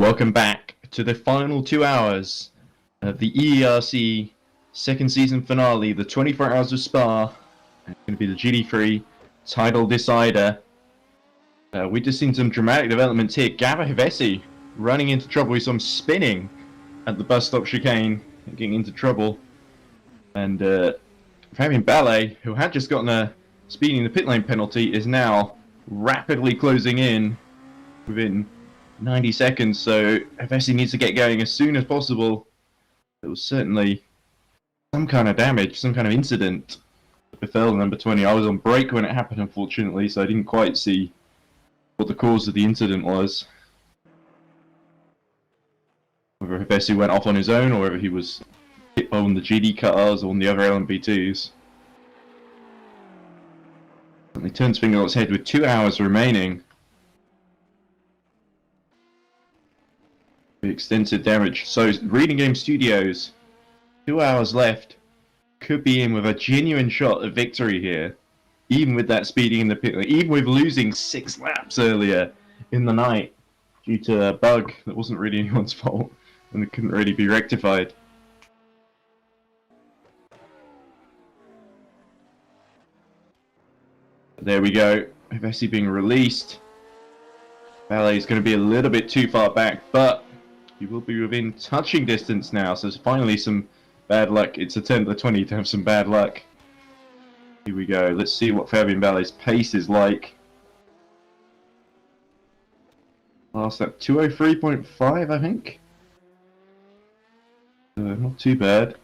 welcome back to the final 2 hours of the EERC second season finale, the 24 Hours of Spa. It's going to be the GT3 title decider. We've just seen some dramatic developments here. Hevesi running into trouble with some spinning at the bus stop chicane, getting into trouble. And Fabian Ballet, who had just gotten a speeding in the pit lane penalty, is now rapidly closing in within 90 seconds, so Hevesi needs to get going as soon as possible. There was certainly some kind of damage, some kind of incident that befell number 20. I was on break when it happened, unfortunately, so I didn't quite see what the cause of the incident was. Whether Hevesi went off on his own, or whether he was hit by one of the GD cars or on the other LM-P2s. And he turns finger on his head with 2 hours remaining. Extensive damage. So Reading Game Studios, 2 hours left, could be in with a genuine shot of victory here, even with that speeding in the pit lane, even with losing 6 laps earlier in the night due to a bug that wasn't really anyone's fault and it couldn't really be rectified. There we go. Hevesi being released. Ballet is going to be a little bit too far back, but he will be within touching distance now, so it's finally some bad luck. It's a turn to the 20 to have some bad luck. Here we go. Let's see what Fabian Ballet's pace is like. Last lap, 203.5, I think. Not too bad.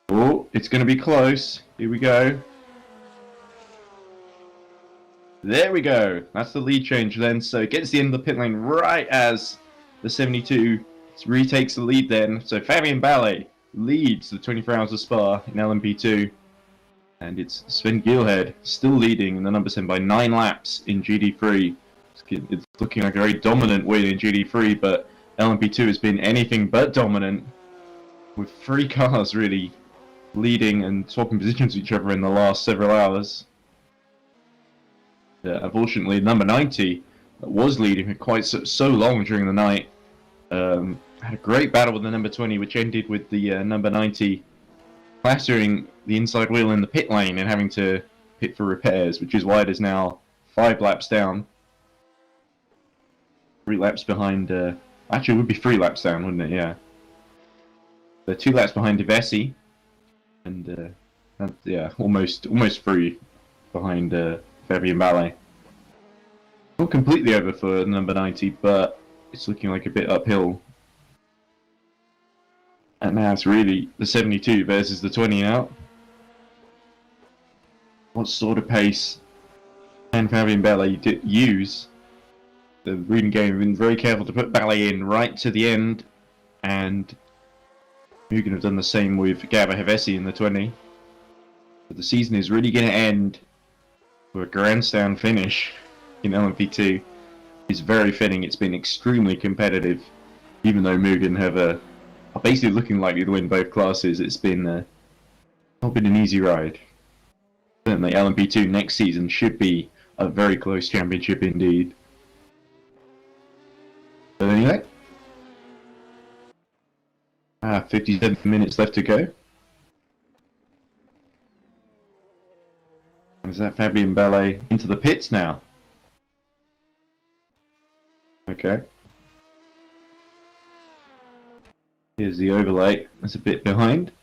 Oh, it's going to be close. Here we go. There we go. That's the lead change then. So it gets the end of the pit lane right as the 72 retakes the lead then. So Fabian Ballet leads the 24 Hours of Spa in LM-P2. And it's Sven Gielhed still leading in the number 7 by 9 laps in GT3. It's looking like a very dominant win in GT3, but LM-P2 has been anything but dominant, with 3 cars really leading and swapping positions with each other in the last several hours. Unfortunately, number 90 that was leading for quite so long during the night had a great battle with the number 20, which ended with the number 90 plastering the inside wheel in the pit lane and having to pit for repairs, which is why it is now 5 laps down. 3 laps behind, actually it would be 3 laps down, wouldn't it? Yeah. They're 2 laps behind Hevesi, and yeah, almost 3 behind Fabian Ballet. Not completely over for number 90, but it's looking like a bit uphill. And now it's really the 72 versus the 20 now. What sort of pace can Fabian Ballet use? The Reading Game have been very careful to put Ballet in right to the end, and Mugen have done the same with Hevesi in the 20. But the season is really going to end with a grandstand finish in LM-P2. Is very fitting. It's been extremely competitive, even though Mugen are basically looking likely to win both classes. It's been not been an easy ride. Certainly LM-P2 next season should be a very close championship indeed. But anyway, 57 minutes left to go. Is that Fabian Ballet into the pits now? Okay. Here's the overlay. That's a bit behind.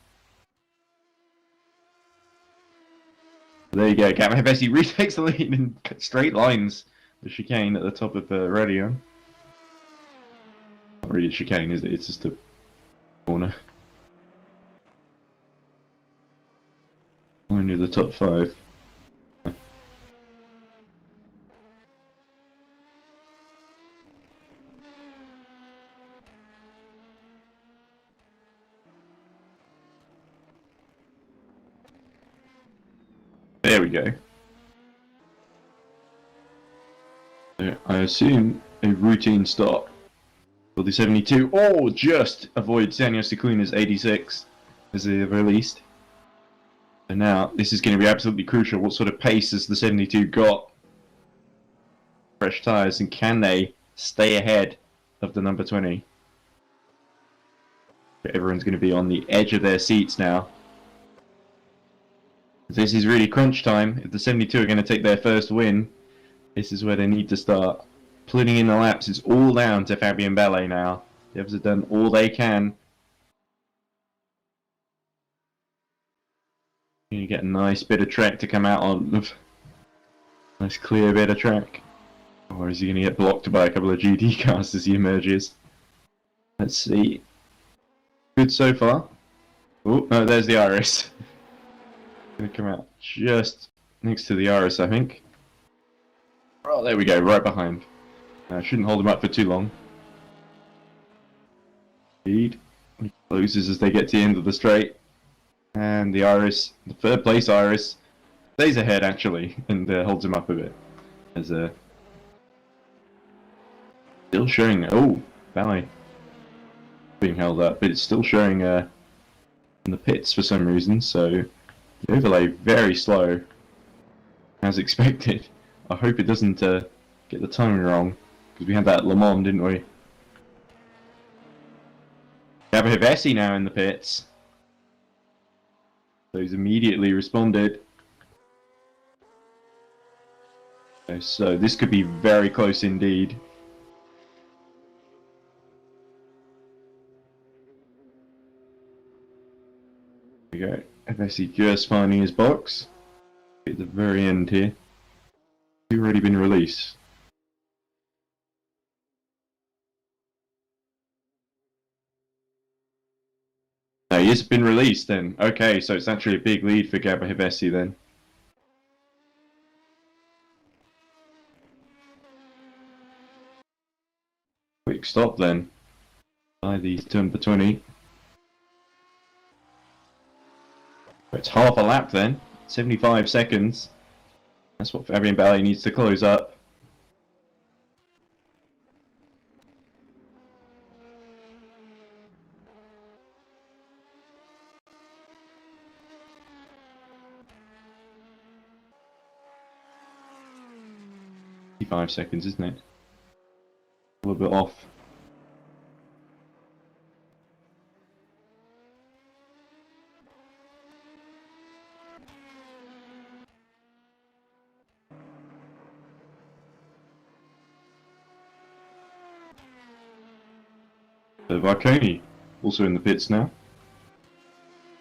There you go. Hevesi retakes the lead in straight lines. The chicane at the top of the radio. Not really a chicane, is it? It's just a corner. Only the top 5. There we go. I assume a routine stop for the 72, or just avoid Daniel Cicluna's 86 as they have released. And now this is going to be absolutely crucial. What sort of pace has the 72 got? Fresh tyres, and can they stay ahead of the number 20. Everyone's going to be on the edge of their seats now. This is really crunch time. If the 72 are going to take their first win, this is where they need to start putting in the laps. It's all down to Fabien Ballet now. The others have done all they can. You get a nice bit of track to come out on. Nice clear bit of track. Or is he going to get blocked by a couple of GT cars as he emerges? Let's see. Good so far. Oh, no, there's the Iris. Going to come out just next to the Iris, I think. Oh, there we go, right behind. Shouldn't hold him up for too long. Speed. Loses as they get to the end of the straight. And the Iris, the third place Iris, stays ahead actually, and holds him up a bit. As still showing, oh, Ballet being held up, but it's still showing in the pits for some reason, so the overlay very slow, as expected. I hope it doesn't get the timing wrong, because we had that at Le Mans, didn't we? Gabahevesi now in the pits. So he's immediately responded. So this could be very close indeed. There we go. Evesi just finding his box. At the very end here. He's already been released. No, he has been released then. Okay, so it's actually a big lead for Gabahevesi then. Quick stop then. By the number 20. It's half a lap then. 75 seconds. That's what Fabien Ballet needs to close up. Seconds, isn't it? A little bit off. Varconi also in the pits now.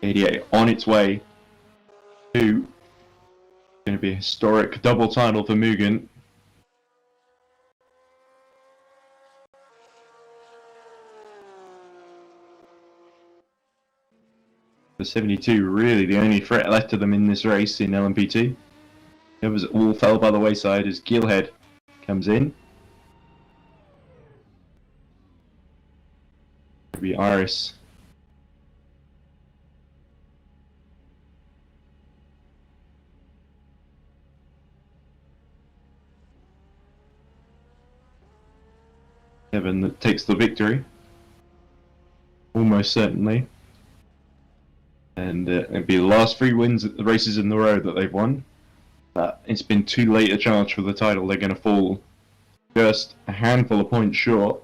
88 on its way to going to be a historic double title for Mugen. The 72 really the only threat left to them in this race in LM-P2. The others all fell by the wayside as Gilhead comes in. It'll be Iris. Evan that takes the victory. Almost certainly. And it'll be the last 3 wins at the races in the row that they've won. It's been too late a charge for the title. They're going to fall just a handful of points short.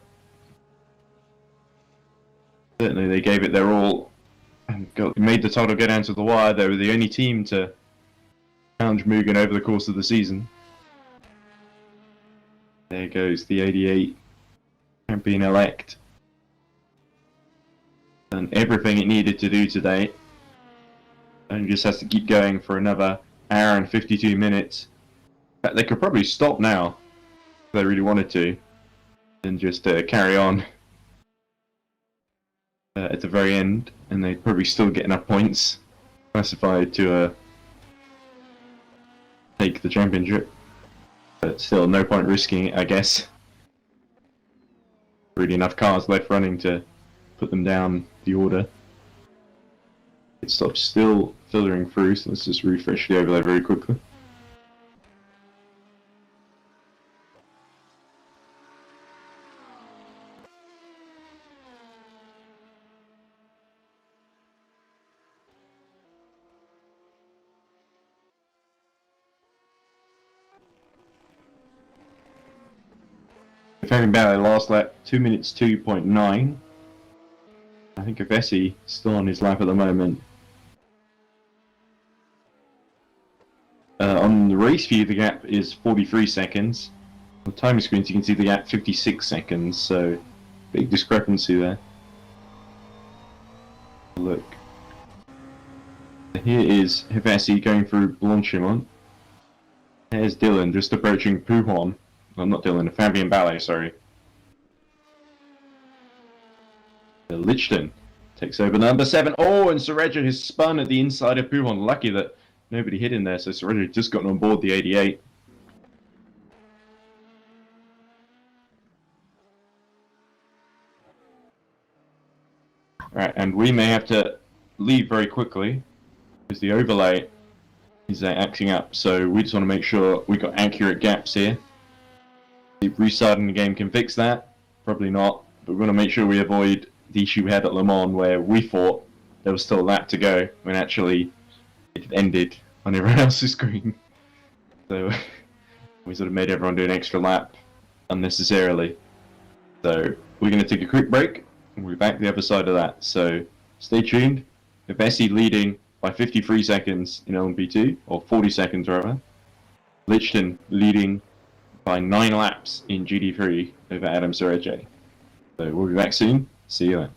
Certainly they gave it their all and made the title go down to the wire. They were the only team to challenge Mugen over the course of the season. There goes the 88 champion-elect. Done everything it needed to do today. And just has to keep going for another hour and 52 minutes. In fact, they could probably stop now if they really wanted to, and just carry on at the very end, and they'd probably still get enough points classified to take the championship. But still, no point risking it, I guess. Really enough cars left running to put them down the order. It stops still filtering through, so let's just refresh the overlay very quickly. Fabian Ballet last lap 2 minutes 2.9. I think Avesi still on his lap at the moment. On the race view, the gap is 43 seconds. On the timing screens, you can see the gap 56 seconds, so big discrepancy there. Look. Here is Hevesi going through Blanchimont. There's Dylan just approaching Pujon. Well, not Dylan, Fabian Ballet, sorry. Lichten takes over number 7. Oh, and Serraje has spun at the inside of Pujon. Lucky that nobody hit in there, so Serraje just gotten on board the 88. Alright, and we may have to leave very quickly because the overlay is acting up, so we just want to make sure we got accurate gaps here. If restarting the game can fix that, probably not, but we want to make sure we avoid the issue we had at Le Mans where we thought there was still a lap to go when actually it ended on everyone else's screen. So we sort of made everyone do an extra lap unnecessarily. So we're going to take a quick break and we'll be back the other side of that. So stay tuned. Bessie leading by 53 seconds in LM-P2, or 40 seconds rather. Lichten leading by 9 laps in GT3 over Adam Serraje. So we'll be back soon. See you then.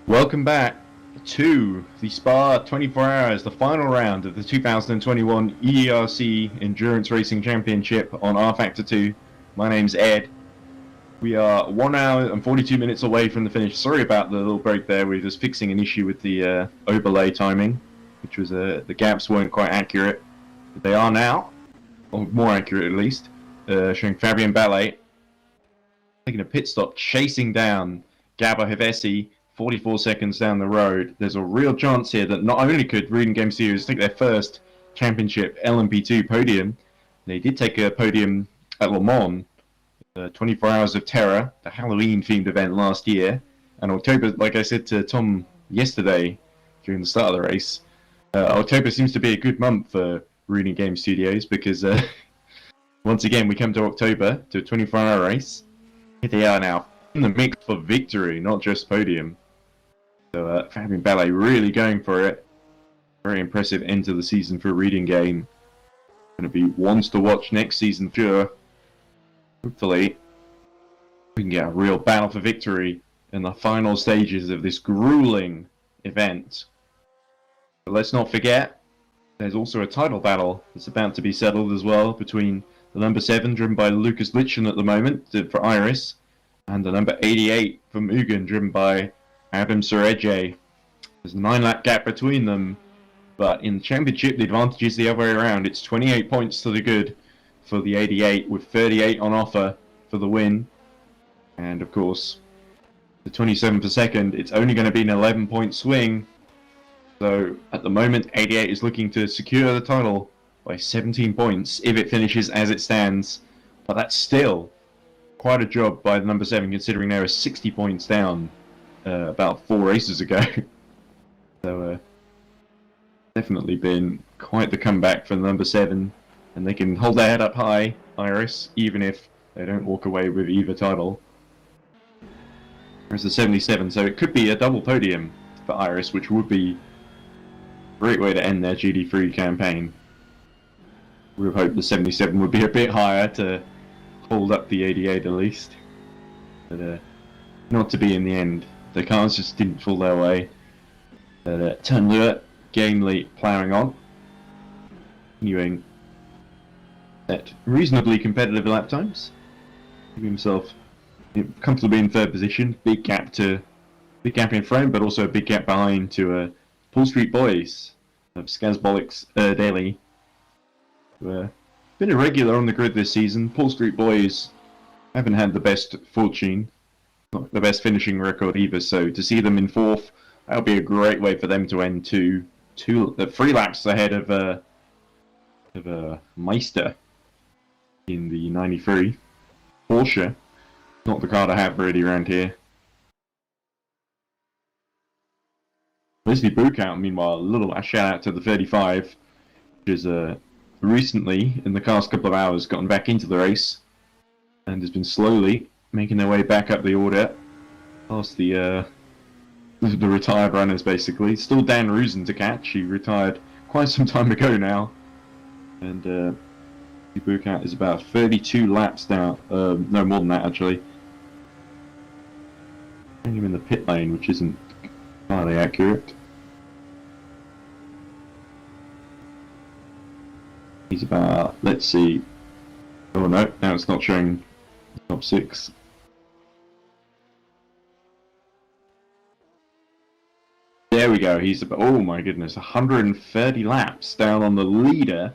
Welcome back to the Spa 24 Hours, the final round of the 2021 EERC Endurance Racing Championship on R Factor 2. My name's Ed. We are 1 hour and 42 minutes away from the finish. Sorry about the little break there. We're just fixing an issue with the overlay timing, which was the gaps weren't quite accurate. But they are now, or more accurate at least, showing Fabian Ballet taking a pit stop, chasing down Gabor Hevesi 44 seconds down the road. There's a real chance here that not only could Reading Game Studios take their first championship LM-P2 podium, they did take a podium at Le Mans, 24 Hours of Terror, the Halloween-themed event last year. And October, like I said to Tom yesterday during the start of the race, October seems to be a good month for Reading Game Studios because once again we come to October, to a 24-hour race. Here they are now in the mix for victory, not just podium. So Fabian Ballet really going for it. Very impressive end to the season for Reading Game. Going to be ones to watch next season, sure. Hopefully, we can get a real battle for victory in the final stages of this grueling event. But let's not forget, there's also a title battle that's about to be settled as well between the number 7, driven by Lucas Litchen at the moment for Iris, and the number 88 for Mugen, driven by Adam Serraje. There's a 9-lap gap between them, but in the championship, the advantage is the other way around. It's 28 points to the good for the 88, with 38 on offer for the win. And of course, the 27 per second, it's only going to be an 11-point swing. So at the moment, 88 is looking to secure the title by 17 points if it finishes as it stands. But that's still quite a job by the number 7, considering they were 60 points down about 4 races ago. So definitely been quite the comeback for the number 7, and they can hold their head up high, Iris, even if they don't walk away with either title. There's the 77, so it could be a double podium for Iris, which would be a great way to end their GT3 campaign. We would hope the 77 would be a bit higher to hold up the 88 at least, but not to be in the end. The cars just didn't fall their way. But Turnlua gamely ploughing on, continuing at reasonably competitive lap times, giving himself comfortably in 3rd position. Big gap in front, but also a big gap behind to Paul Street Boys of Skazbolic's Daily. Been a regular on the grid this season. Paul Street Boys haven't had the best fortune, not the best finishing record either, so to see them in 4th, that would be a great way for them to end 3 laps ahead of Meister in the 93. Porsche, not the car to have really around here. Leslie Bukout, meanwhile, a little shout out to the 35, which is recently, in the past couple of hours, gotten back into the race and has been slowly making their way back up the order past the retired runners, basically. Still Dan Rusen to catch. He retired quite some time ago now, and Bukout is about 32 laps down. No, more than that actually. Him in the pit lane, which isn't entirely accurate. He's about, let's see, oh no, now it's not showing top 6. There we go, he's about, oh my goodness, 130 laps down on the leader,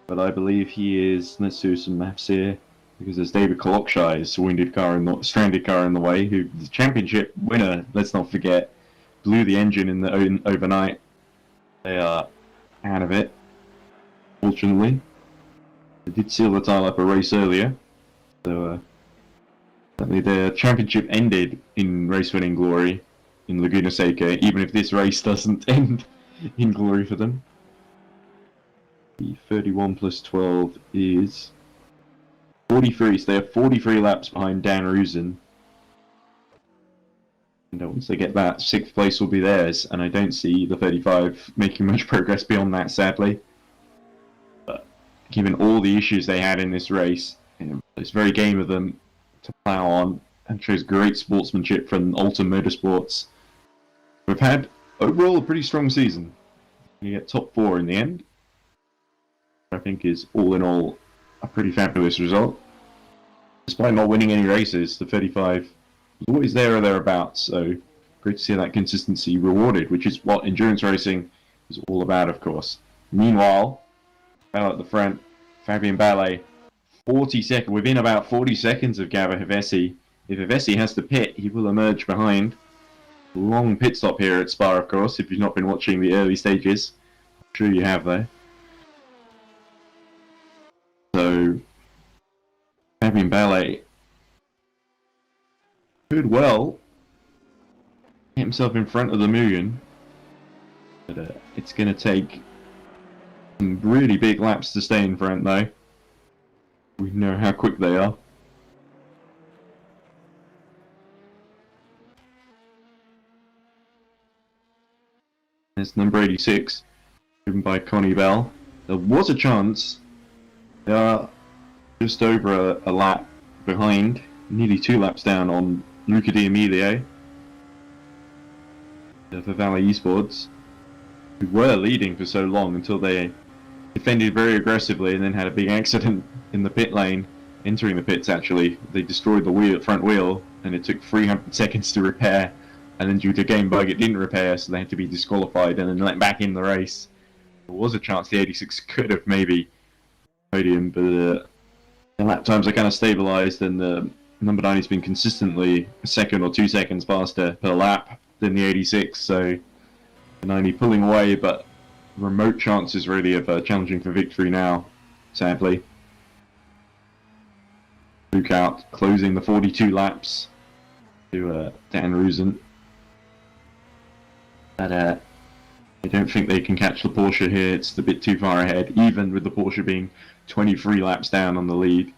but I believe he is, let's do some maths here, because there's David Kolokshai's stranded car in the way, who, the championship winner, let's not forget, blew the engine in the overnight. They are out of it. Fortunately, they did seal the title up a race earlier, so their championship ended in race-winning glory in Laguna Seca, even if this race doesn't end in glory for them. The 31 plus 12 is 43, so they are 43 laps behind Dan Rusen. And once they get that, 6th place will be theirs, and I don't see the 35 making much progress beyond that, sadly. Given all the issues they had in this race, it's very game of them to plough on, and shows great sportsmanship from Alta Motorsports We've had overall a pretty strong season. You get top 4 in the end. I think is all in all a pretty fabulous result. Despite not winning any races, the 35 was always there or thereabouts, so great to see that consistency rewarded, which is what endurance racing is all about, of course. Meanwhile, out at the front, Fabian Ballet, 40 seconds, within about 40 seconds of Gabor Hevesi. If Hevesi has to pit, he will emerge behind. Long pit stop here at Spa, of course, if you've not been watching the early stages. I'm sure you have, though. So, Fabian Ballet could well get himself in front of the Mugen, but it's going to take some really big laps to stay in front, though. We know how quick they are. There's number 86, driven by Connie Bell. There was a chance. They are just over a lap behind, nearly 2 laps down on Luca D'Amelio for Valley Esports, who were leading for so long until they defended very aggressively and then had a big accident in the pit lane, entering the pits actually. They destroyed the front wheel, and it took 300 seconds to repair, and then due to game bug it didn't repair, so they had to be disqualified and then let back in the race. There was a chance the 86 could have maybe podium, but the lap times are kind of stabilized, and the number 9 has been consistently a second or 2 seconds faster per lap than the 86, so the 90 pulling away, but remote chances really of challenging for victory now, sadly. Luke out, closing the 42 laps to Dan Rusen. But I don't think they can catch the Porsche here. It's a bit too far ahead, even with the Porsche being 23 laps down on the lead.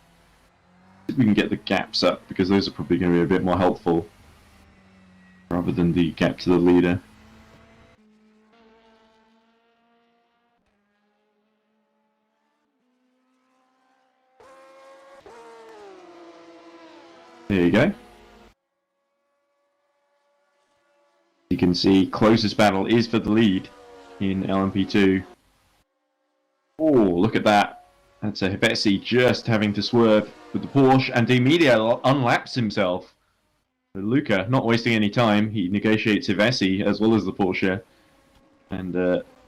If we can get the gaps up, because those are probably going to be a bit more helpful rather than the gap to the leader. There you go. You can see closest battle is for the lead in LMP2. Oh, look at that. That's a Hevesi just having to swerve with the Porsche, and D'Amelio unlaps himself. But Luca, not wasting any time, he negotiates Hevesi as well as the Porsche. And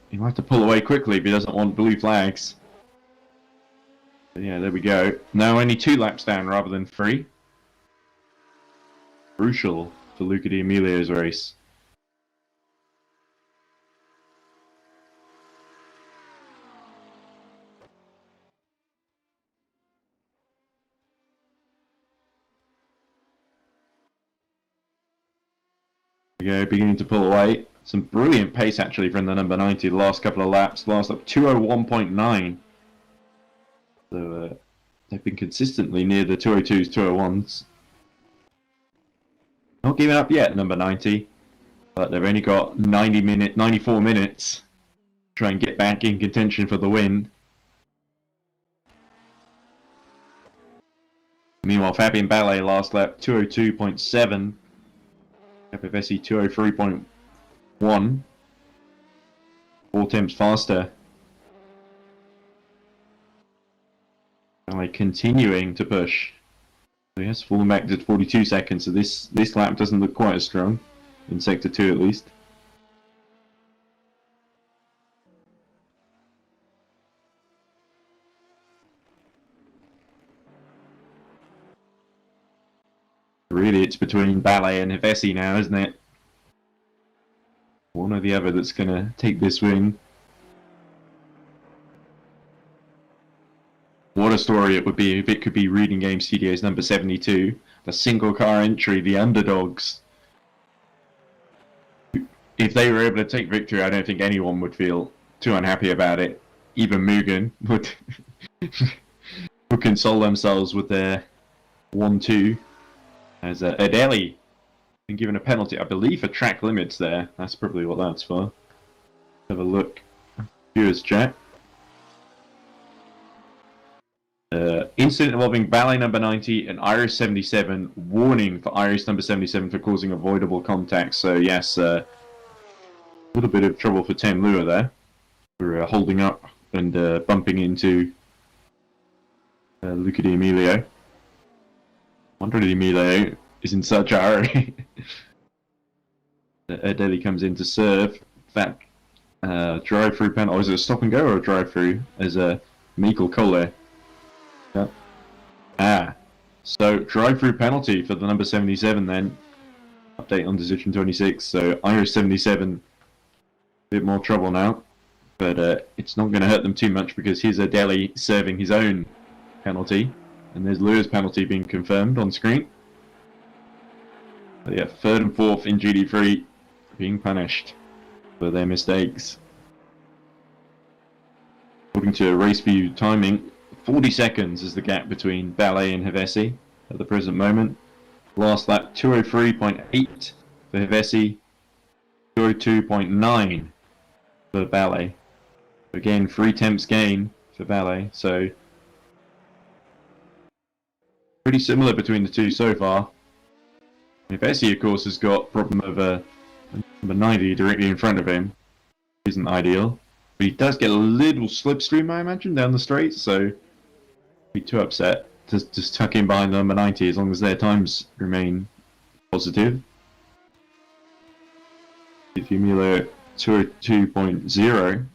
he'll have to pull away quickly if he doesn't want blue flags. But yeah, there we go. Now only 2 laps down rather than 3. Crucial for Luca D'Amelio's race. There we go, beginning to pull away. Some brilliant pace actually from the number 90 the last couple of laps. Last up 201.9. So they've been consistently near the 202s, 201s. Not giving up yet, number 90. But they've only got 94 minutes to try and get back in contention for the win. Meanwhile, Fabian Ballet last lap 202.7. Hevesi 203.1. 4 temps faster. Ballet continuing to push. He has fallen back to 42 seconds, so this lap doesn't look quite as strong, in Sector 2 at least. Really, it's between Ballet and Hevesi now, isn't it? One or the other that's going to take this win. What a story it would be if it could be Reading Game Studios number 72, the single car entry, the underdogs. If they were able to take victory, I don't think anyone would feel too unhappy about it. Even Mugen would, would console themselves with their 1-2. As Adeli been given a penalty, I believe, for track limits there. That's probably what that's for. Have a look. Viewers chat. Incident involving Ballet number 90 and Iris 77. Warning for Iris number 77 for causing avoidable contact. So yes, little bit of trouble for Tam Lua there. For holding up and bumping into Luca Di Emilio. Wonder Di Emilio is in such a hurry. Adeli comes in to serve. That drive-through penalty. Is it a stop and go or a drive-through? As Mikkel Cole. Yep. So drive-through penalty for the number 77 then. Update on decision 26. So Irish 77, a bit more trouble now. But it's not going to hurt them too much because here's Adeli serving his own penalty. And there's Lua's penalty being confirmed on screen. But yeah, third and fourth in GT3 being punished for their mistakes. According to race view timing, 40 seconds is the gap between Ballet and Hevesi at the present moment. Last lap 203.8 for Hevesi, 202.9 for Ballet. Again, 3 tenths gain for Ballet, so pretty similar between the two so far. Hevesi, of course, has got problem of number 90 directly in front of him. Isn't ideal, but he does get a little slipstream, I imagine, down the straight, so be too upset to just tuck in behind number 90 as long as their times remain positive. Emilio 202.0,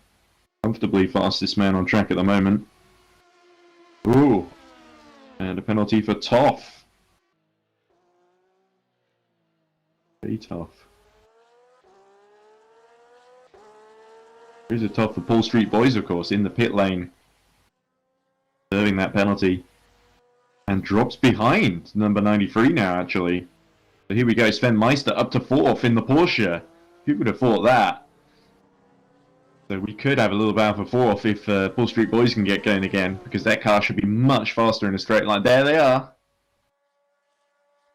comfortably fastest man on track at the moment. Ooh, and a penalty for Toff. Very tough. Here's a tough for Paul Street Boys, of course, in the pit lane. Serving that penalty. And drops behind number 93 now, actually. So here we go, Sven Meister up to 4th in the Porsche. Who would have thought that? So we could have a little battle for 4th if Paul Street Boys can get going again, because that car should be much faster in a straight line. There they are.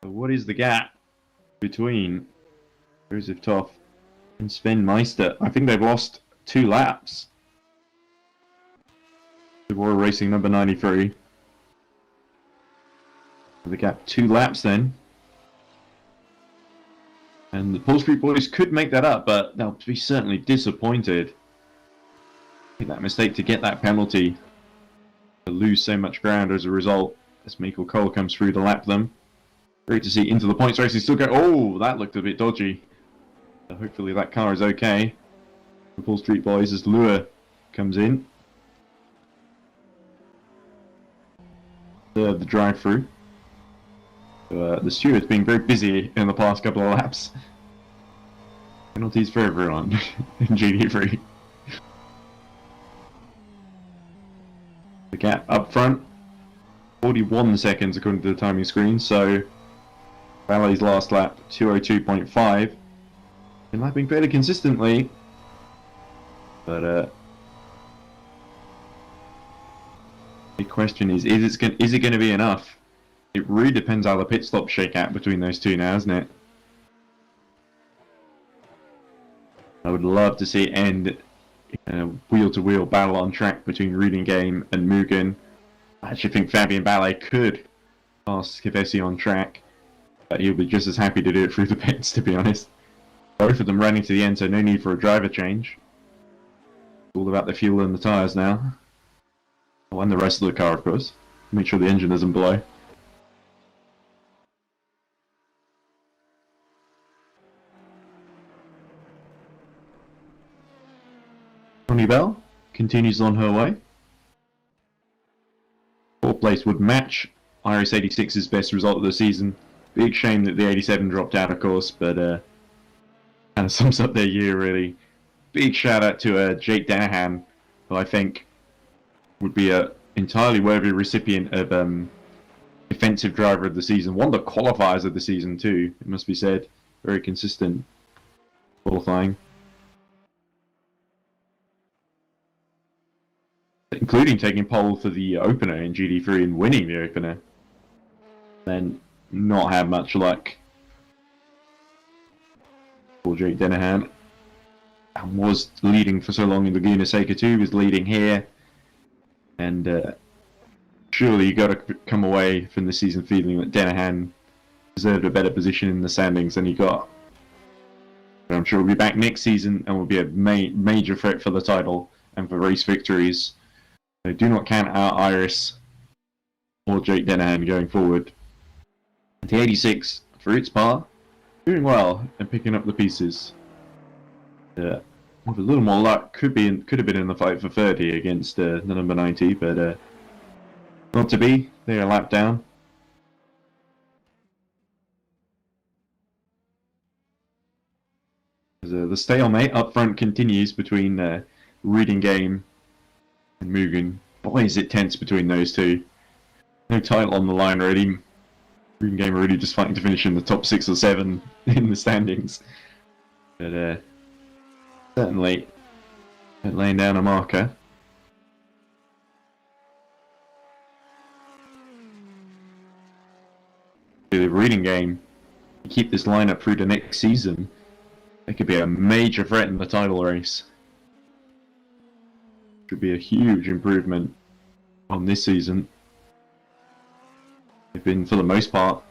So what is the gap between Joseph Toff and Sven Meister? I think they've lost 2 laps. The Royal Racing number 93. The gap 2 laps then. And the Paul Street Boys could make that up, but they'll be certainly disappointed. Make that mistake to get that penalty. To lose so much ground as a result. As Mikkel Cole comes through to lap them. Great to see into the points race. He still go. Oh, that looked a bit dodgy. So hopefully that car is okay. The Paul Street Boys as Lua comes in. The drive-through. The steward's been very busy in the past couple of laps. Penalties for everyone in GT3. The gap up front, 41 seconds according to the timing screen, so Ballet's last lap, 202.5. Been lapping fairly consistently, but the question is it going to be enough? It really depends how the pit stops shake out between those two now, isn't it? I would love to see it end wheel-to-wheel battle on track between Reading Game and Mugen. I actually think Fabien Ballet could pass Hevesi on track, but he'll be just as happy to do it through the pits, to be honest. Both of them running to the end, so no need for a driver change. It's all about the fuel and the tyres now. Oh, and the rest of the car, of course. Make sure the engine doesn't blow. Ronnie Bell continues on her way. 4th place would match Iris 86's best result of the season. Big shame that the 87 dropped out, of course, but kind of sums up their year, really. Big shout out to Jake Danahan, who I think would be an entirely worthy recipient of Defensive Driver of the Season. One of the qualifiers of the season, too, it must be said. Very consistent qualifying. Including taking pole for the opener in GT3 and winning the opener. Then not had much luck. Poor Jake Danahan. And was leading for so long in Laguna Seca too, was leading here. And surely you got to come away from the season feeling that Danahan deserved a better position in the standings than he got. I'm sure we'll be back next season and will be a major threat for the title and for race victories. So do not count out Iris or Jake Dennehan going forward. The 86, for its part, doing well and picking up the pieces. With a little more luck, could have been in the fight for 30 against the number 90, but not to be. They're a lap down. The stalemate up front continues between Reading Game and Mugen. Boy, is it tense between those two. No title on the line already. Reading Game are really just fighting to finish in the top 6 or 7 in the standings. But certainly laying down a marker. The Reading Game, keep this lineup through the next season, it could be a major threat in the title race. Could be a huge improvement on this season. They've been, for the most part,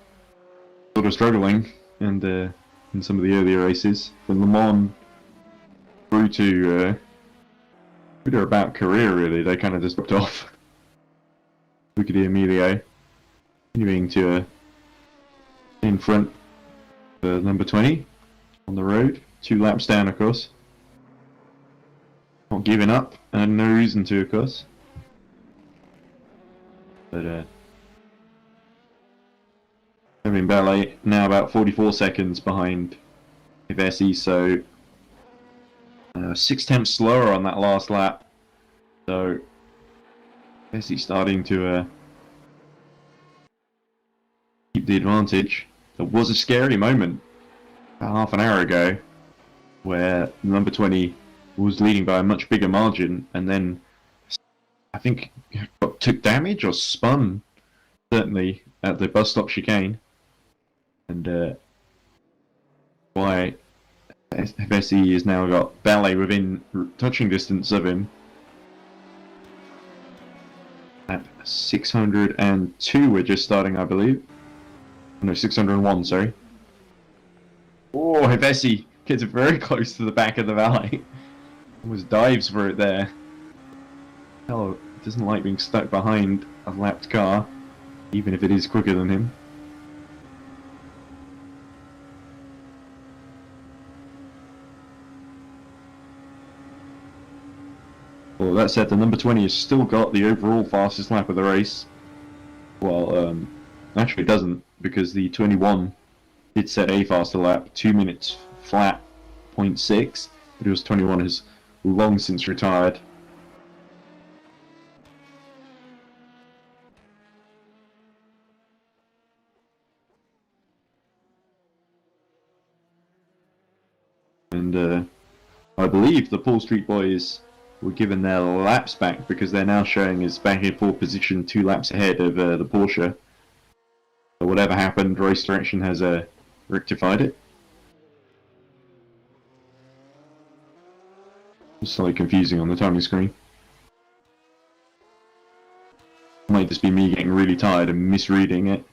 sort of struggling, and in some of the earlier races, from Le Mans through to their about career, really, they kind of just dropped off. Look at the Emilio, continuing to in front, number 20 on the road, 2 laps down, of course. Not giving up, and no reason to, of course. But Kevin Ballet now about 44 seconds behind Ivesi, so 6 tenths slower on that last lap. So Ivesi starting to keep the advantage. There was a scary moment about half an hour ago where number 20 was leading by a much bigger margin, and then I think took damage or spun, certainly, at the bus stop chicane. And why Bessie has now got Ballet within touching distance of him at 602. We're just starting, I believe. No, 601, sorry. Oh, Hevesi gets very close to the back of the Valet. Almost dives for it there. Hell, doesn't like being stuck behind a lapped car, even if it is quicker than him. Well, that said, the number 20 has still got the overall fastest lap of the race. Well, actually it doesn't, because the 21 did set a faster lap, 2 minutes flat, 0.6, but it was 21 has long since retired. And I believe the Paul Street boys were given their laps back because they're now showing as back in pole position 2 laps ahead of the Porsche. So whatever happened, race direction has rectified it. It's slightly confusing on the timing screen. Might just be me getting really tired and misreading it.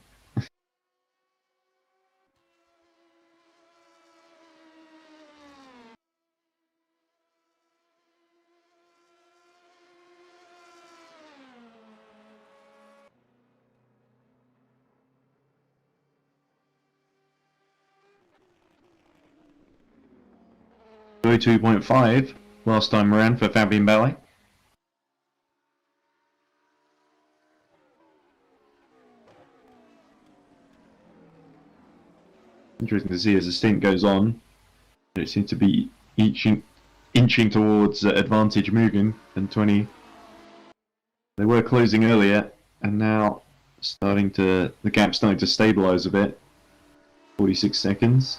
So 2.5 last time around for Fabien Ballet. Interesting to see as the stint goes on. It seems to be inching towards advantage Mugen and 20. They were closing earlier, and now the gap starting to stabilize a bit. 46 seconds.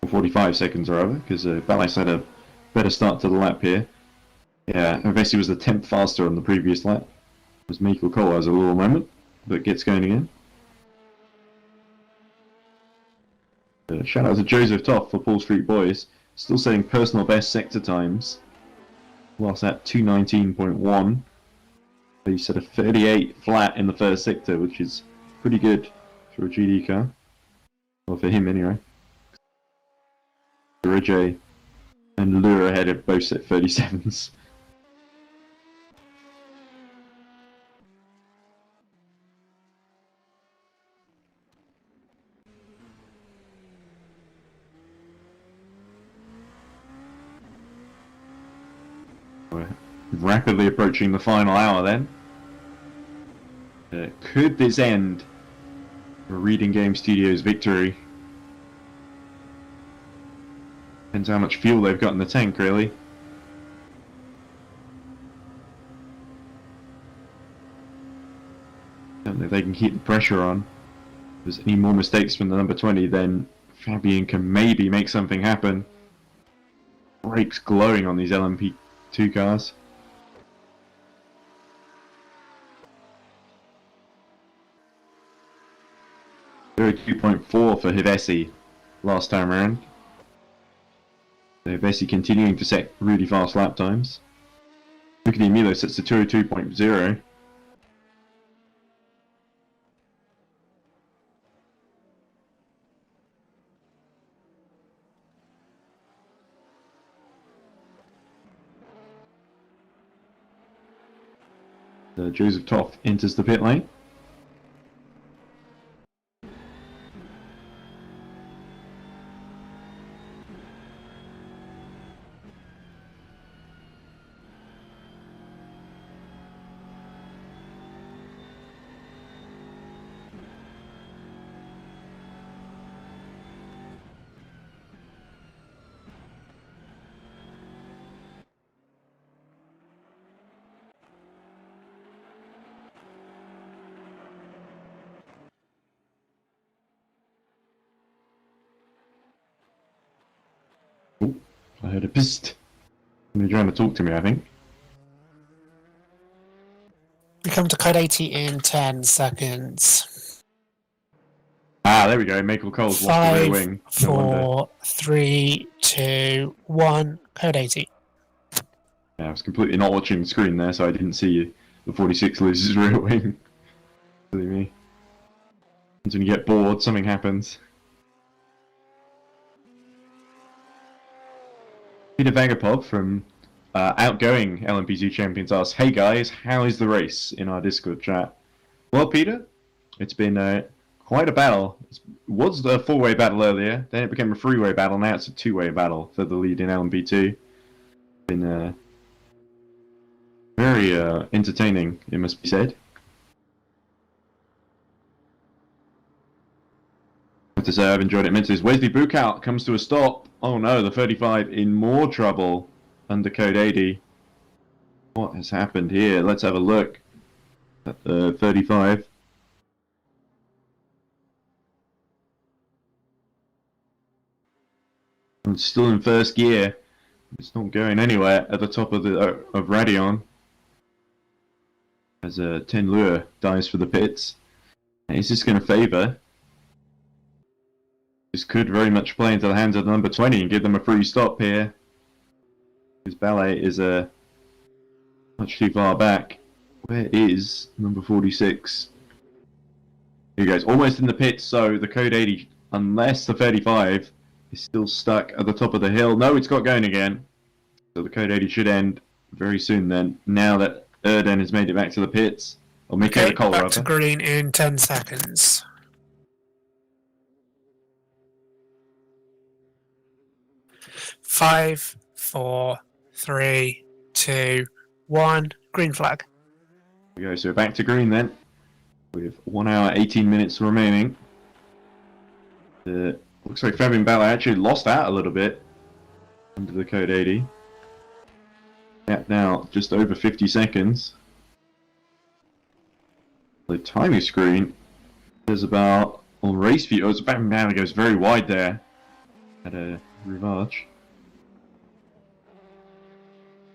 45 seconds rather, because Ballet's had a better start to the lap here. Yeah, Vessi was the 10th faster on the previous lap. It was Michael Cole has a little moment, but gets going again. Shout out to Joseph Toff for Paul Street Boys, still setting personal best sector times. Whilst at 2:19.1, he set a 38 flat in the first sector, which is pretty good for a GD car. Well, for him anyway. Serraje and Lure ahead of both set 37s. We're rapidly approaching the final hour then. Could this end a Reading Game Studios victory? Depends how much fuel they've got in the tank, really. Don't know if they can keep the pressure on. If there's any more mistakes from the number 20, then Fabian can maybe make something happen. Brakes glowing on these LM-P2 cars. They're 2.4 for Hevesi last time around. So Hevesi continuing to set really fast lap times. Look at Milo sets to 202.0. Joseph Toth enters the pit lane. I heard a psst. They're trying to talk to me, I think. We come to code 80 in 10 seconds. Ah, there we go. Michael Cole's lost the rear wing. No wonder. 4, 3, 2, 1. Code 80. Yeah, I was completely not watching the screen there, so I didn't see the 46 loses rear wing. Silly me. When you get bored, something happens. Peter Vagapov from outgoing LMP2 champions asks, "Hey guys, how is the race?" in our Discord chat. Well, Peter, it's been quite a battle. It was the four-way battle earlier, then it became a three-way battle, now it's a two-way battle for the lead in LMP2. Been very entertaining, it must be said. I have to say I've enjoyed it immensely. Wesley Bukout comes to a stop. Oh no, the 35 in more trouble under code 80. What has happened here? Let's have a look at the 35. It's still in first gear. It's not going anywhere at the top of the of Radion. As 10 Lure dies for the pits. Is this going to favour? This could very much play into the hands of the number 20 and give them a free stop here. His ballet is much too far back. Where is number 46? Here he goes, almost in the pits, so the code 80, unless the 35 is still stuck at the top of the hill. No, it's got going again. So the code 80 should end very soon then, now that Erden has made it back to the pits. Or make it a Cole, back to green in 10 seconds. Five, 4, 3, 2, 1. Green flag. There we go, so we're back to green then. With 1 hour 18 minutes remaining. Looks like Fabian Ballet actually lost out a little bit under the code 80. Yeah, now just over 50 seconds. The timing screen is about on race view. Oh, it's Fabian Ballet goes very wide there at a Rivage.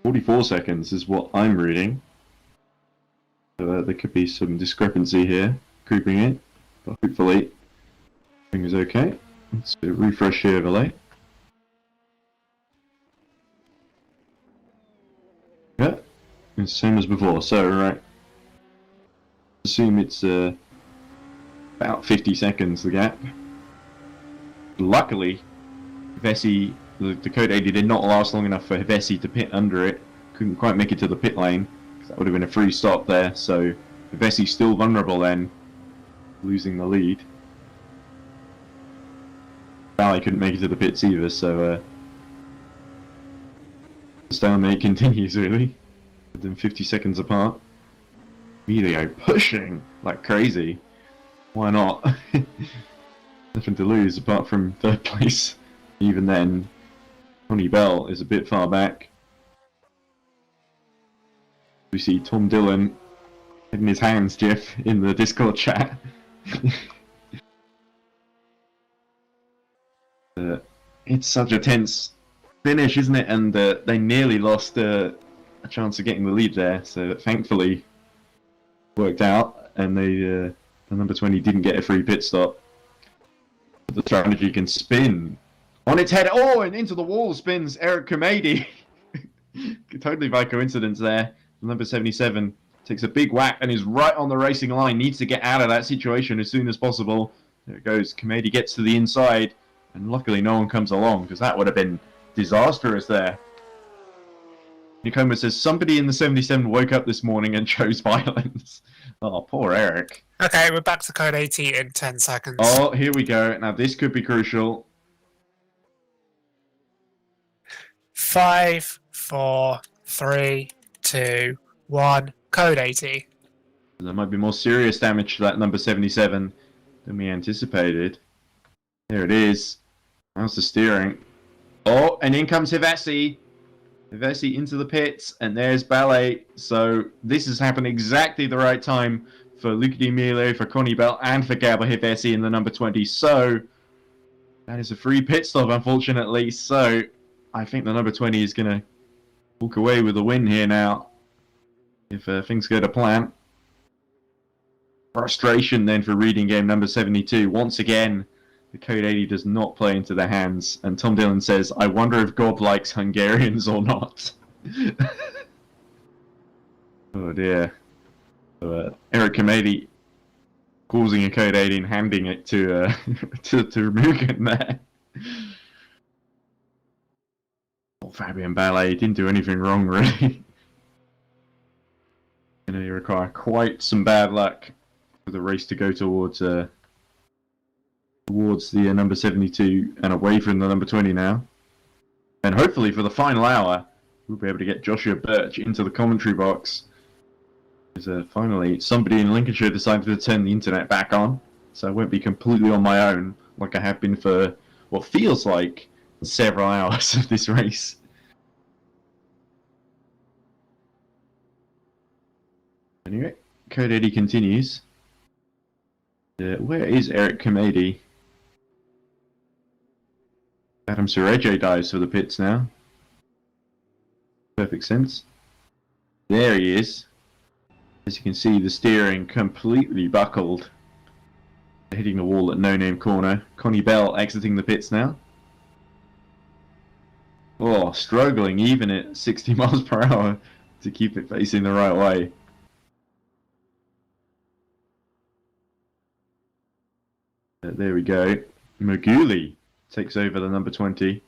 44 seconds is what I'm reading. So there could be some discrepancy here, creeping in. But hopefully, everything is okay. Let's do a refresh here, overlay. Yeah, it's the same as before. So, right. Assume it's about 50 seconds, the gap. Luckily, Hevesi, the Code 80 did not last long enough for Hevesi to pit under it. Couldn't quite make it to the pit lane. That would have been a free stop there. So Hevesi's still vulnerable then, losing the lead. Valley couldn't make it to the pits either, so the stalemate continues really. Within 50 seconds apart. Emilio pushing like crazy. Why not? Nothing to lose apart from third place. Even then, Tony Bell is a bit far back. We see Tom Dillon in his hands, Jeff, in the Discord chat. It's such a tense finish, isn't it? And they nearly lost a chance of getting the lead there. So thankfully, worked out, and the number 20 didn't get a free pit stop. But the strategy can spin on its head. Oh, and into the wall spins Eric Komedi. Totally by coincidence there. The number 77 takes a big whack and is right on the racing line. Needs to get out of that situation as soon as possible. There it goes. Komedi gets to the inside. And luckily no one comes along, because that would have been disastrous there. Nikoma says, somebody in the 77 woke up this morning and chose violence. Oh, poor Eric. Okay, we're back to code 80 in 10 seconds. Oh, here we go. Now this could be crucial. 5, 4, 3, 2, 1. Code 80. There might be more serious damage to that number 77 than we anticipated. There it is. How's the steering? Oh, and in comes Hevesi. Hevesi into the pits, and there's Ballet. So this has happened exactly the right time for Luca Di Milo, for Connie Bell, and for Gabo Hevesi in the number 20. So that is a free pit stop, unfortunately. So I think the number 20 is going to walk away with a win here now, if things go to plan. Frustration then for reading game number 72. Once again, the Code 80 does not play into their hands, and Tom Dillon says, I wonder if God likes Hungarians or not. Oh dear. So, Eric Komedi causing a Code 80 and handing it to to Mugen there. Oh, Fabian Ballet didn't do anything wrong, really. Going to require quite some bad luck for the race to go towards the number 72 and away from the number 20 now. And hopefully for the final hour, we'll be able to get Joshua Birch into the commentary box. Because finally, somebody in Lincolnshire decided to turn the internet back on, so I won't be completely on my own like I have been for what feels like several hours of this race. Anyway, Code 80 continues. Where is Eric Komedi? Adam Serraje dives for the pits now. Perfect sense. There he is. As you can see, the steering completely buckled. Hitting the wall at No Name Corner. Connie Bell exiting the pits now. Oh, struggling even at 60 miles per hour to keep it facing the right way. There we go. Maguli takes over the number 20.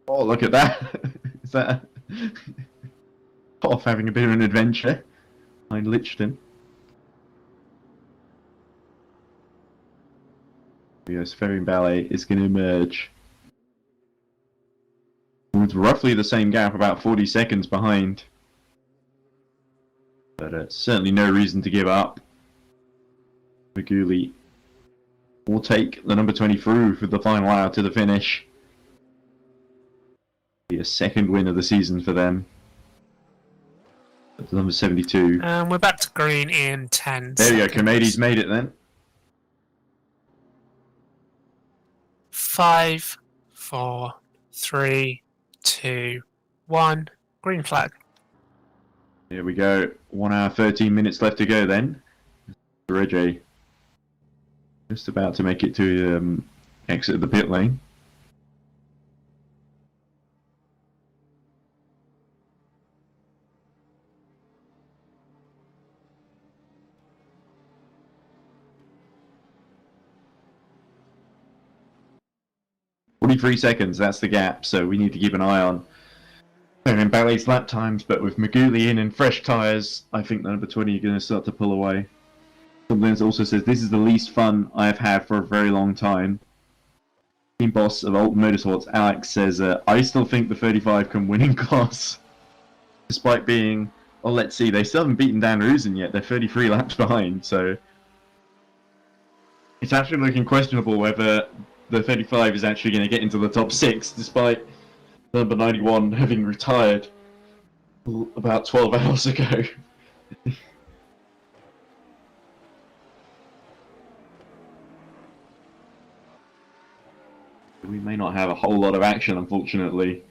Oh, look at that. Is that off having a bit of an adventure? I Lichton. Yes, Fabian Ballet is going to emerge with roughly the same gap, about 40 seconds behind. But certainly no reason to give up. Maguli will take the number 20 through for the final hour to the finish. Be a second win of the season for them. At the number 72. We're back to green in 10 There seconds. you go, Komedi's made it then. 5, 4, 3, 2, 1. Green flag. Here we go. 1 hour 13 minutes left to go then. Serraje just about to make it to exit the pit lane. 43 seconds, that's the gap, so we need to keep an eye on Ballet's lap times, but with Maguli in and fresh tyres, I think the number 20 are going to start to pull away. Something also says, this is the least fun I've had for a very long time. Team boss of Alton Motorsports, Alex, says, I still think the 35 can win in class. Despite being, well, let's see, they still haven't beaten Dan Rusin yet, they're 33 laps behind, so... It's actually looking questionable whether the 35 is actually going to get into the top 6, despite number 91 having retired about 12 hours ago. We may not have a whole lot of action, unfortunately.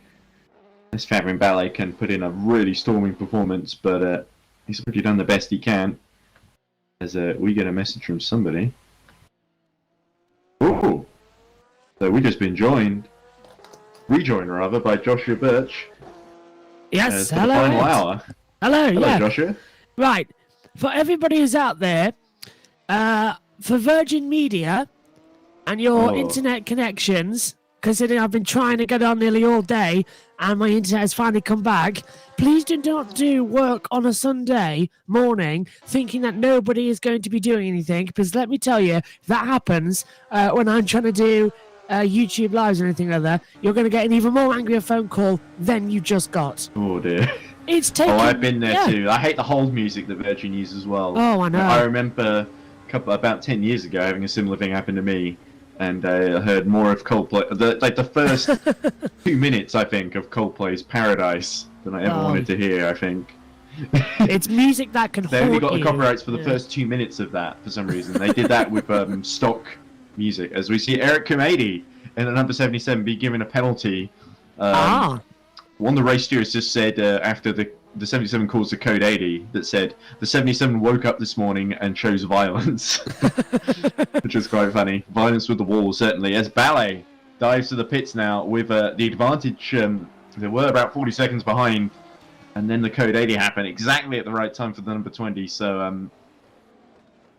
This Fabian Ballet can put in a really storming performance, but he's already done the best he can. As we get a message from somebody. Oh! So we've just been rejoined rather, by Joshua Birch. Yes, for hello. the final hour. Hello, yeah. Joshua. Right. For everybody who's out there, for Virgin Media and your internet connections, considering I've been trying to get on nearly all day and my internet has finally come back, please do not do work on a Sunday morning thinking that nobody is going to be doing anything, because let me tell you, if that happens when I'm trying to do YouTube lives or anything like that, you're going to get an even more angrier phone call than you just got. Oh dear. It's taking... Oh, I've been there too. I hate the hold music that Virgin uses as well. Oh, I know. I remember about 10 years ago having a similar thing happen to me, and I heard more of Coldplay. The first 2 minutes, I think, of Coldplay's Paradise than I ever wanted to hear, I think. It's music that can They haunt only got the you. copyrights for the first 2 minutes of that, for some reason. They did that with stock music. As we see Eric Kumadi in the number 77 be given a penalty. One of the race stewards just said after the 77 calls the code 80 that said the 77 woke up this morning and chose violence, which was quite funny. Violence with the wall, certainly. As Ballet dives to the pits now with the advantage. They were about 40 seconds behind, and then the code 80 happened exactly at the right time for the number 20. So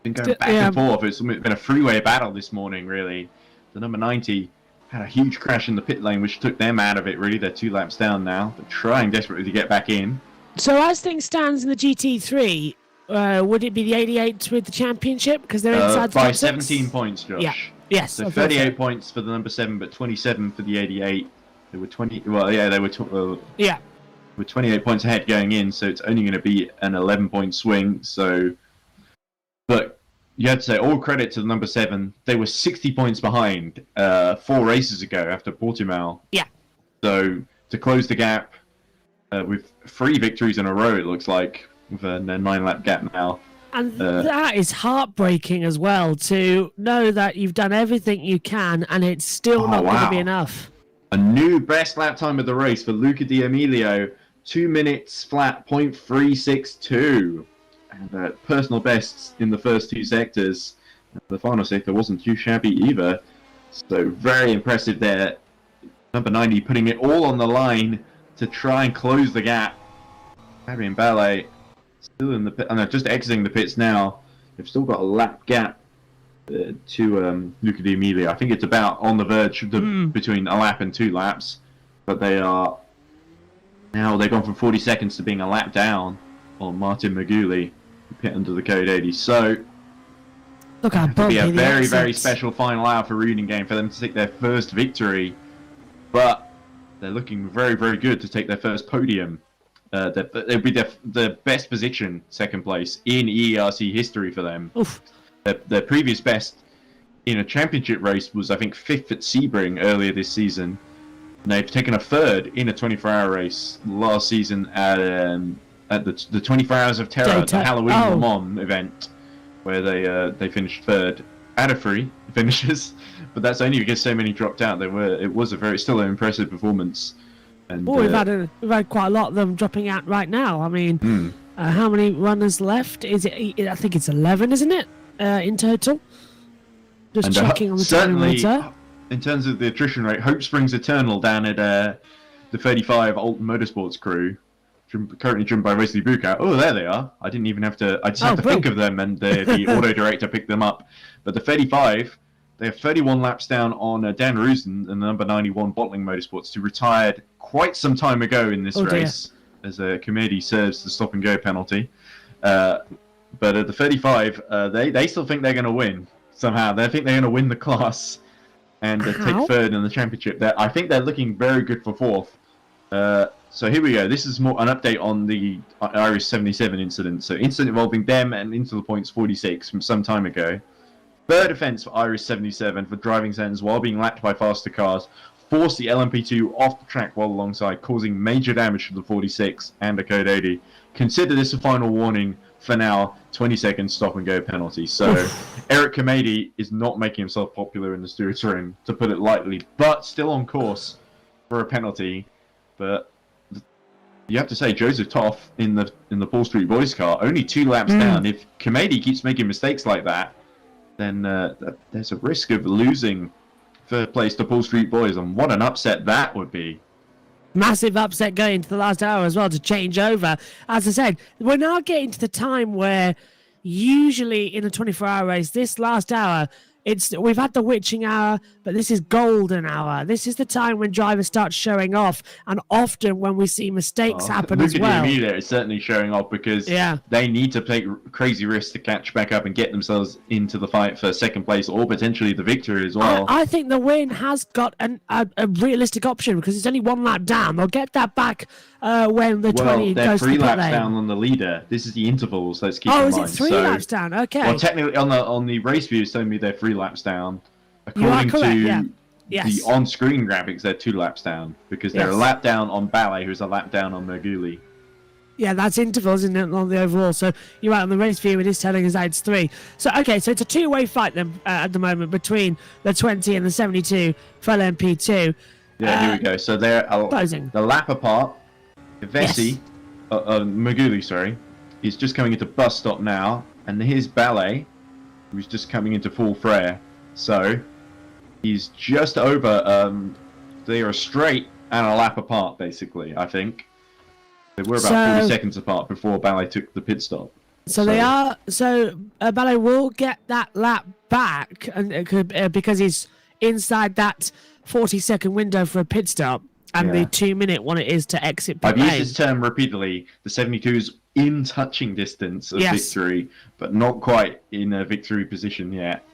been going back and forth. It's been a freeway battle this morning, really. The number 90 had a huge crash in the pit lane, which took them out of it, really. They're 2 laps down now, but trying desperately to get back in. So as things stands in the GT3, would it be the 88s with the championship? Because they're inside the by top 6? 17 points, Josh. Yeah. Yes. So 38 points for the number 7, but 27 for the 88. They were 20. Well, yeah, they were. With 28 points ahead going in, so it's only going to be an 11-point swing. So, but you had to say all credit to the number 7. They were 60 points behind 4 races ago after Portimao. Yeah. So to close the gap with 3 victories in a row, it looks like, with a 9-lap gap now. And that is heartbreaking as well, to know that you've done everything you can and it's still not going to be enough. A new best lap time of the race for Luca Di Emilio, 2 minutes flat, .362. And personal bests in the first 2 sectors. The final sector wasn't too shabby either. So very impressive there. Number 90 putting it all on the line to try and close the gap. Fabian Ballet still in the pit. Just exiting the pits now. They've still got a lap gap to Luca Di Emilio. I think it's about on the verge of between a lap and 2 laps. But they are now, they've gone from 40 seconds to being a lap down on Martin Maguli, pit under the code 80. So look how it'll be a very, very exits. special final hour for Reading Game for them to take their first victory. But they're looking very, very good to take their first podium. They'll be the best position, second place, in EERC history for them. Oof. Their previous best in a championship race was, I think, 5th at Sebring earlier this season. And they've taken a 3rd in a 24-hour race last season at the 24 Hours of Terror, the Halloween Le Mans event, where they finished 3rd out of 3 finishes. But that's only because so many dropped out. It was still an impressive performance. And, we've had quite a lot of them dropping out right now. I mean, how many runners left? Is it? I think it's 11, isn't it? In total. Just checking on the certainly, timer. In terms of the attrition rate, Hope Springs Eternal down at the 35 Alton Motorsports crew, currently driven by Wesley Bucat. Oh, there they are. I didn't even have to. I just had to think of them, and the auto director picked them up. But the 35, they're 31 laps down on Dan Rusen and the number 91 Bottling Motorsports, who retired quite some time ago in this race as a committee serves the stop and go penalty. But at the 35, they still think they're going to win somehow. They think they're going to win the class and take third in the championship. I think they're looking very good for fourth. So here we go. This is more an update on the Irish 77 incident. So incident involving them and into the points 46 from some time ago. Third offence for Irish 77 for driving standards while being lapped by faster cars. Forced the LM-P2 off the track while alongside, causing major damage to the 46 and a Code 80. Consider this a final warning for now. 20-second stop-and-go penalty. So Eric Kamady is not making himself popular in the stewards' room, to put it lightly, but still on course for a penalty. But you have to say, Joseph Toff in the Paul Street Boys car, only 2 laps down. If Kamady keeps making mistakes like that, then there's a risk of losing third place to Paul Street Boys, and what an upset that would be. Massive upset going into the last hour as well to change over. As I said, we're now getting to the time where usually in a 24-hour race, this last hour, we've had the witching hour, but this is golden hour. This is the time when drivers start showing off, and often when we see mistakes happen as well. Luca Di is certainly showing off because they need to take crazy risks to catch back up and get themselves into the fight for second place or potentially the victory as well. I think the win has got a realistic option because it's only 1 lap down. They'll get that back when the 20 they're goes to 3 the pit laps lane. down on the leader. This is the intervals. Let's keep in mind. Oh, is it 3 laps down? Okay. Well, technically, on the race view, it's telling me they're 3 laps down. You are According correct, to the on-screen graphics, they're 2 laps down because they're a lap down on Ballet, who's a lap down on Merguli. Yeah, that's intervals in on the overall. So you're right, on the race view, it is telling us that it's 3. So, okay, so it's a 2-way fight then at the moment between the 20 and the 72 for LM-P2. Yeah, here we go. So they're the lap apart. Vessi, Merguli, sorry, is just coming into bus stop now, and here's Ballet, who's just coming into full flare. So he's just over. They are straight and a lap apart, basically. I think they were about 40 seconds apart before Ballet took the pit stop. So they are. So Ballet will get that lap back, and because he's inside that 40-second window for a pit stop, and the 2-minute one it is to exit pit lane. I've used this term repeatedly. The 72 is in touching distance of victory, but not quite in a victory position yet.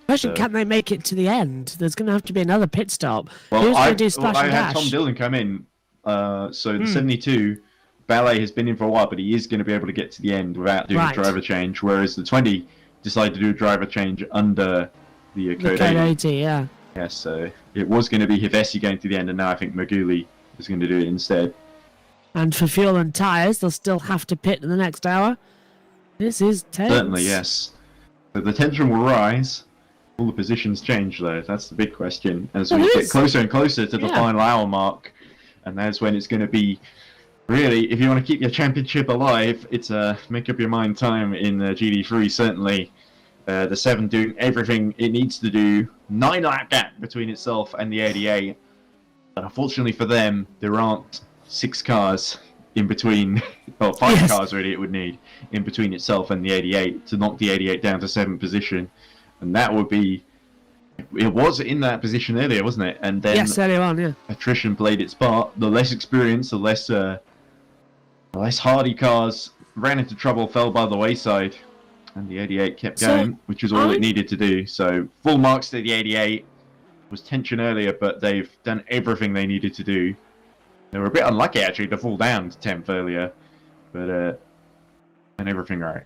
Question: can they make it to the end? There's going to have to be another pit stop. Well, I had Tom Dillon come in. So the 72, Ballet has been in for a while, but he is going to be able to get to the end without doing a driver change. Whereas the 20 decided to do a driver change under the Code 80. Yeah. Yes, so it was going to be Hivesi going to the end, and now I think Merguli is going to do it instead. And for fuel and tyres, they'll still have to pit in the next hour. This is tense. Certainly, yes. So the tension will rise. Will the positions change, though? That's the big question. As we get closer and closer to the final hour mark, and that's when it's going to be, really, if you want to keep your championship alive, it's a make-up your mind time in GT3, certainly. The 7 doing everything it needs to do. 9-lap gap between itself and the 88. But unfortunately for them, there aren't 6 cars in between, well, 5 cars really it would need in between itself and the 88 to knock the 88 down to 7th position. And that would be, it was in that position earlier, wasn't it? And then earlier on, attrition played its part. The less experienced, the less hardy cars ran into trouble, fell by the wayside. And the 88 kept going, which was all it needed to do. So full marks to the 88. Was tension earlier, but they've done everything they needed to do. They were a bit unlucky, actually, to fall down to 10th earlier. But, and everything right.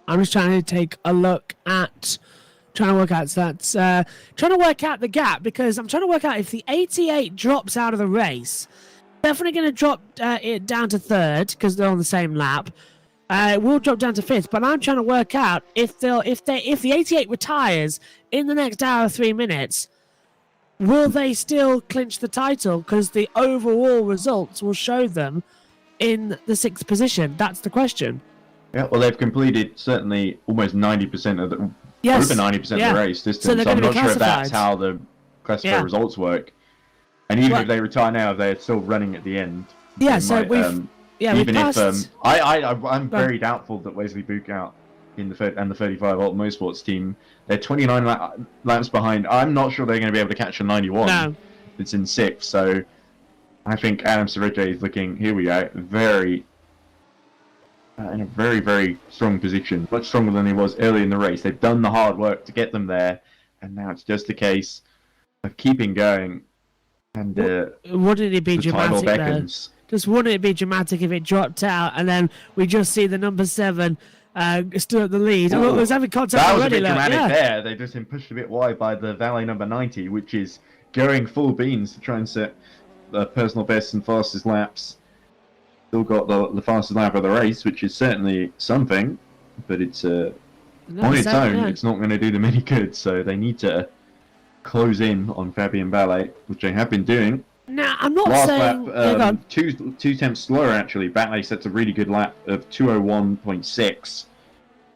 I'm just trying to take a look at... trying to work out the gap, because I'm trying to work out if the 88 drops out of the race. Definitely going to drop it down to 3rd, because they're on the same lap. It will drop down to 5th, but I'm trying to work out if the 88 retires in the next hour 3 minutes, will they still clinch the title? Because the overall results will show them in the 6th position. That's the question. Yeah, well, they've completed certainly almost 90% of the over 90% of the race distance. So I'm not sure if that's how the classified results work. And even if they retire now, they're still running at the end. Yeah, so I'm very doubtful that Wesley Bukout in the 35 Alt Motorsports team. They're 29 laps behind. I'm not sure they're going to be able to catch a 91. No. It's in 6th, so I think Adam Serraje is looking, here we go, in a very, very strong position. Much stronger than he was early in the race. They've done the hard work to get them there, and now it's just a case of keeping going. And wouldn't it be the title dramatic, beckons. though? Just wouldn't it be dramatic if it dropped out and then we just see the number 7 still at the lead? Ooh, Look, there's having contact that was already. a bit dramatic yeah. there. They've just been pushed a bit wide by the valet number 90, which is going full beans to try and set the personal best and fastest laps. Still got the fastest lap of the race, which is certainly something, but it's on its own. Yeah. It's not going to do them any good, so they need to close in on Fabian Ballet, which they have been doing. Now, I'm not Last saying... lap, two tenths slower actually. Ballet sets a really good lap of 2:01.6.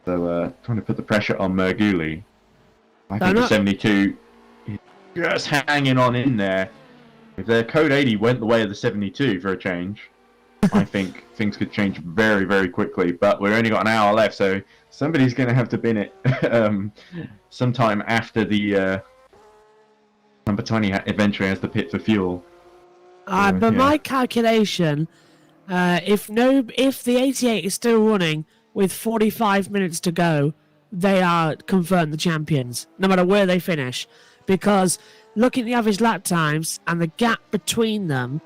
So trying to put the pressure on Merguli. I think the 72 is just hanging on in there. If their code 80 went the way of the 72 for a change, I think things could change very, very quickly. But we've only got an hour left, so somebody's going to have to bin it sometime after the number 20 eventually has to pit for fuel. But my calculation, if the 88 is still running with 45 minutes to go, they are confirmed the champions, no matter where they finish. Because looking at the average lap times and the gap between them,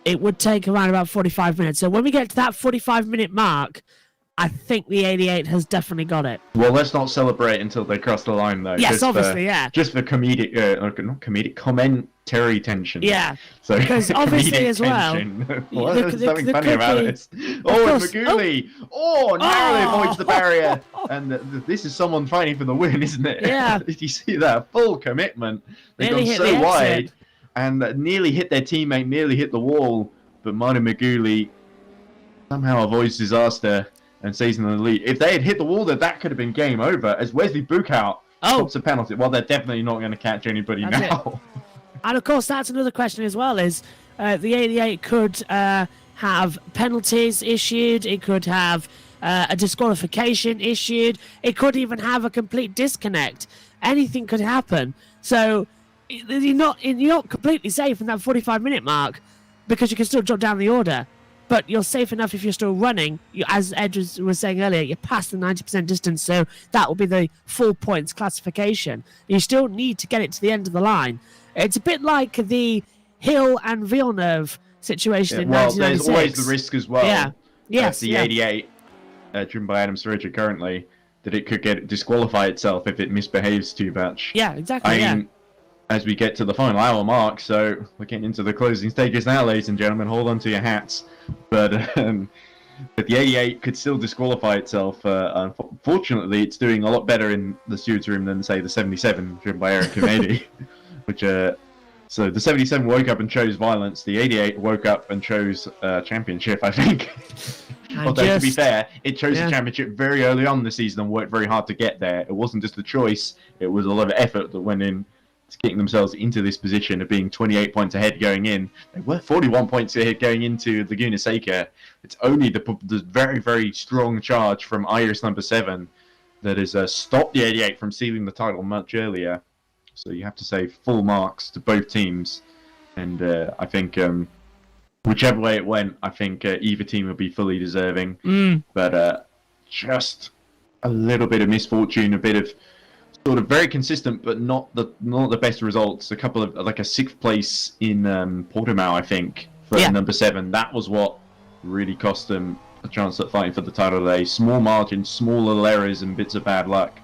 it would take around about 45 minutes. So when we get to that 45-minute mark, I think the 88 has definitely got it. Well, let's not celebrate until they cross the line, though. Yes, obviously, yeah. Just for comedic, not comedic, commentary tension. Yeah, so because obviously as well. Well, there's something funny about it. Oh, it's Maguli! Oh, narrowly avoids the barrier. And this is someone fighting for the win, isn't it? Yeah. Did you see that? Full commitment. They've Nearly gone hit so the wide. exit. And nearly hit their teammate, nearly hit the wall. But Martin Maguli somehow avoids disaster and stays in the lead. If they had hit the wall, that could have been game over. As Wesley Buchhout stops a penalty. Well, they're definitely not going to catch anybody now. And of course, that's another question as well, is the 88 could have penalties issued. It could have a disqualification issued. It could even have a complete disconnect. Anything could happen. So you're not completely safe in that 45-minute mark because you can still drop down the order. But you're safe enough if you're still running. As Ed was saying earlier, you're past the 90% distance, so that will be the full points classification. You still need to get it to the end of the line. It's a bit like the Hill and Villeneuve situation in 1996. There's always the risk as well. Yeah. Yes. The 88, driven by Adam Serraje currently, that it could disqualify itself if it misbehaves too much. Yeah, exactly. I mean, as we get to the final hour mark, so we're getting into the closing stages now, ladies and gentlemen. Hold on to your hats. But the 88 could still disqualify itself. Unfortunately, it's doing a lot better in the stewards' room than, say, the 77, driven by Eric Kennedy. So the 77 woke up and chose violence. The 88 woke up and chose championship, I think. Although, to be fair, it chose the championship very early on in the season and worked very hard to get there. It wasn't just a choice. It was a lot of effort that went in to getting themselves into this position of being 28 points ahead going in. They were 41 points ahead going into Laguna Seca. It's only the very, very strong charge from Iris number 7 that has stopped the 88 from sealing the title much earlier. So you have to say full marks to both teams. And I think whichever way it went, I think either team will be fully deserving. But just a little bit of misfortune, a bit of sort of very consistent, but not the best results. A couple of, like a 6th place in Portimao, I think, for number 7. That was what really cost them a chance at fighting for the title today. Small margins, small little errors and bits of bad luck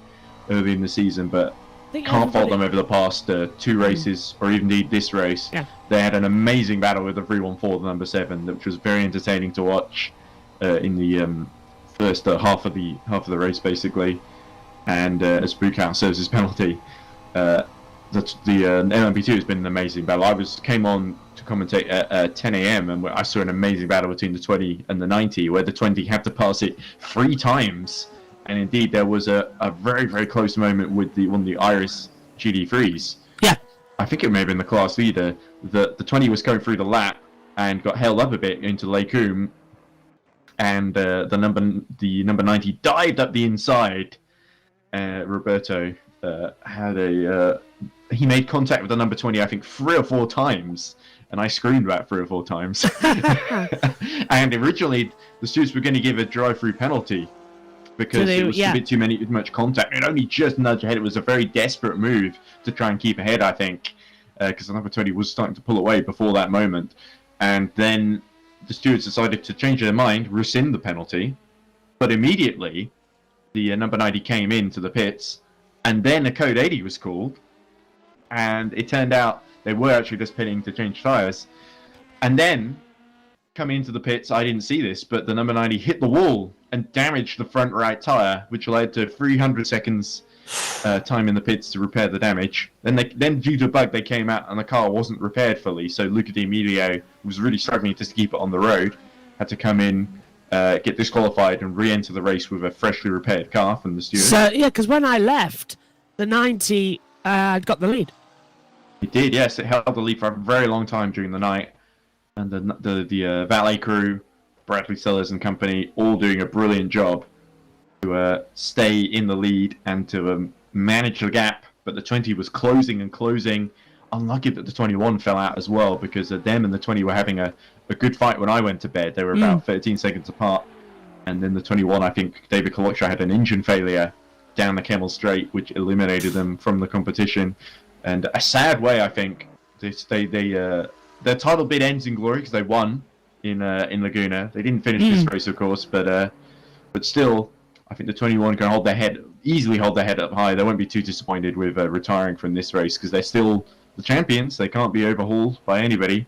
early in the season, but can't fault them over the past 2 races, or even indeed this race. They had an amazing battle with the 314, the number 7, which was very entertaining to watch in the first half of the race, basically. And as Buchhout serves his penalty, the LM-P2 has been an amazing battle. I came on to commentate at 10 a.m. and I saw an amazing battle between the 20 and the 90, where the 20 had to pass it 3 times. And indeed, there was a very, very close moment with one of the Iris GT3s. Yeah. I think it may have been the class leader. The 20 was going through the lap and got held up a bit into Lake Coombe. and the number 90 dived up the inside. Roberto he made contact with the number 20, I think 3 or 4 times, and I screamed about 3 or 4 times. And originally the students were going to give a drive-through penalty because it was a bit too much contact. It only just nudged ahead. It was a very desperate move to try and keep ahead, I think, because the number 20 was starting to pull away before that moment. And then the stewards decided to change their mind, rescind the penalty, but immediately the number 90 came into the pits, and then a code 80 was called, and it turned out they were actually just pitting to change tyres. And then, coming into the pits, I didn't see this, but the number 90 hit the wall and damaged the front right tyre, which led to 300 seconds time in the pits to repair the damage. Then due to a bug, they came out and the car wasn't repaired fully, so Luca Di Emilio was really struggling just to keep it on the road, had to come in, get disqualified and re-enter the race with a freshly repaired car from the steward. So yeah, because when I left, the 90 got the lead. It did, yes. It held the lead for a very long time during the night, and the valet crew, Bradley Sellers and company, all doing a brilliant job to stay in the lead and to manage the gap. But the 20 was closing and closing. Unlucky that the 21 fell out as well, because them and the 20 were having a good fight when I went to bed. They were about 13 seconds apart. And then the 21, I think David Kolocha had an engine failure down the Kemmel Straight, which eliminated them from the competition. And a sad way, I think. Their title bid ends in glory because they won in Laguna. They didn't finish this race, of course, but still, I think the 21 can easily hold their head up high. They won't be too disappointed with retiring from this race because they're still the champions. They can't be overhauled by anybody.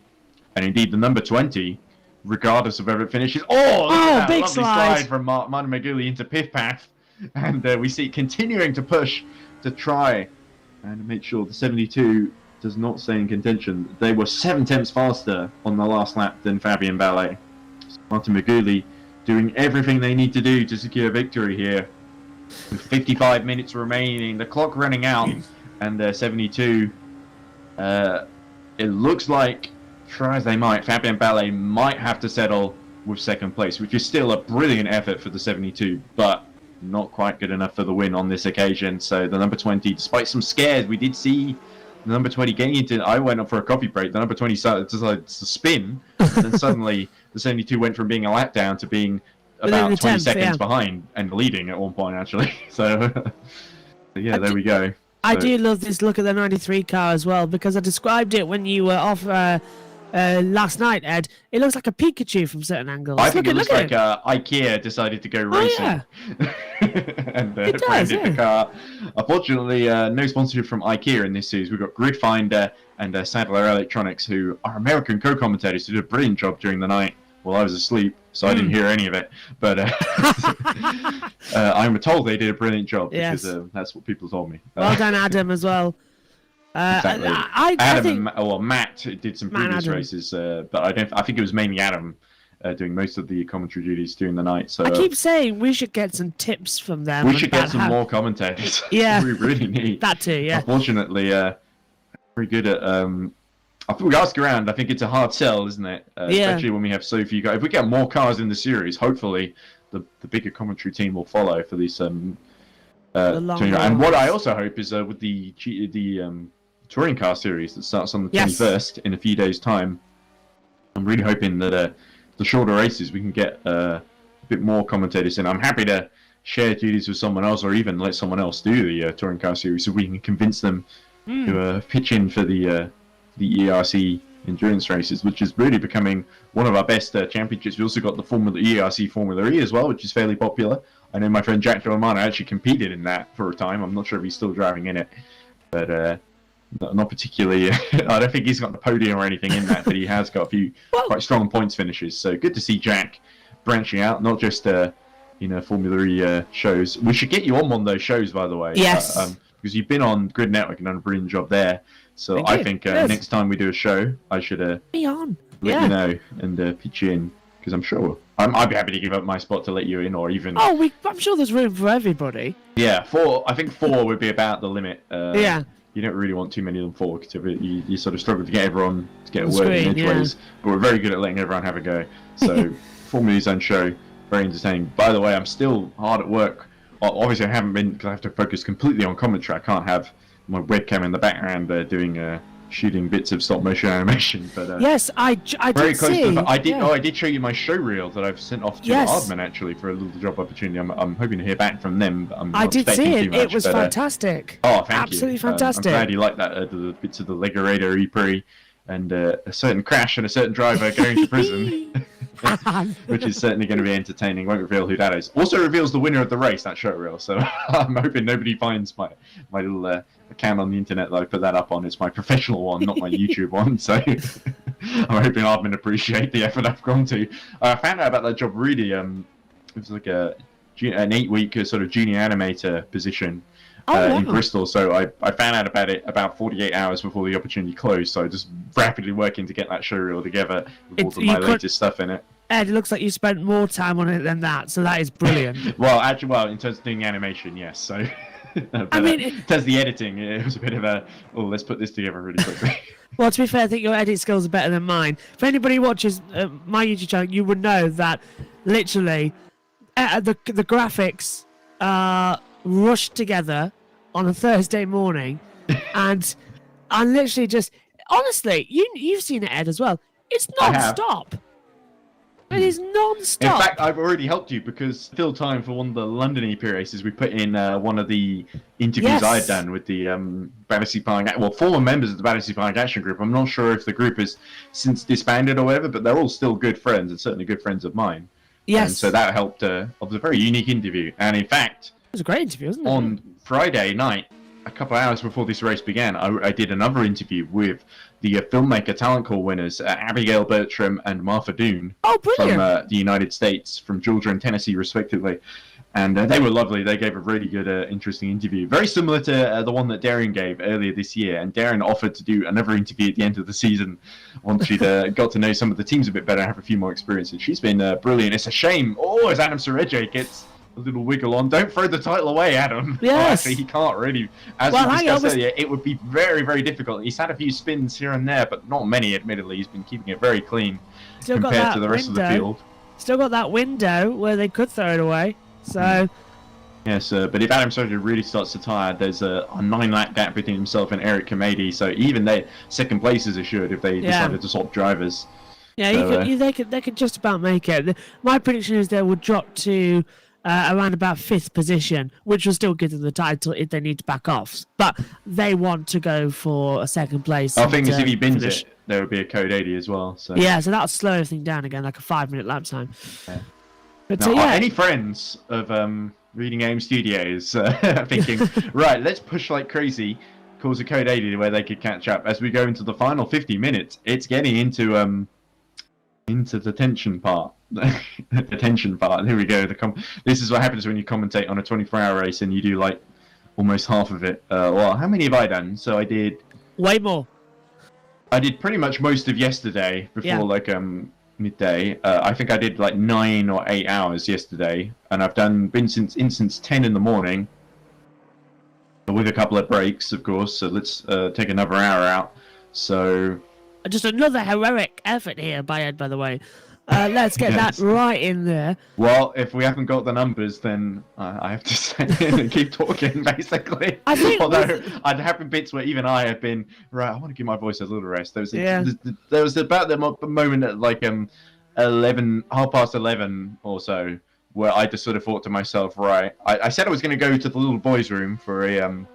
And indeed, the number 20, regardless of where it finishes, big lovely slide from Martin Maguli into pit path, and we see it continuing to push to try and make sure the 72 does not stay in contention. They were 7/10 faster on the last lap than Fabian Ballet. So Martin Maguli doing everything they need to do to secure victory here. With 55 minutes remaining, the clock running out, and 72. It looks like, try as they might, Fabian Ballet might have to settle with second place, which is still a brilliant effort for the 72, but not quite good enough for the win on this occasion. So the number 20, despite some scares, we did see the number 20 getting into. I went up for a coffee break. The number 20 decided to spin, and then suddenly the 72 went from being a lap down to being about 20 seconds behind and leading at one point, actually. So, there we go. I do love this look at the 93 car as well, because I described it when you were off last night, Ed. It looks like a Pikachu from certain angles. I think it looks like IKEA decided to go racing and branded the car. Unfortunately, no sponsorship from IKEA in this series. We've got Grid Finder and Sadler Electronics, who are American co-commentators who did a brilliant job during the night while I was asleep, so I didn't hear any of it. But I'm told they did a brilliant job, because that's what people told me. Well done, Adam, as well. Exactly. I think Matt did some previous races, but I think it was mainly Adam doing most of the commentary duties during the night. So I keep saying we should get some tips from them. We should get some more commentators. Yeah, we really need that too. Yeah. Unfortunately, very good at. I think we ask around. I think it's a hard sell, isn't it? Especially when we have so few guys. If we get more cars in the series, hopefully the bigger commentary team will follow for these. And what I also hope is with the touring car series that starts on the 21st in a few days' time. I'm really hoping that the shorter races we can get a bit more commentators in. I'm happy to share duties with someone else, or even let someone else do the touring car series, so we can convince them to pitch in for the EERC endurance races, which is really becoming one of our best championships. We also got the EERC Formula E as well, which is fairly popular. I know my friend Jack Romano actually competed in that for a time. I'm not sure if he's still driving in it, but not particularly. I don't think he's got the podium or anything in that, but he has got a few quite strong points finishes. So good to see Jack branching out, not just Formula E shows. We should get you on one of those shows, by the way. Yes. Because you've been on Grid Network and done a brilliant job there. So I think next time we do a show, I should be on. Let you know and pitch you in, because I'm sure I'd be happy to give up my spot to let you in, or even. I'm sure there's room for everybody. Yeah, 4. I think 4 would be about the limit. You don't really want too many than 4, because you sort of struggle to get everyone to get a word in edgeways. But we're very good at letting everyone have a go. So Formula E's own show, very entertaining. By the way, I'm still hard at work. Obviously, I haven't been because I have to focus completely on commentary. I can't have my webcam in the background doing shooting bits of stop motion animation. But yes, I very did close see. to the, I did. Yeah. Oh, I did show you my show reel that I've sent off to Aardman actually for a little job opportunity. I'm hoping to hear back from them. But I'm I not did expecting see too it. much, It was but, fantastic. Oh, thank you. Absolutely fantastic. I'm glad you like that. The bits of the Legerator E-Pre and a certain crash and a certain driver going to prison, which is certainly going to be entertaining. Won't reveal who that is. Also reveals the winner of the race, that show reel. So I'm hoping nobody finds my little account on the internet that I put that up on. It's my professional one, not my YouTube one. So I'm hoping Aardman appreciate the effort I've gone to. I found out about that job really. It was like an 8-week sort of junior animator position. In Bristol, so I found out about it about 48 hours before the opportunity closed, so just rapidly working to get that show reel together with all of my latest stuff in it. Ed, it looks like you spent more time on it than that, so that is brilliant. Well, in terms of doing animation, yes, so... I mean... in terms of the editing, it was a bit of a, let's put this together really quickly. Well, to be fair, I think your edit skills are better than mine. If anybody who watches my YouTube channel, you would know that, literally, the graphics are rushed together on a Thursday morning, and I'm literally just honestly, you've seen it, Ed, as well. It's non-stop. It is non-stop. In fact, I've already helped you because still time for one of the London EP races. We put in one of the interviews I'd done with the Battersea Park, former members of the Battersea Park Action Group. I'm not sure if the group has since disbanded or whatever, but they're all still good friends and certainly good friends of mine. Yes. And so that helped. It was a very unique interview, and in fact, it was a great interview, wasn't it? On Friday night, a couple of hours before this race began, I did another interview with the filmmaker talent call winners, Abigail Bertram and Martha Doon, from the United States, from Georgia and Tennessee, respectively. And they were lovely. They gave a really good, interesting interview. Very similar to the one that Darren gave earlier this year. And Darren offered to do another interview at the end of the season once she'd got to know some of the teams a bit better and have a few more experiences. She's been brilliant. It's a shame. As Adam Serraje gets a little wiggle on. Don't throw the title away, Adam. Yes. Actually, he can't really. As we discussed earlier, it would be very, very difficult. He's had a few spins here and there, but not many, admittedly. He's been keeping it very clean compared to the rest of the field. Still got that window where they could throw it away. So... Yes, but if Adam Serraje really starts to tire, there's a 9-lap gap between himself and Eric Kamedi. So even they second place is assured if they decided to swap drivers. Yeah, so, they could just about make it. My prediction is they would drop to around about 5th position, which will still give them the title if they need to back off. But they want to go for a second place. I think if he bins it, there would be a code 80 as well. So. Yeah, so that'll slow everything down again, like a 5-minute lap time. Yeah. But now, are any friends of Reading Aim Studios thinking, right, let's push like crazy, cause a code 80 where they could catch up as we go into the final 50 minutes? It's getting into the tension part. The tension part. Here we go. This is what happens when you commentate on a 24-hour race and you do like almost half of it. Well, how many have I done? So I did way more. I did pretty much most of yesterday before midday. I think I did like 9 or 8 hours yesterday, and I've been since 10 in the morning with a couple of breaks, of course. So let's take another hour out. So just another heroic effort here by Ed, by the way. Let's get that right in there. Well, if we haven't got the numbers, then I have to say, keep talking, basically. I think although I'd have been bits where even I have been, right, I want to give my voice a little rest. There was about the moment at like 11:30 or so, where I just sort of thought to myself, right, I said I was going to go to the little boys' room for a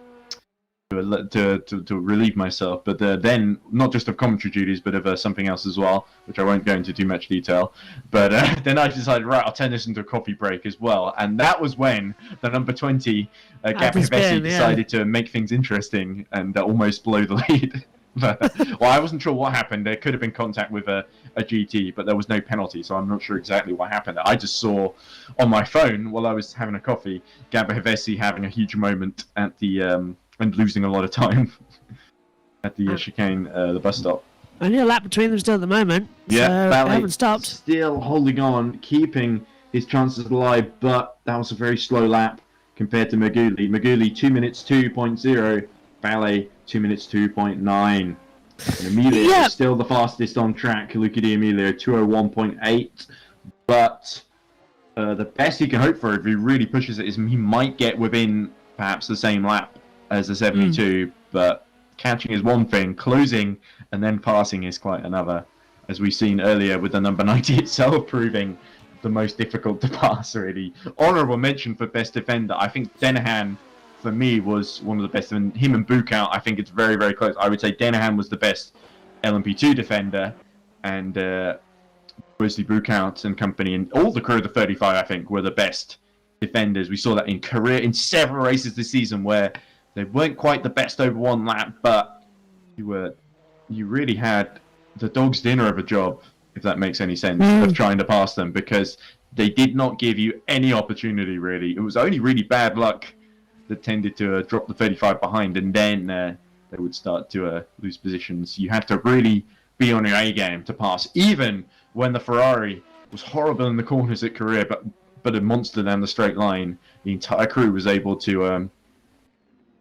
to relieve myself, but then not just of commentary duties, but of something else as well, which I won't go into too much detail. But then I decided, right, I'll turn this into a coffee break as well, and that was when the number 20, Gabby Hevesi, decided to make things interesting and almost blow the lead. Well, I wasn't sure what happened. There could have been contact with a GT, but there was no penalty, so I'm not sure exactly what happened. I just saw on my phone while I was having a coffee, Gabby Hevesi having a huge moment at the and losing a lot of time at the chicane, the bus stop. Only a lap between them still at the moment. Yeah, so Ballet haven't stopped. Still holding on, keeping his chances alive, but that was a very slow lap compared to Maguli. Maguli 2 minutes 2.0, Ballet 2 minutes 2.9. And Emilio is still the fastest on track. Luca Di Emilio 201.8, but the best he can hope for if he really pushes it is he might get within perhaps the same lap as the 72, but catching is one thing, closing and then passing is quite another, as we've seen earlier with the number 90 itself proving the most difficult to pass, really. Honourable mention for best defender. I think Denahan, for me, was one of the best. And him and Bukout, I think it's very, very close. I would say Denahan was the best LMP2 defender, and obviously Bukout and company, and all the crew of the 35, I think, were the best defenders. We saw that in several races this season where they weren't quite the best over one lap, but you really had the dog's dinner of a job, if that makes any sense, of trying to pass them, because they did not give you any opportunity, really. It was only really bad luck that tended to drop the 35 behind, and then they would start to lose positions. You had to really be on your A game to pass, even when the Ferrari was horrible in the corners at Korea, but a monster down the straight line. The entire crew was able to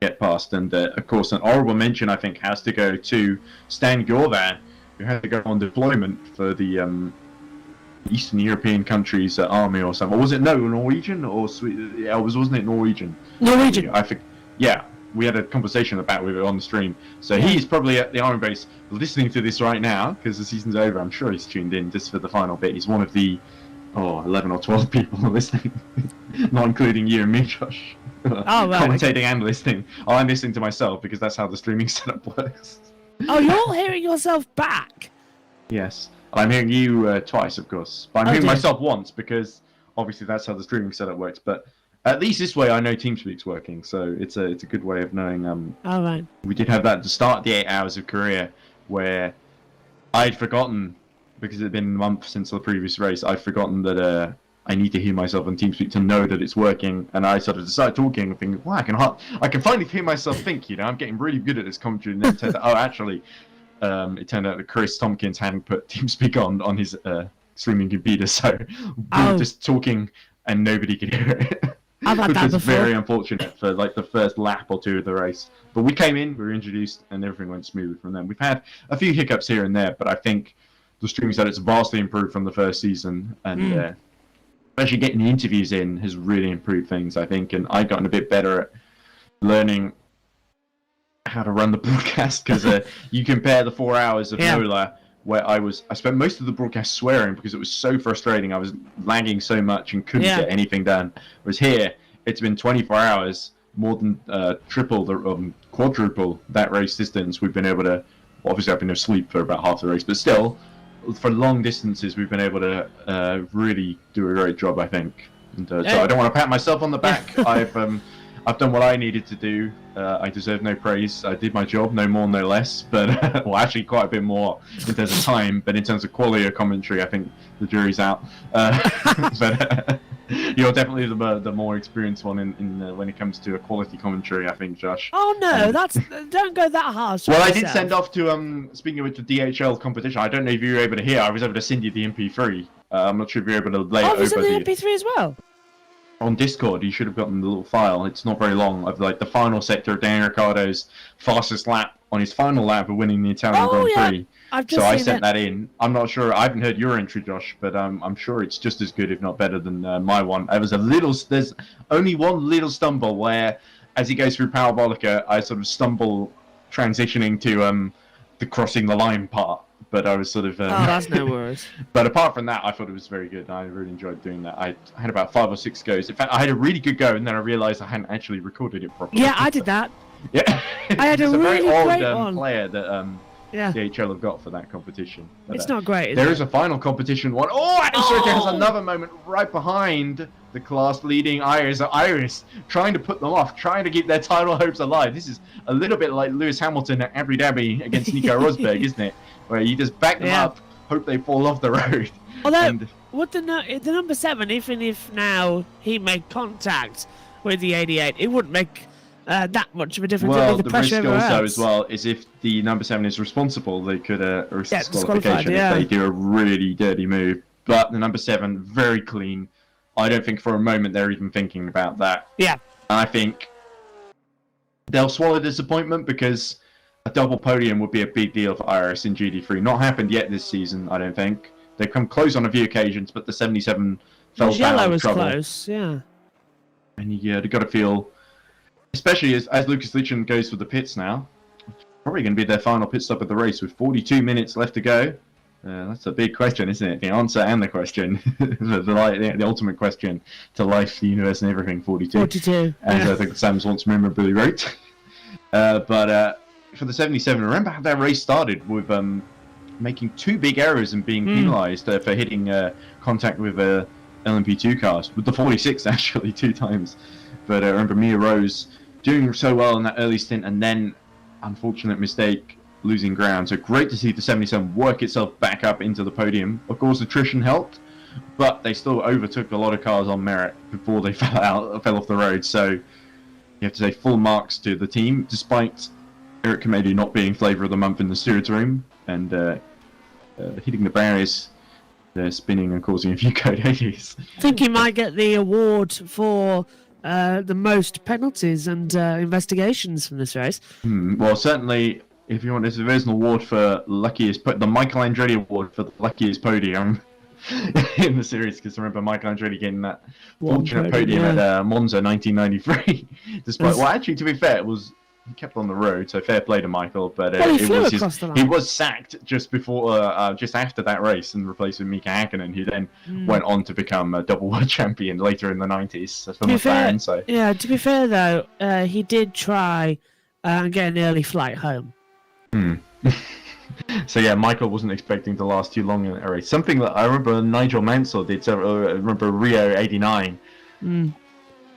get past, and of course an honourable mention, I think, has to go to Stan Gorvan, who had to go on deployment for the Eastern European countries army or something. Or was it Norwegian or Sweden? Yeah, wasn't it Norwegian? Norwegian. I think. Yeah, we had a conversation about with it on the stream. So he's probably at the army base listening to this right now because the season's over. I'm sure he's tuned in just for the final bit. He's one of the 11 or 12 people listening, not including you and me, Josh. Oh, right. Commentating and listening. I'm listening to myself because that's how the streaming setup works. Oh, you're hearing yourself back? Yes. I'm hearing you twice, of course. But I'm hearing myself once because obviously that's how the streaming setup works. But at least this way I know TeamSpeak's working, so it's a good way of knowing. All right. We did have that at the start of the 8 hours of Korea where I'd forgotten, because it had been a month since the previous race, I'd forgotten that I need to hear myself on TeamSpeak to know that it's working, and I sort of decided talking and thinking, wow, I can finally hear myself think, I'm getting really good at this commentary, and then it turned out, actually, it turned out that Chris Tompkins hadn't put TeamSpeak on his streaming computer, so we were just talking and nobody could hear it. I've had which that was before. very unfortunate for like the first lap or two of the race. But we came in, we were introduced, and everything went smooth from then. We've had a few hiccups here and there, but I think the streaming setup's vastly improved from the first season, and especially getting the interviews in has really improved things, I think, and I've gotten a bit better at learning how to run the broadcast, because you compare the 4 hours of NOLA, where I spent most of the broadcast swearing because it was so frustrating. I was lagging so much and couldn't get anything done. Whereas here, it's been 24 hours, more than triple, quadruple that race distance. We've been able to, obviously I've been asleep for about half the race, but still, for long distances, we've been able to really do a great job, I think. And, so I don't want to pat myself on the back. I've done what I needed to do. I deserve no praise. I did my job, no more, no less. But well, actually, quite a bit more in terms of time. But in terms of quality of commentary, I think the jury's out. But you're definitely the more experienced one in when it comes to a quality commentary, I think, Josh. Oh no, don't go that harsh. Well, I did send off to speaking of the DHL competition. I don't know if you were able to hear. I was able to send you the MP3. I'm not sure if you were able to lay it over. Was it the MP3 as well? On Discord, you should have gotten the little file. It's not very long, of like the final sector of Dan Ricciardo's fastest lap on his final lap of winning the Italian Grand Prix. I sent that in. I'm not sure. I haven't heard your entry, Josh, but I'm sure it's just as good, if not better, than my one. There's only one little stumble where, as he goes through Parabolica, I sort of stumble transitioning to the crossing the line part. But I was sort of... that's no worries. But apart from that, I thought it was very good. I really enjoyed doing that. I had about 5 or 6 goes. In fact, I had a really good go, and then I realised I hadn't actually recorded it properly. Yeah, I did that. Yeah. I had a really great one. Player that DHL have got for that competition. But, it's not great, there is a final competition one. Oh, Adam Serraje has another moment right behind the class-leading Iris, trying to put them off, trying to keep their title hopes alive. This is a little bit like Lewis Hamilton at Abu Dhabi against Nico Rosberg, isn't it? Where you just back them up, hope they fall off the road. Although, with the number 7, even if now he made contact with the 88, it wouldn't make that much of a difference. Well, the risk also as well is if the number 7 is responsible, they could risk disqualification if they do a really dirty move. But the number 7, very clean. I don't think for a moment they're even thinking about that. Yeah. And I think they'll swallow disappointment, because a double podium would be a big deal for Iris in GT3. Not happened yet this season, I don't think. They've come close on a few occasions, but the 77 fell Mugello out of was trouble. close, yeah. And you got to feel, especially as Lucas Lichten goes for the pits now, probably going to be their final pit stop of the race with 42 minutes left to go. That's a big question, isn't it? The answer and the question, the ultimate question to life, the universe, and everything. 42. 42. As Yeah. I think Sam Swanson memorably wrote. But for the 77, remember how that race started with making 2 big errors and being penalised for hitting contact with LM-P2 cars, with the 46 actually 2 times. But I remember Mia Rose doing so well in that early stint, and then unfortunate mistake, losing ground. So great to see the 77 work itself back up into the podium. Of course, attrition helped, but they still overtook a lot of cars on merit before they fell off the road. So you have to say full marks to the team, despite Eric Comedy not being flavour of the month in the stewards room and hitting the barriers, spinning and causing a few code 80s. I think he might get the award for the most penalties and investigations from this race. Well, certainly, if you want, there's an award for luckiest, the Michael Andretti Award for the luckiest podium in the series, because remember Michael Andretti getting that fortunate podium at Monza 1993. Despite, well, actually, to be fair, he kept on the road, so fair play to Michael. But he was sacked just before, just after that race, and replaced with Mika Hakkinen, who then went on to become a double world champion later in the 90s. From McLaren, so. Yeah, to be fair though, he did try and get an early flight home. So yeah, Michael wasn't expecting to last too long in that race. Something that I remember Nigel Mansell did. So I remember Rio '89.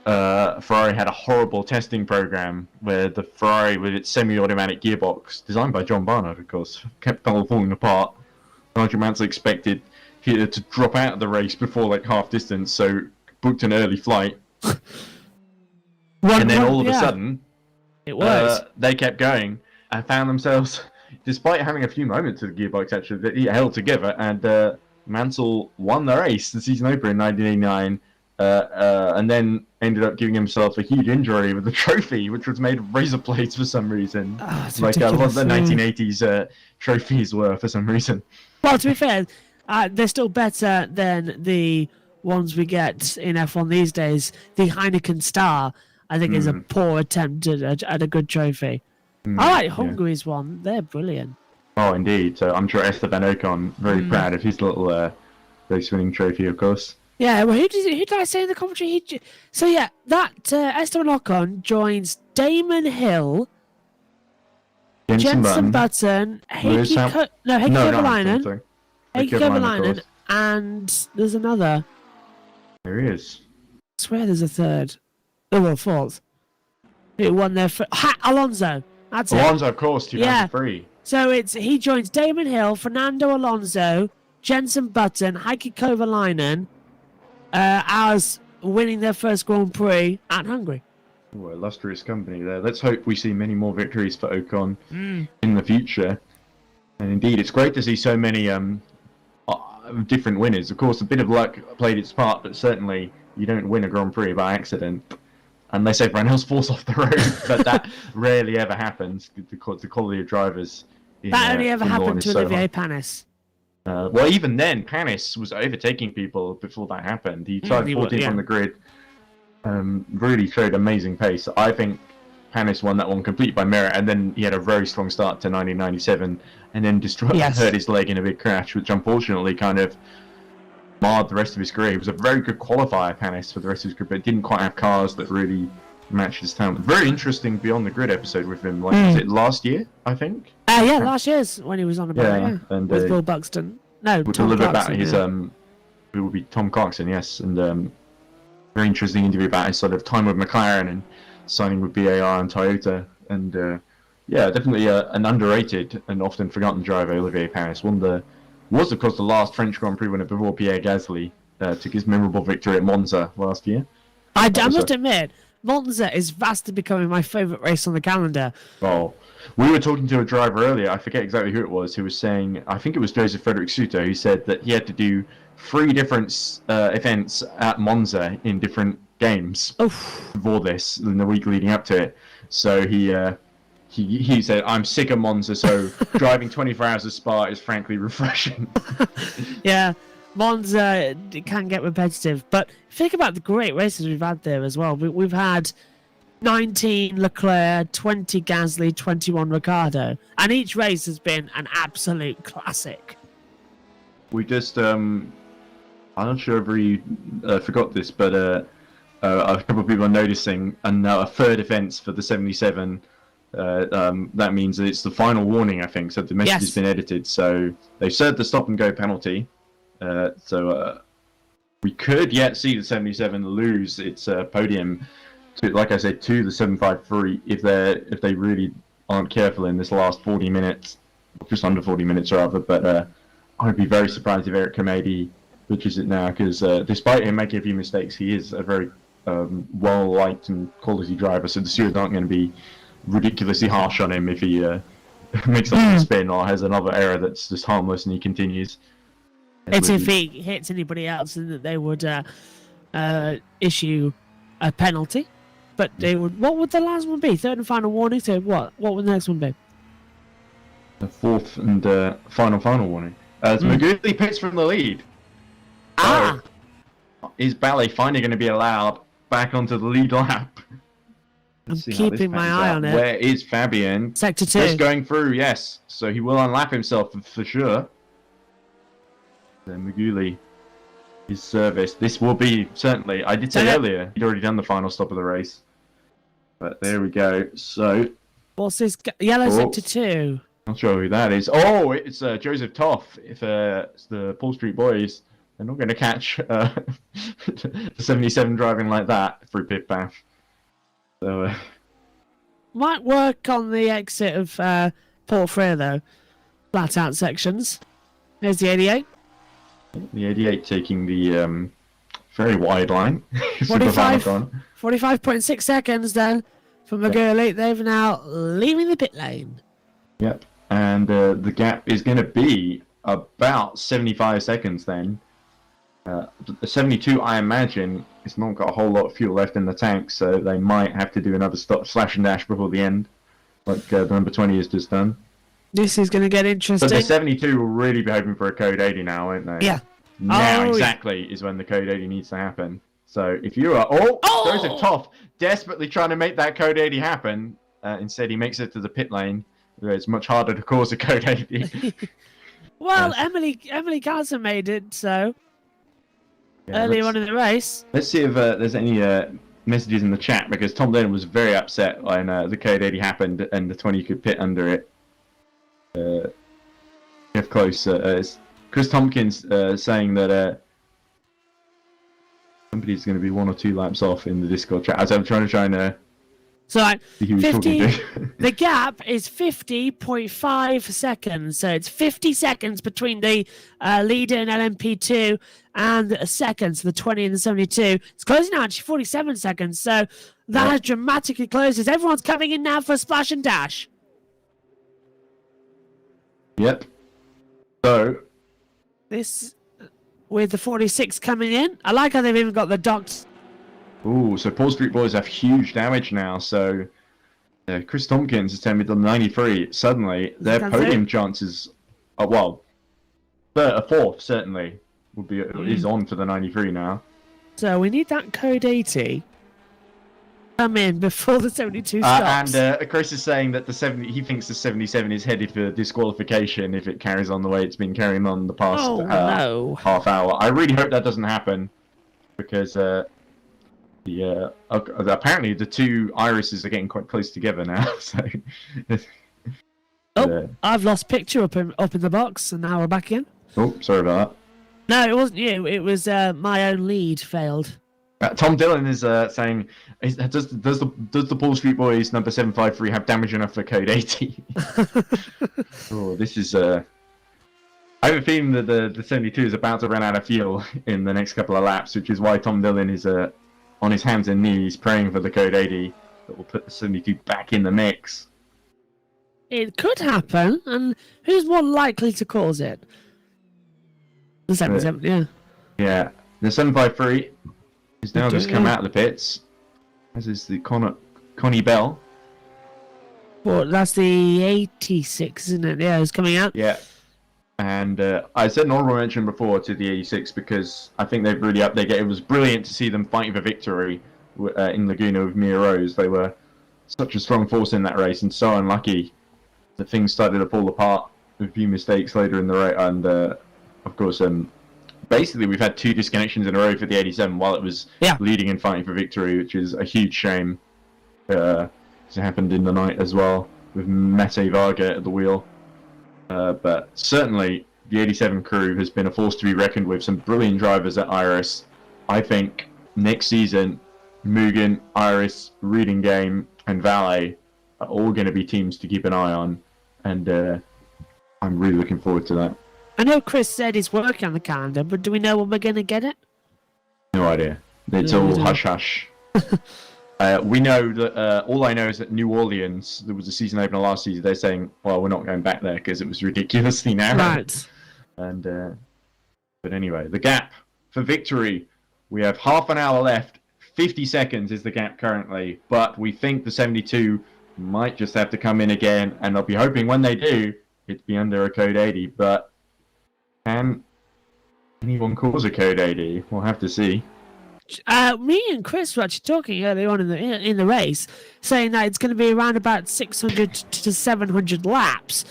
Ferrari had a horrible testing program where the Ferrari with its semi-automatic gearbox, designed by John Barnard, of course, kept falling apart. Nigel Mansell expected to drop out of the race before like half distance, so booked an early flight. And then all of a sudden, it worked. They kept going and found themselves, despite having a few moments of the gearbox actually, that he held together, and Mansell won the race, the season opener in 1989, and then ended up giving himself a huge injury with the trophy, which was made of razor blades for some reason, like a lot of the 1980s trophies were for some reason. Well, to be fair, they're still better than the ones we get in F1 these days. The Heineken Star, I think, is a poor attempt at a good trophy. I like Hungary's one. They're brilliant. Oh, indeed. So I'm sure Esteban Ocon very proud of his little race-winning trophy, of course. Yeah, well, who did I say in the commentary? So yeah, that Esteban Ocon joins Damon Hill, Jenson Button, Heikki Kovalainen, and there's another. There he is. I swear there's a third. Oh, well, fourth. Who won their Alonso. That's it. Alonso, of course, 2003. Yeah. So he joins Damon Hill, Fernando Alonso, Jenson Button, Heikki Kovalainen, as winning their first Grand Prix at Hungary. Well, illustrious company there. Let's hope we see many more victories for Ocon in the future. And indeed, it's great to see so many different winners. Of course, a bit of luck played its part, but certainly you don't win a Grand Prix by accident. Unless everyone else falls off the road, but that rarely ever happens. The quality of drivers. That only ever happened to Olivier Panis. Well, even then, Panis was overtaking people before that happened. He started 14th on the grid. Really showed amazing pace. I think Panis won that one completely by merit, and then he had a very strong start to 1997, and then hurt his leg in a big crash, which unfortunately kind of marred the rest of his career. He was a very good qualifier, Panis, for the rest of his career, but didn't quite have cars that really matched his talent. Very interesting Beyond the Grid episode with him. Was it last year, I think? Yeah, last year's when he was on about and with Bill Buxton. No, Tom Clarkson. About his it would be Tom Clarkson, yes, and very interesting interview about his sort of time with McLaren and signing with BAR and Toyota, and definitely an underrated and often forgotten driver, Olivier Panis. Was of course the last French Grand Prix winner before Pierre Gasly took his memorable victory at Monza last year. I must admit, Monza is fast becoming my favourite race on the calendar. Oh, we were talking to a driver earlier, I forget exactly who it was, who was saying, I think it was Joseph Frederick Suter, who said that he had to do 3 different events at Monza in different games before this, in the week leading up to it. So he said, I'm sick of Monza, so driving 24 hours of Spa is frankly refreshing. Yeah. Monza it can get repetitive, but think about the great races we've had there as well. We've had 19 Leclerc, 20 Gasly, 21 Ricciardo, and each race has been an absolute classic. We just, I'm not sure if you forgot this, but a couple of people are noticing a third offence for the 77. That means that it's the final warning, I think. So the message has been edited. So they've served the stop and go penalty. So we could yet see the 77 lose its podium to, like I said, to the 753 if they really aren't careful in this last 40 minutes, just under 40 minutes rather. But I'd be very surprised if Eric Comedy pitches it now, because despite him making a few mistakes, he is a very well-liked and quality driver. So the stewards aren't going to be ridiculously harsh on him if he makes a spin or has another error that's just harmless and he continues. It's if he hits anybody else, and that they would issue a penalty. But they would. What would the last one be? Third and final warning. So what? What would the next one be? The fourth and final warning. As Maguli pits from the lead. Ah! So, is Ballet finally going to be allowed back onto the lead lap? I'm keeping my eye on it. Where is Fabian? Sector 2. Just going through, yes. So he will unlap himself for sure. Then Maguli is serviced. This will be, certainly, I did say earlier, he'd already done the final stop of the race. But there we go. So, what's this? Yellow sector 2. Not sure who that is. Oh, it's Joseph Toff. If it's the Paul Street Boys, they're not going to catch the 77 driving like that through pit path. So, might work on the exit of Port Freer though. Flat out sections. There's the 88. The 88 taking the very wide line. 45.6 seconds then for Maguli. They've now leaving the pit lane. Yep, and the gap is going to be about 75 seconds then. The 72, I imagine, it's not got a whole lot of fuel left in the tank, so they might have to do another slash and dash before the end, like the number 20 has just done. This is going to get interesting. But the 72 will really be hoping for a code 80 now, won't they? Yeah. Now exactly is when the code 80 needs to happen. So if you are... Joseph Toff desperately trying to make that code 80 happen. Instead, he makes it to the pit lane, where it's much harder to cause a code 80. Well, Emily Carson made it, so... Yeah, earlier on in the race. Let's see if there's any messages in the chat, because Tom Lennon was very upset when the code 80 happened and the 20 could pit under it. Jeff Close, Chris Tompkins saying that somebody's going to be 1 or 2 laps off in the Discord chat. As I'm trying to so see who he's talking to. The gap is 50.5 seconds. So it's 50 seconds between the leader in LM-P2 and a second, so the 20 and the 72. It's closing out actually 47 seconds. So that has dramatically closes. Everyone's coming in now for a splash and dash. Yep. So this with the 46 coming in. I like how they've even got the docks. Ooh, so Paul Street Boys have huge damage now. So Chris Tompkins is telling me the 93. Suddenly, their podium chances are, well, a fourth certainly would be is on for the 93 now. So we need that code 80 come in before the 72 stops. And Chris is saying that the 70, he thinks the 77 is headed for disqualification if it carries on the way it's been carrying on the past half hour. I really hope that doesn't happen, because apparently the two irises are getting quite close together now. So I've lost picture up in the box, and now we're back in. Oh, sorry about that. No, it wasn't you. It was my own lead failed. Tom Dillon is saying, does the Paul Street Boys number 753 have damage enough for code 80? Oh, this is I have a feeling that the 72 is about to run out of fuel in the next couple of laps, which is why Tom Dillon is on his hands and knees praying for the code 80 that will put the 72 back in the mix. It could happen, and who's more likely to cause it? The 77, yeah. Yeah, the 753 is now just come out of the pits, as is the Connie Bell. Well, that's the 86, isn't it? Yeah, it's coming out. Yeah. And I said an honorable mention before to the 86 because I think they've really upped their game. It was brilliant to see them fighting for victory in Laguna with Mia Rose. They were such a strong force in that race and so unlucky that things started to fall apart with a few mistakes later in the race. And of course, basically we've had 2 disconnections in a row for the 87 while it was leading and fighting for victory, which is a huge shame. It happened in the night as well with Mete Varga at the wheel. But certainly the 87 crew has been a force to be reckoned with. Some brilliant drivers at Iris. I think next season, Mugen, Iris, Reading Game, and Valet are all going to be teams to keep an eye on. And I'm really looking forward to that. I know Chris said he's working on the calendar, but do we know when we're going to get it? No idea. It's all hush-hush. We know that all I know is that New Orleans, there was a season opener last season, they're saying, well, we're not going back there because it was ridiculously narrow. Right. And, but anyway, the gap for victory, we have half an hour left. 50 seconds is the gap currently, but we think the 72 might just have to come in again, and I'll be hoping when they do, it'd be under a code 80, but can anyone cause a code 80? We'll have to see. Me and Chris were actually talking earlier on in the race, saying that it's going to be around about 600 to 700 laps.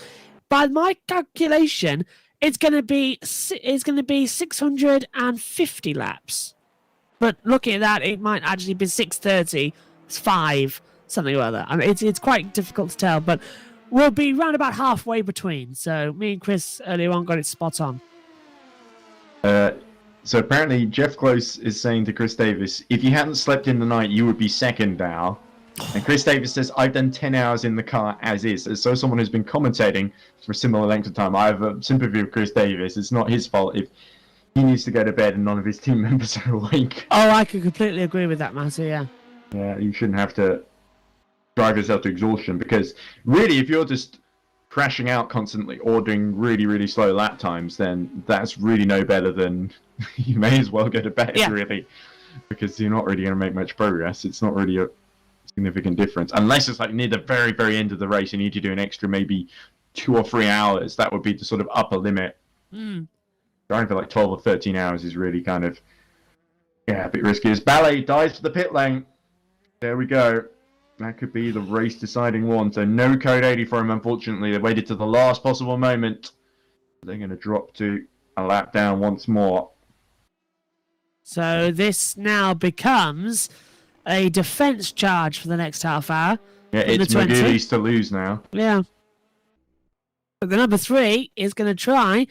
By my calculation, it's going to be 650 laps. But looking at that, it might actually be 630, 5, something or other. I mean, it's quite difficult to tell, but we'll be round about halfway between. So me and Chris earlier on got it spot on. So apparently Jeff Close is saying to Chris Davis, if you hadn't slept in the night, you would be second now. And Chris Davis says, I've done 10 hours in the car as is. So someone who's been commentating for a similar length of time, I have a sympathy with Chris Davis. It's not his fault if he needs to go to bed and none of his team members are awake. Oh, I could completely agree with that, Matty, yeah. Yeah, you shouldn't have to drive yourself to exhaustion because really, if you're just crashing out constantly or doing really, really slow lap times, then that's really no better than you may as well go to bed, really, because you're not really going to make much progress. It's not really a significant difference. Unless it's like near the very, very end of the race, you need to do an extra maybe 2 or 3 hours. That would be the sort of upper limit. Driving for like 12 or 13 hours is really kind of, a bit risky. As Ballet dives to the pit lane. There we go. That could be the race deciding one. So no code 80 for him, unfortunately. They waited to the last possible moment. They're going to drop to a lap down once more. So this now becomes a defence charge for the next half hour. Yeah, it's McGilly's to lose now. Yeah. But the number 3 is going to try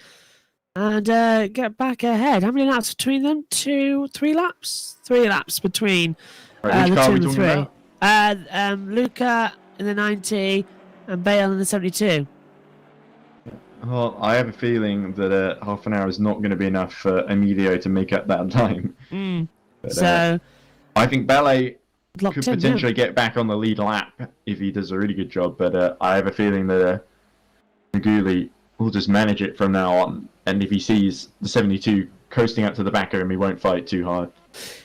and get back ahead. How many laps between them? 3 laps? 3 laps between Right, which car are we talking about? Luca in the 90 and Bale in the 72. Well, I have a feeling that half an hour is not going to be enough for Emilio to make up that time. But, so I think Ballet could in, potentially get back on the lead lap if he does a really good job. But I have a feeling that Maguli will just manage it from now on. And if he sees the 72 coasting up to the back of him, he won't fight too hard.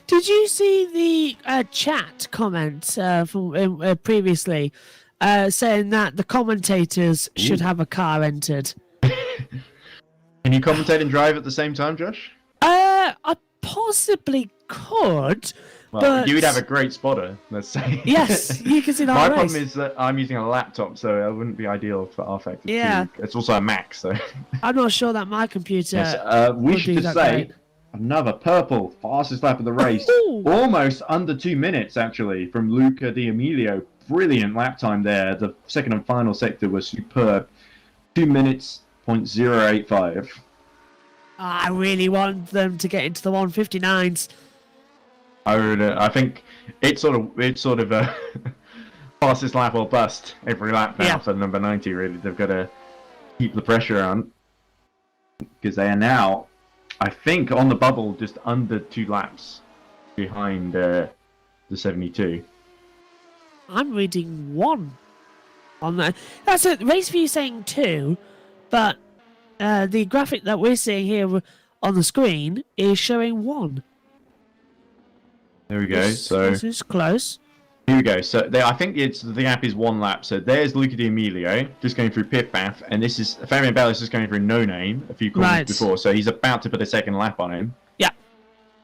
Did you see the chat comment from previously saying that the commentators should have a car entered? Can you commentate and drive at the same time, Josh? I possibly could. Well, but you would have a great spotter, let's say. Yes, you can see that. My problem is that I'm using a laptop, so it wouldn't be ideal for R-Factor 2. Yeah. It's also a Mac, so... I'm not sure that my computer... Yes, we should just say, another purple, fastest lap of the race. Almost under 2 minutes, actually, from Luca Di Emilio. Brilliant lap time there. The second and final sector was superb. 2 minutes, .085. I really want them to get into the 159s. I think it's sort of a fastest lap or bust every lap now for number 90. Really, they've got to keep the pressure on because they are now, I think, on the bubble just under 2 laps behind the 72. I'm reading 1 on that. That's a race view saying 2, but the graphic that we're seeing here on the screen is showing 1. There we go. So this is close. Here we go. So I think the gap is 1 lap. So there's Luca Di Emilio just going through Pit Path, and this is Fabian Bellis just going through No Name a few corners before. So he's about to put a second lap on him. Yeah.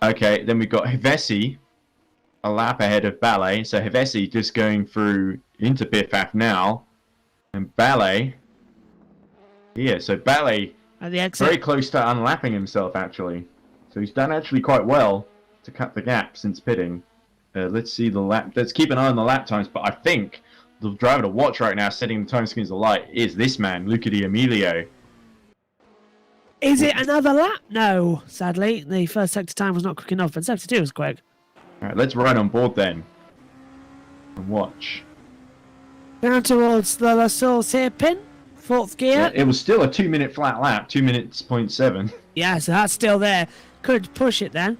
Okay, then we've got Hevesi a lap ahead of Ballet. So Hevesi just going through into Pit Path now, and Ballet. Yeah, so Ballet At the exit. very close to unlapping himself actually. So he's done actually quite well to cut the gap since pitting. Let's see the lap. Let's keep an eye on the lap times. But I think the driver to watch right now, setting the time screens alight, is this man, Luca Di Emilio. Is it another lap? No, sadly. The first sector time was not quick enough, but sector 2 was quick. All right, let's ride on board then and watch. Down towards the La Source hairpin, 4th gear. Yeah, it was still a 2-minute flat lap, 2 minutes 0.7. Yeah, so that's still there. Could push it then.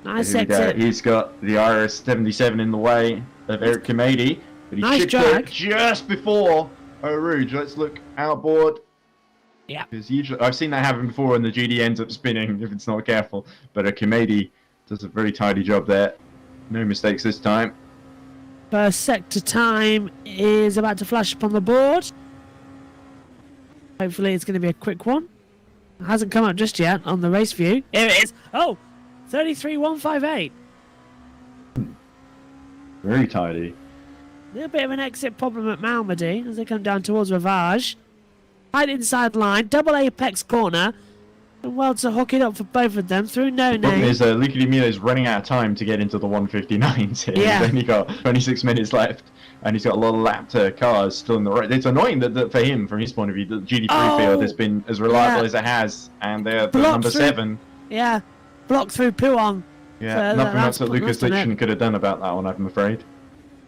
Nice Here we go. exit. He's got the RS-77 in the way of Eric Kamedi, but he Nice chipped drag. it just before Eau Rouge. Let's look outboard. Yeah. Because usually I've seen that happen before, and the GD ends up spinning if it's not careful. But Kamedi does a very tidy job there. No mistakes this time. First sector time is about to flash up on the board. Hopefully it's going to be a quick one. It hasn't come up just yet on the race view. Here it is. Oh, 33.158. Very tidy. A little bit of an exit problem at Malmedy as they come down towards Ravage. Right inside line, double apex corner. And well to hook it up for both of them through No The problem Name. is Luca Di Emilio is running out of time to get into the 159s here. Yeah. He's only got 26 minutes left, and he's got a lot of lapped cars still in the race. It's annoying that for him, from his point of view, the GD3 field has been as reliable as it has, and they're the Blocked number through- 7. Yeah, blocked through Puong. Yeah, So nothing that's much that Lucas done it. Lichten could have done about that one, I'm afraid.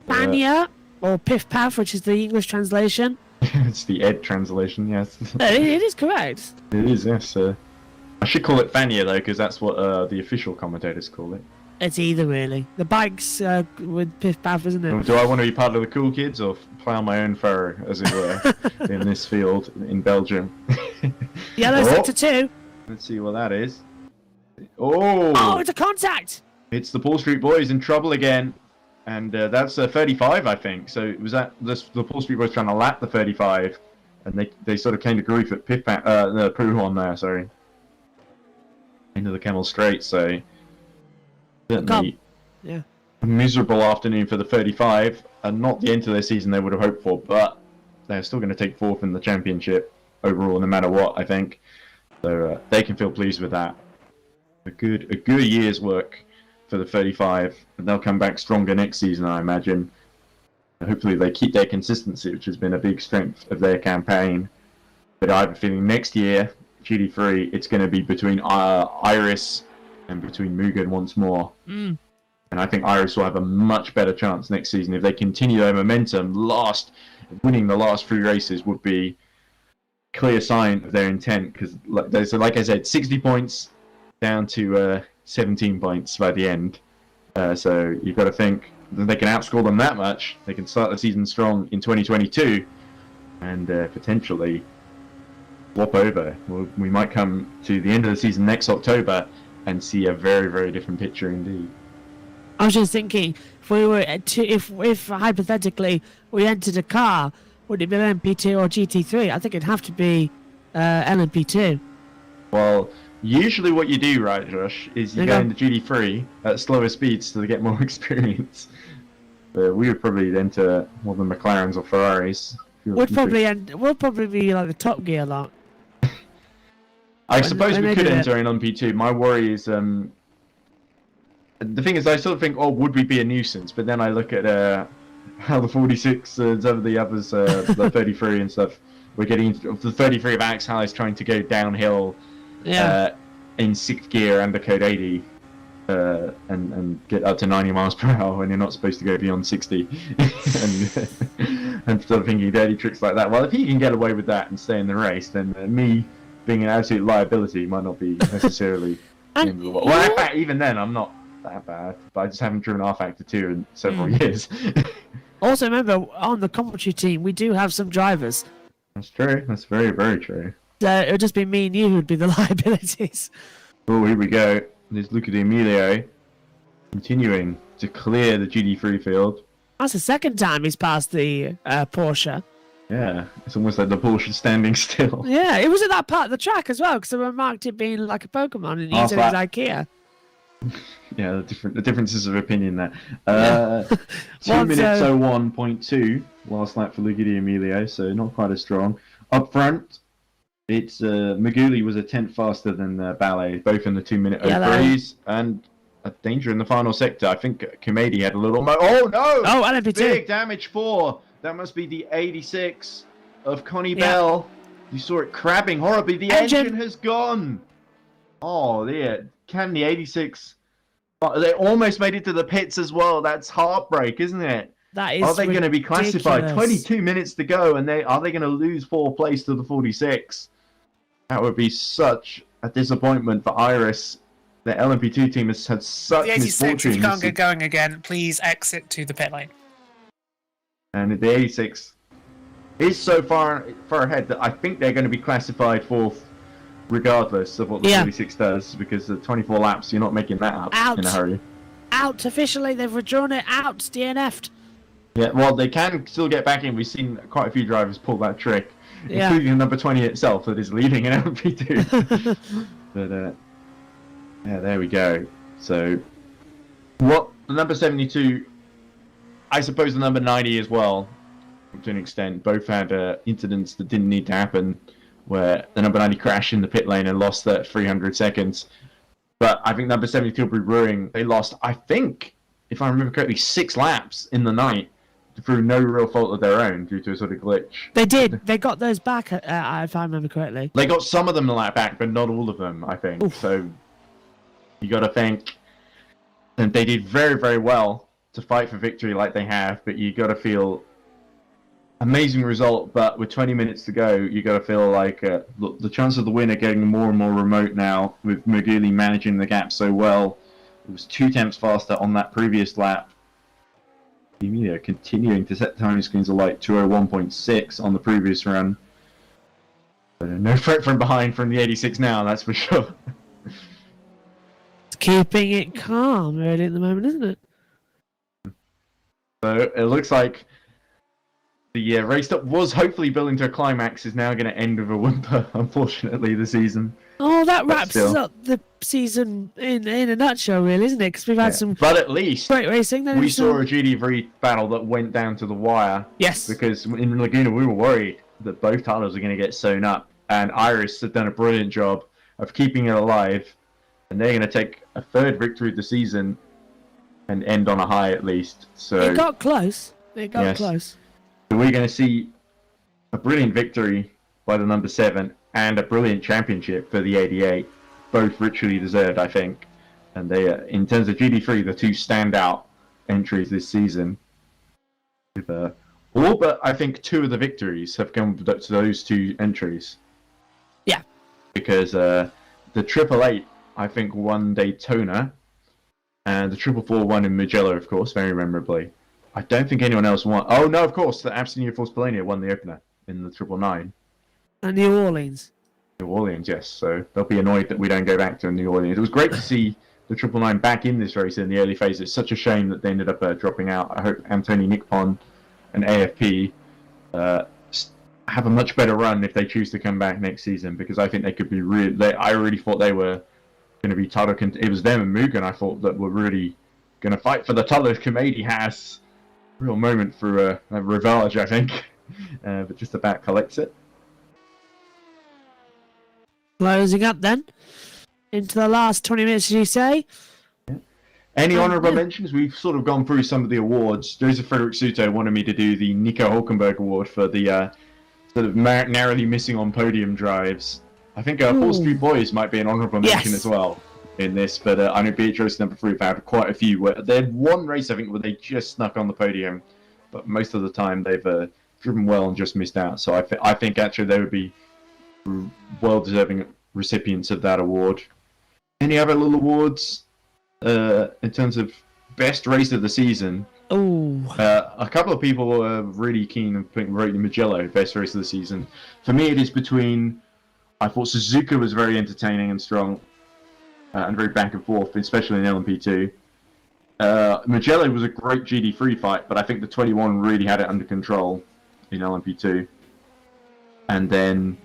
Banya, or Piff Paff, which is the English translation. It's the Ed translation, yes. No, it is correct. It is, yes. I should call it Fania, though, because that's what the official commentators call it. It's either, really. The bike's with Piff Paff, isn't it? Do I want to be part of the cool kids or plough my own furrow, as it were, in this field in Belgium? Yellow Oh. sector 2. Let's see what that is. Oh! Oh, it's a contact! It's the Paul Street Boys in trouble again. And that's 35, I think. So it was the Paul Street Boys trying to lap the 35, and they sort of came to grief at the Poohon there, sorry. Into the Camel Straight, so certainly Yeah. a miserable afternoon for the 35, and not the end of their season they would have hoped for, but they're still going to take 4th in the championship overall, no matter what, I think. So they can feel pleased with that. A good year's work for the 35, and they'll come back stronger next season, I imagine. And hopefully they keep their consistency, which has been a big strength of their campaign. But I have a feeling next year, GD3, it's going to be between Iris and between Mugen once more. Mm. And I think Iris will have a much better chance next season if they continue their momentum. Winning the last 3 races would be a clear sign of their intent, because like I said, 60 points down to 17 points by the end. So you've got to think that they can outscore them that much. They can start the season strong in 2022 and potentially swap over. We might come to the end of the season next October and see a very, very different picture indeed. I was just thinking, if hypothetically we entered a car, would it be LM-P2 or GT3? I think it'd have to be LM-P2. Well, usually what you do, right, Josh, is you go into GD3 at slower speeds to get more experience. We would probably enter more than McLarens or Ferraris. We'll probably be like the Top Gear lot. I suppose we they could do enter in on P2. My worry is, the thing is, I sort of think, would we be a nuisance? But then I look at how the 46 of the others, the 33 and stuff, we're getting the 33 of Alex Halley's trying to go downhill in 6th gear under code 80 and get up to 90 miles per hour when you're not supposed to go beyond 60. and sort of thinking dirty tricks like that. Well, if he can get away with that and stay in the race, then me being an absolute liability might not be necessarily the end of the world. Well, in fact, even then, I'm not that bad, but I just haven't driven R-Factor 2 in several years. Also, remember, on the commentary team, we do have some drivers. That's true. That's very, very true. So it would just be me and you who'd be the liabilities. Oh, here we go. There's Luca Di Emilio. continuing to clear the GT3 field. That's the second time he's passed the Porsche. Yeah, it's almost like the Porsche standing still. Yeah, it was at that part of the track as well, because I remarked it being like a Pokemon, and he Half said it was lap. IKEA. Yeah, the differences of opinion there. Yeah. 2 minutes 01.2 last lap for Luigi Emilio, so not quite as strong. Up front, it's Maguli was a tenth faster than Ballet, both in the 2 minute O3s, and a danger in the final sector. I think Kumedi had a little. Oh no! Oh, LM-P2. Big damage for. That must be the 86 of Connie Bell. You saw it crabbing horribly. The engine has gone. Oh, dear. Can the 86... But they almost made it to the pits as well. That's heartbreak, isn't it? That is Are they going to be classified? ridiculous. 22 minutes to go, and are they going to lose 4th place to the 46? That would be such a disappointment for Iris. The LMP2 team has had such The 86, misfortune. if you can't get going again, please exit to the pit lane. And the 86 is so far ahead that I think they're going to be classified 4th regardless of what the 46 does, because the 24 laps, you're not making that up in a hurry. Out officially, they've withdrawn it out, DNF'd. Yeah, well, they can still get back in. We've seen quite a few drivers pull that trick, Yeah. including number 20 itself that is leading an LP2. But, yeah, there we go. So, what the number 72, I suppose the number 90 as well, to an extent, both had incidents that didn't need to happen, where the number 90 crashed in the pit lane and lost that 300 seconds. But I think number 72 Brewing, they lost, I think, if I remember correctly, 6 laps in the night through no real fault of their own due to a sort of glitch. They did. They got those back, if I remember correctly. They got some of them a lap back, but not all of them, I think. Oof. So you got to think, and they did very, very well to fight for victory like they have, but you got to feel amazing result, but with 20 minutes to go, you got to feel like look, the chance of the win are getting more and more remote now, with Maguli managing the gap so well. It was 2 tenths faster on that previous lap. Emilia continuing to set timing screens alight, 201.6 on the previous run. But no threat from behind from the 86 now, that's for sure. It's keeping it calm really at the moment, isn't it? So it looks like the race that was hopefully building to a climax is now going to end with a whimper, unfortunately, this season. Oh, that But wraps still. up the season in a nutshell, really, isn't it? Because we've had some But at least great racing. Then we some- saw a GT3 battle that went down to the wire. Yes. Because in Laguna we were worried that both titles were going to get sewn up, and Iris had done a brilliant job of keeping it alive, and they're going to take a 3rd victory of the season and end on a high at least. So It got close. It got Yes. close. we're going to see a brilliant victory by the number 7 and a brilliant championship for the 88, both richly deserved, I think. And they, in terms of GT3, the 2 standout entries this season. With, all but I think 2 of the victories have come to those 2 entries. Yeah. Because the 888, I think, won Daytona, and the 444 won in Mugello, of course, very memorably. I don't think anyone else won. Oh no, of course, the Absolute Force Polania won the opener in the 999. And New Orleans. New Orleans, yes. So they'll be annoyed that we don't go back to New Orleans. It was great to see the 999 back in this race in the early phase. It's such a shame that they ended up dropping out. I hope Anthony Nickpon and AFP have a much better run if they choose to come back next season, because I think they could be really. I really thought they were going to be title. It was them and Mugen, I thought, that were really going to fight for the title. Kamedi has a real moment for a revenge, I think, but just about collects it. Closing up then. Into the last 20 minutes, as you say. Any honourable yeah. mentions? We've sort of gone through some of the awards. Joseph Frederick Suto wanted me to do the Nico Hulkenberg Award for the sort of narrowly missing on podium drives. I think Four Street Boys might be an honourable mention as well in this, but I know Beatrice number 3 have had quite a few. They had one race, I think, where they just snuck on the podium, but most of the time they've driven well and just missed out. So I think actually they would be well-deserving recipients of that award. Any other little awards in terms of best race of the season? Oh. A couple of people were really keen on putting Mugello best race of the season. For me, it is between. I thought Suzuka was very entertaining and strong, and very back and forth, especially in LMP2. Mugello was a great GD3 fight, but I think the 21 really had it under control in LMP2. And then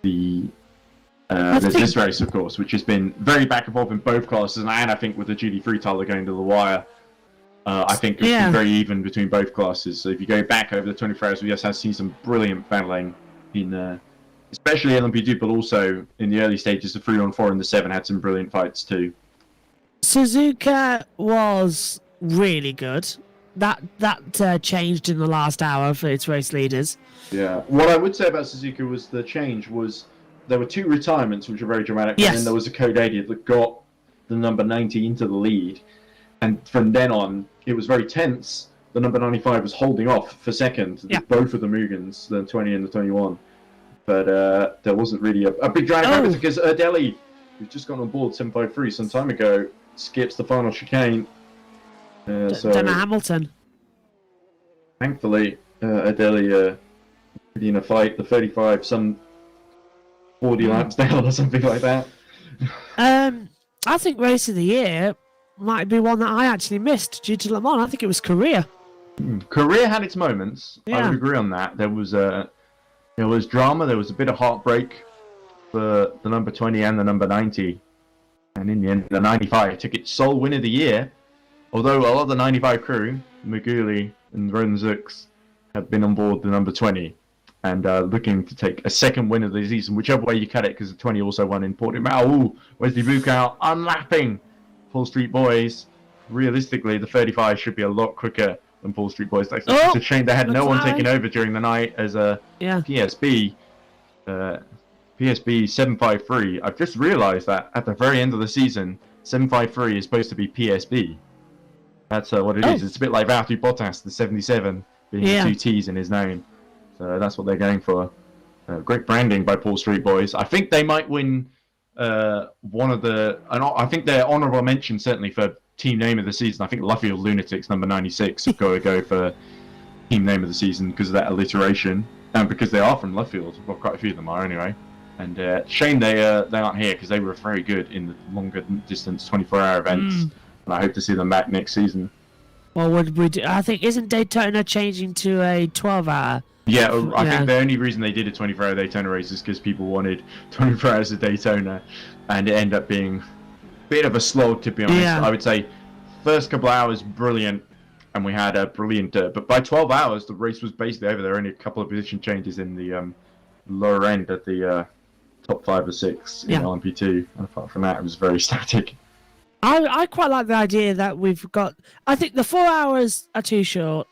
there's this race, of course, which has been very back and forth in both classes, and I think with the GD3 title going to the wire, I think it's been very even between both classes. So if you go back over the 24 hours, we just have seen some brilliant battling in, especially LMP2, but also in the early stages, the 3-on-4 and the 7 had some brilliant fights too. Suzuka was really good. That changed in the last hour for its race leaders. Yeah. What I would say about Suzuka was the change was there were 2 retirements, which were very dramatic, and then there was a code 80 that got the number 90 into the lead. And from then on, it was very tense. The number 95 was holding off for second, both of the Mugans, the 20 and the 21. But there wasn't really a big drag because Erdely, who's just gone on board 753 some time ago, skips the final chicane. Dana Hamilton. Thankfully, Erdely in a fight, the 35, some 40 laps down or something like that. I think race of the year might be one that I actually missed due to Le Mans. I think it was Korea. Korea had its moments. I would agree on that. There was drama. There was a bit of heartbreak for the number 20 and the number 90. And in the end, the 95 took its sole win of the year. Although a lot of the 95 crew, Maguli and Ronan Zux, have been on board the number 20 and looking to take a second win of the season, whichever way you cut it, because the 20 also won in Portimao. Ooh, Wesley Buchau unlapping Paul Street Boys. Realistically, the 35 should be a lot quicker than Paul Street Boys. It's a shame they had no one taking over during the night as a PSB. PSB 753. I've just realised that at the very end of the season, 753 is supposed to be PSB. That's what it is. It's a bit like Valtteri Bottas, the 77, being the 2 T's in his name. So that's what they're going for. Great branding by Paul Street Boys. I think they might win one of the... I think they're honourable mention, certainly, for team name of the season. I think Luffield Lunatics, number 96, have got to go for team name of the season because of that alliteration. And because they are from Luffield. Well, quite a few of them are, anyway. And shame they aren't here because they were very good in the longer distance 24-hour events. And I hope to see them back next season. Well, would we do? I think, isn't Daytona changing to a 12-hour? Yeah, I think the only reason they did a 24-hour Daytona race is because people wanted 24 hours of Daytona, and it ended up being a bit of a slog, to be honest. I would say first couple hours, brilliant, and we had a brilliant... but by 12 hours, the race was basically over. There were only a couple of position changes in the lower end at the top 5 or 6 in LMP2. And apart from that, it was very static. I quite like the idea that we've got... I think the 4 hours are too short.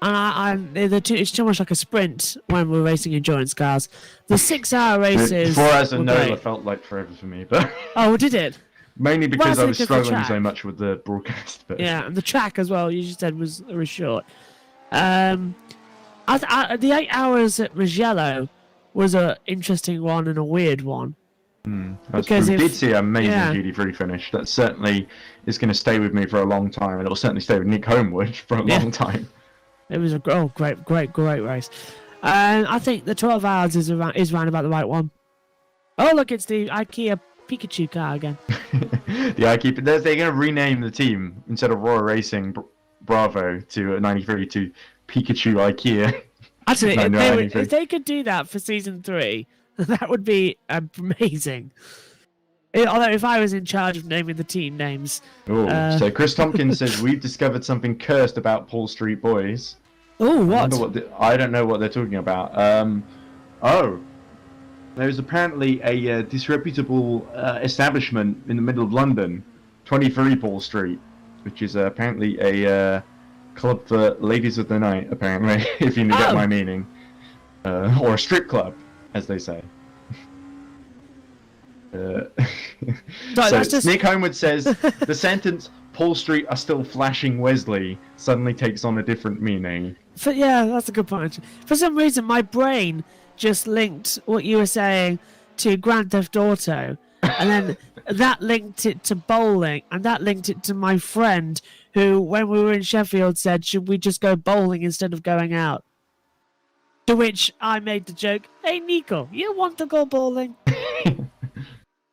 And it's too much like a sprint when we're racing endurance cars. The 6-hour races... 4 hours of NOLA felt like forever for me, but... Oh, did it? Mainly because I was struggling so much with the broadcast. But... Yeah, and the track as well, you just said, was short. The 8 hours at Mugello was an interesting one and a weird one. Because we did see an amazing GD3 finish. That certainly is going to stay with me for a long time, and it will certainly stay with Nick Homewood for a long time. It was a great race. I think the 12 hours is round about the right one. Oh, look, it's the IKEA Pikachu car again. The IKEA. They're going to rename the team instead of Royal Racing Bravo to 93 to Pikachu IKEA. Actually, if they could do that for season 3, that would be amazing. Although if I was in charge of naming the team names. So Chris Tompkins says we've discovered something cursed about Paul Street Boys. Oh, what? I don't know what they're talking about. There's apparently a disreputable establishment in the middle of London, 23 Paul Street, which is apparently a club for ladies of the night, apparently, if you get my meaning. Or a strip club, as they say. Nick Homewood says the sentence "Paul Street are still flashing Wesley" suddenly takes on a different meaning. Yeah, that's a good point. For some reason, my brain just linked what you were saying to Grand Theft Auto, and then that linked it to bowling, and that linked it to my friend who, when we were in Sheffield, said, "Should we just go bowling instead of going out?" To which I made the joke, "Hey, Nico, you want to go bowling?"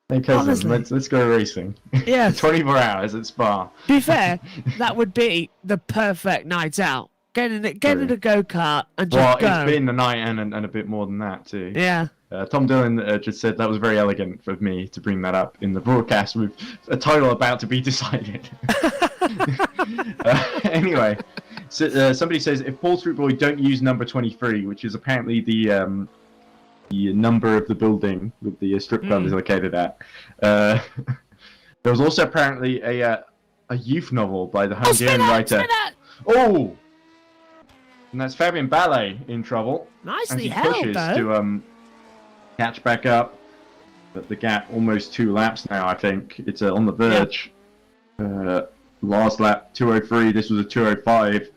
Hey cousin, Honestly. let's go racing. Yeah. 24 hours at Spa. To be fair, that would be the perfect night out. Get in a go-kart and just Well, go. it's been a night and a bit more than that too. Yeah. Tom Dillon just said that was very elegant of me to bring that up in the broadcast with a title about to be decided. Anyway, so, somebody says if Paul Street Boy don't use number 23, which is apparently the number of the building that the strip club is located at. There was also apparently a youth novel by the Hungarian writer. Oh, and that's Fabian Ballet in trouble. Nicely as he held, pushes though. to catch back up. But the gap almost 2 laps now. I think it's on the verge. Last lap 2:03. This was a 2:05,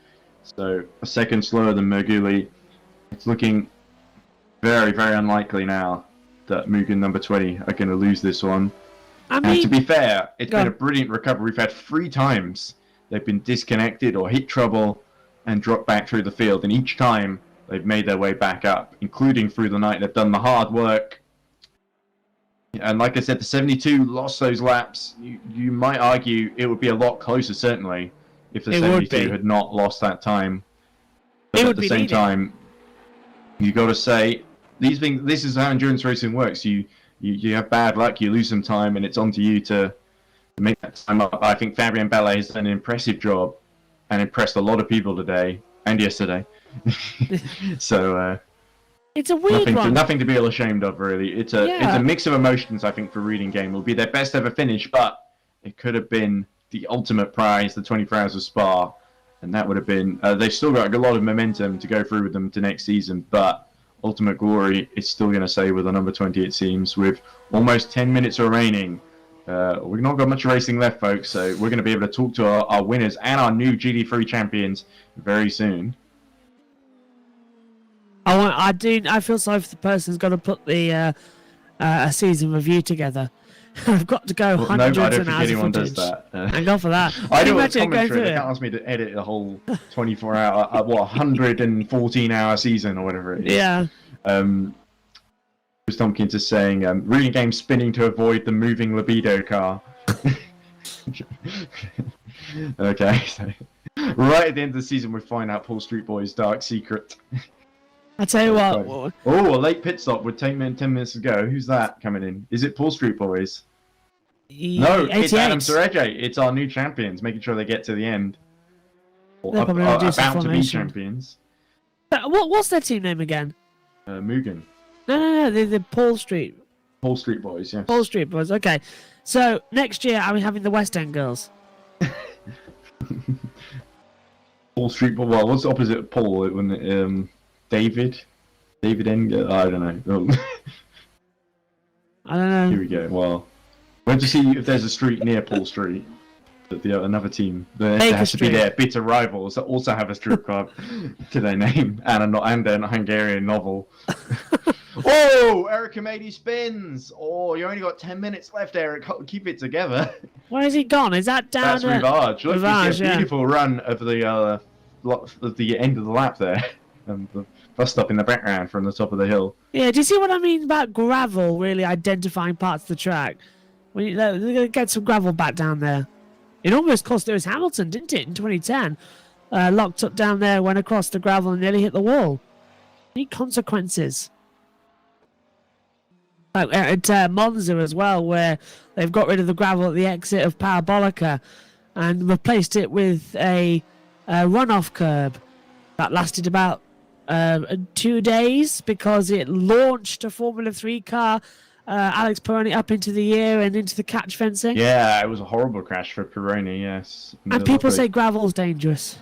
so a second slower than Merguli. It's looking very, very unlikely now that Mugen number 20 are going to lose this one. I And mean, to be fair, it's Go been a on. brilliant recovery. We've had 3 times they've been disconnected or hit trouble and dropped back through the field, and each time they've made their way back up, including through the night. They've done the hard work. And like I said, the 72 lost those laps. You might argue it would be a lot closer, certainly, if the It would 72 be. had not lost that time. But It at would the be same needed. time, you got to say these things. This is how endurance racing works. You have bad luck, you lose some time, and it's on to you to make that time up. I think Fabian Ballet has done an impressive job and impressed a lot of people today and yesterday. So it's a weird one. nothing to be ashamed of, really. It's a mix of emotions. I think for Reading Game will be their best ever finish, but it could have been the ultimate prize, the 24 Hours of Spa, and that would have been. They've still got a lot of momentum to go through with them to next season, but ultimate glory is still going to stay with the number 20. It seems with almost 10 minutes remaining. We've not got much racing left, folks, so we're going to be able to talk to our winners and our new GT3 champions very soon. I feel sorry for the person who's got to put the a season review together. I've got to go No, I hundreds don't of think hours anyone of does footage. that. Thank God for that. I Can do you a imagine going commentary. through They it? can't ask me to edit a whole 24-hour, 114-hour season or whatever it is. Yeah. Chris Tompkins is saying, Reading Game spinning to avoid the moving libido car. Okay, so right at the end of the season, we find out Paul Street Boy's dark secret. I tell you what. Oh, a late pit stop with 10 minutes to go. Who's that coming in? Is it Paul Street Boys? No, it's 88. Adam Serraje. It's our new champions, making sure they get to the end. Or They're probably reduced to about to be formation. champions. What's their team name again? Mugen. No. The Paul Street. Paul Street Boys, yes. Paul Street Boys. Okay. So next year, are we having the West End girls? Paul Street Boys. Well, what's the opposite of Paul? David Enger. I don't know. I don't know. Here we go. Well, we'll have to see if there's a street near Paul Street. Another team. There has to be their bitter rivals that also have a strip club to their name and a Hungarian novel. Oh, Eric Amadi spins. Oh, you only got 10 minutes left, Eric. Keep it together. Where has he gone? Is that down That's Rivage. Look, Rivage, you see a beautiful run of the end of the lap there. And the bus stop in the background from the top of the hill. Yeah, do you see what I mean about gravel really identifying parts of the track? When they're going to get some gravel back down there. It almost cost Lewis Hamilton, didn't it, in 2010? Locked up down there, went across the gravel and nearly hit the wall. Any consequences? Like at Monza as well, where they've got rid of the gravel at the exit of Parabolica and replaced it with a runoff curb that lasted about 2 days because it launched a Formula 3 car, Alex Peroni, up into the air and into the catch fencing. Yeah, it was a horrible crash for Peroni, yes. And people say gravel's dangerous.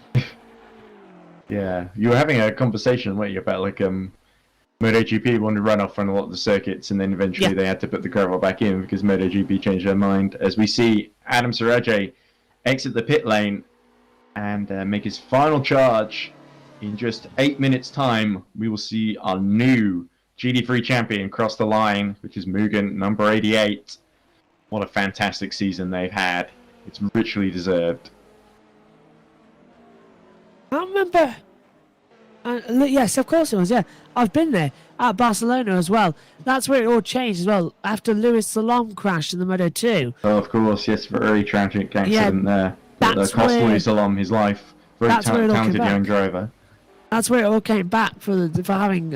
Yeah, you were having a conversation, weren't you, about MotoGP wanted to run off on a lot of the circuits, and then eventually they had to put the gravel back in because MotoGP changed their mind. As we see Adam Serraje exit the pit lane and make his final charge in just 8 minutes' time, we will see our new GT3 champion cross the line, which is Mugen, number 88. What a fantastic season they've had. It's richly deserved. I remember. Yes, of course it was. Yeah, I've been there. at Barcelona as well. That's where it all changed as well, after Lewis Salom crashed in the Moto 2. Oh, of course, yes, very tragic accident there. That's That cost where- Lewis Salom his life. Very That's where it all came talented young back. driver. That's where it all came back for having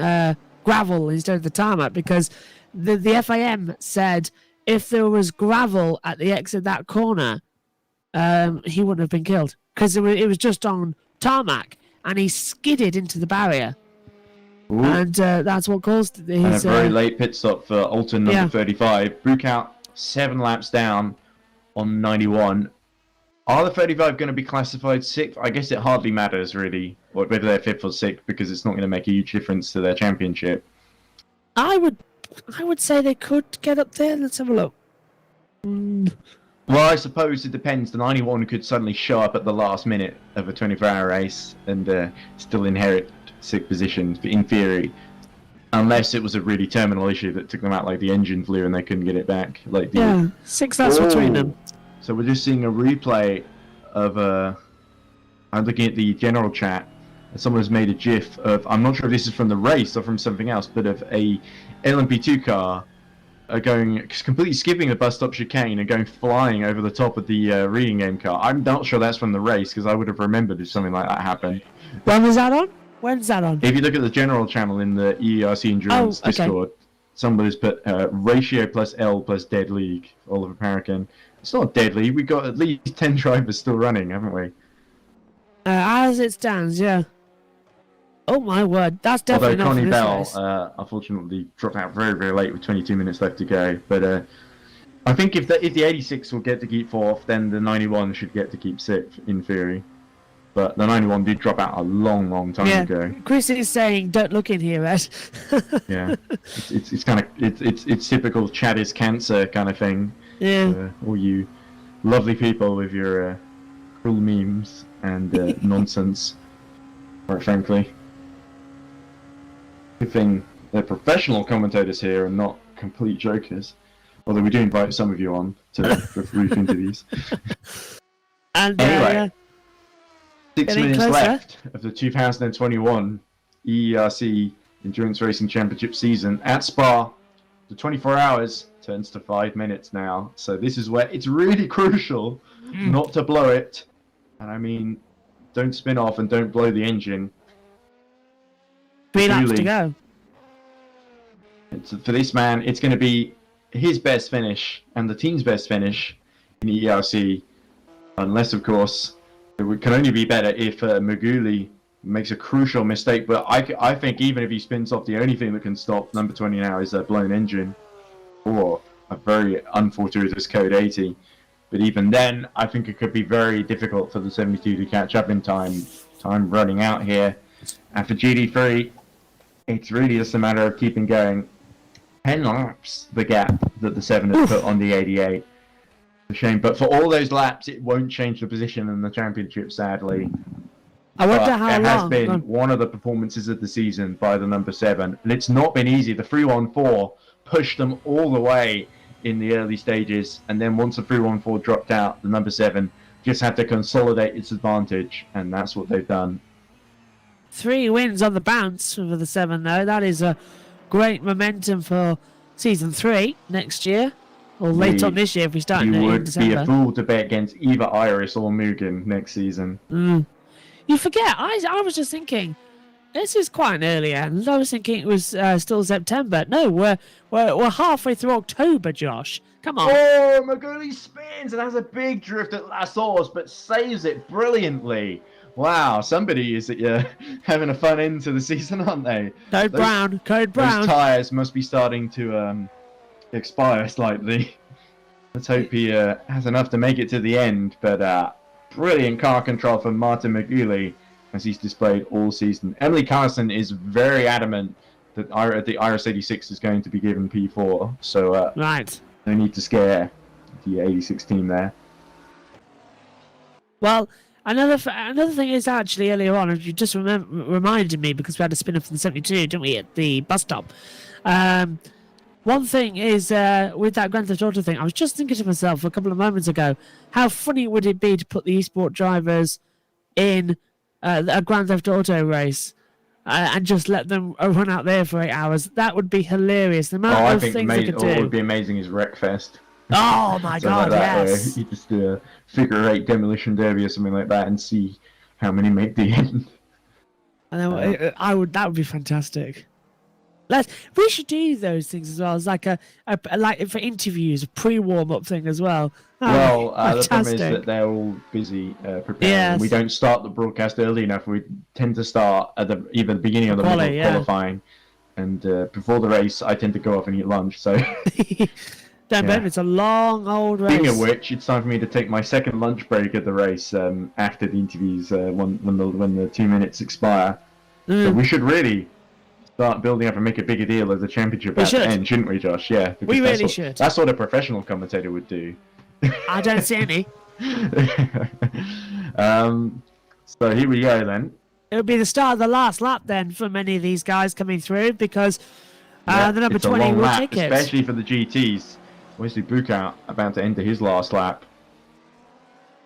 gravel instead of the tarmac, because the FIM said if there was gravel at the exit of that corner, he wouldn't have been killed, because it was just on tarmac and he skidded into the barrier. Ooh. And that's what caused his... And a very late pit stop for Alton number Yeah. 35. Bukout 7 laps down on 91. Are the 35 going to be classified 6th? I guess it hardly matters, really, whether they're 5th or 6th, because it's not going to make a huge difference to their championship. I would say they could get up there. Let's have a look. Well, I suppose it depends. The 91 could suddenly show up at the last minute of a 24-hour race and still inherit 6th position, in theory. Unless it was a really terminal issue that took them out, like the engine flew and they couldn't get it back. Like the... Yeah, 6 laps between them. So we're just seeing a replay of I'm looking at the general chat, and someone has made a GIF of, I'm not sure if this is from the race or from something else, but of a LM-P2 car going completely skipping the bus stop chicane and going flying over the top of the reading game car. I'm not sure that's from the race, because I would have remembered if something like that happened. When was that on? When's that on? If you look at the general channel in the EERC Endurance okay. Discord, somebody has put ratio plus L plus dead league, Oliver Parakin. It's not deadly. We've got at least 10 drivers still running, haven't we? As it stands, yeah. Oh my word, that's definitely Although Connie not for this Bell, race. unfortunately, dropped out very, very late with 22 minutes left to go. But I think if the 86 will get to keep 4th, then the 91 should get to keep 6th, in theory. But the 91 did drop out a long, long time ago. Chris is saying, "Don't look in here, Ed." Yeah, it's kind of it's typical Chad is cancer kind of thing. Yeah. All you lovely people with your cruel memes and nonsense, quite frankly. Good thing they're professional commentators here and not complete jokers. Although we do invite some of you on for brief interviews. And Anyway. 6 Getting minutes closer. left of the 2021 EERC Endurance Racing Championship season at Spa. The 24 hours turns to 5 minutes now. So this is where it's really crucial not to blow it. And I mean, don't spin off and don't blow the engine. 3 laps to Really. go. For this man, it's going to be his best finish and the team's best finish in the EERC. Unless, of course, it can only be better if Maguli makes a crucial mistake. But I think even if he spins off, the only thing that can stop number 20 now is a blown engine or a very unfortuitous code 80. But even then, I think it could be very difficult for the 72 to catch up in time. Time running out here. And for GT3, it's really just a matter of keeping going. 10 laps, the gap that the 7 has put on the 88. A shame, but for all those laps, it won't change the position in the championship, sadly. I wonder But how it long. has been one of the performances of the season by the number 7, and it's not been easy. The 314 pushed them all the way in the early stages, and then once the 314 dropped out, the number 7 just had to consolidate its advantage, and that's what they've done. 3 wins on the bounce for the 7, though. That is a great momentum for season 3 next year. Or late on this year if we start You in would be December. a fool to bet against either Iris or Mugen next season. You forget, I was just thinking, this is quite an early end. I was thinking it was still September. No, we're halfway through October, Josh. Come on. Oh, Maguli spins and has a big drift at La Source, but saves it brilliantly. Wow, somebody is having a fun end to the season, aren't they? Code Brown. Those tyres must be starting to expire slightly. Let's hope he has enough to make it to the end, but brilliant car control from Martin Maguli as he's displayed all season. Emily Carson is very adamant that the Iris 86 is going to be given P4, so Right. no need to scare the 86 team there. Well, another thing is actually earlier on, you just reminded me because we had a spin off from the 72, didn't we, at the bus stop. One thing is with that Grand Theft Auto thing, I was just thinking to myself a couple of moments ago, how funny would it be to put the esport drivers in a Grand Theft Auto race? and just let them run out there for 8 hours. That would be hilarious. The amount I of think things they could what do. would be amazing is Wreckfest. Oh my So god, like that, yes. you just do a figure-8 demolition derby or something like that and see how many make the end. And then that would be fantastic. We should do those things as well as like a like for interviews, a pre-warm-up thing as well. Well, the problem is fantastic. that they're all busy preparing. Yes. We don't start the broadcast early enough. We tend to start at either the beginning or the middle of qualifying, and before the race, I tend to go off and eat lunch. So, don't blame me, it's a long old race. Speaking of which, it's time for me to take my second lunch break at the race after the interviews when the 2 minutes expire. So we should really start building up and make a bigger deal of the championship at the end, shouldn't we, Josh? Yeah, we really should. That's what a professional commentator would do. I don't see any. So here we go then. It'll be the start of the last lap then for many of these guys coming through because the number 20 will take it. Especially for the GTs. Wesley Bukout about to enter his last lap.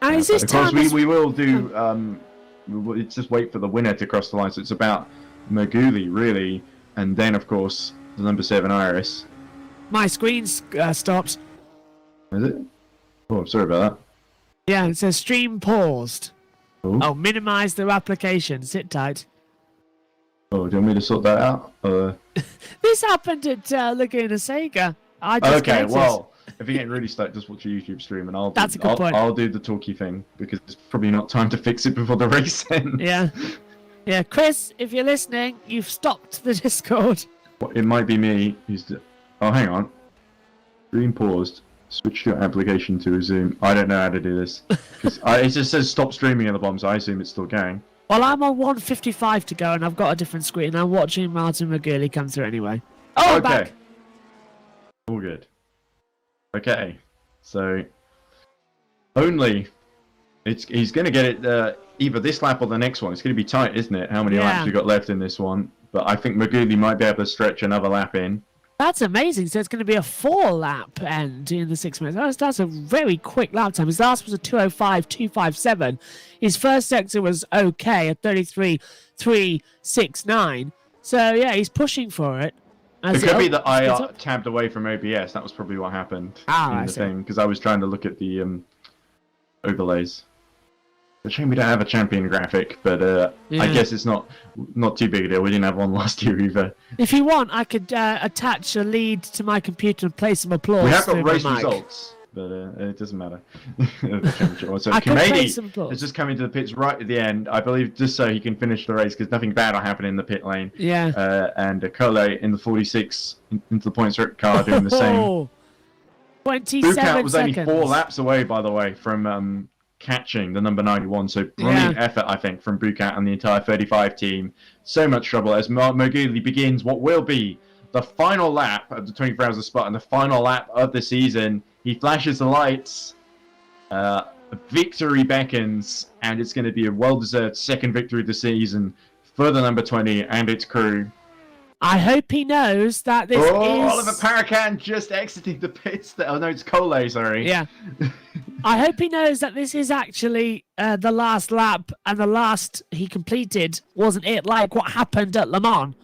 And is this of course, time we will do. It's just wait for the winner to cross the line. So it's about Maguli really, and then of course the number 7 Iris. My screen stopped. Is it? Oh, sorry about that. Yeah, it says stream paused. Ooh. Oh, minimize the application. Sit tight. Oh, do you want me to sort that out? This happened at Laguna Sega. Okay, well, if you're getting really stuck, just watch a YouTube stream, and I'll do the talky thing because it's probably not time to fix it before the race ends. Yeah, Chris, if you're listening, you've stopped the Discord. Well, it might be me. Oh, hang on. Stream paused. Switch your application to resume. I don't know how to do this. It just says stop streaming at the bottom, so I assume it's still going. Well, I'm on 1:55 to go, and I've got a different screen. I'm watching Martin McGurley come through anyway. Oh, okay. Back. All good. Okay, so he's going to get it either this lap or the next one. It's going to be tight, isn't it? How many laps we got left in this one? But I think McGurley might be able to stretch another lap in. That's amazing. So it's going to be a 4-lap end in the 6 minutes. That's a very quick lap time. His last was a 2:05.257. His first sector was okay at 33.369. So yeah, he's pushing for it. It could be that I tabbed away from OBS. That was probably what happened in the thing because I was trying to look at the overlays. It's a shame we don't have a champion graphic, but I guess it's not too big a deal. We didn't have one last year either. If you want, I could attach a lead to my computer and play some applause. We have got race results, but it doesn't matter. So Kamedi has just come into the pits right at the end, I believe, just so he can finish the race because nothing bad will happen in the pit lane. Yeah. And Cole in the 46 into the points car doing the same. 27 Bukout was seconds. only 4 laps away, by the way, from catching the number 91, so brilliant effort I think from Bukout and the entire 35 team. So much trouble as Moguli begins what will be the final lap of the 24 Hours of Spa and the final lap of the season. He flashes the lights, victory beckons, and it's going to be a well-deserved second victory of the season for the number 20 and its crew. I hope he knows that this is... Oliver Paracan just exiting the pits. Oh, no, it's Cole, sorry. Yeah. I hope he knows that this is actually the last lap, and the last he completed wasn't it like what happened at Le Mans.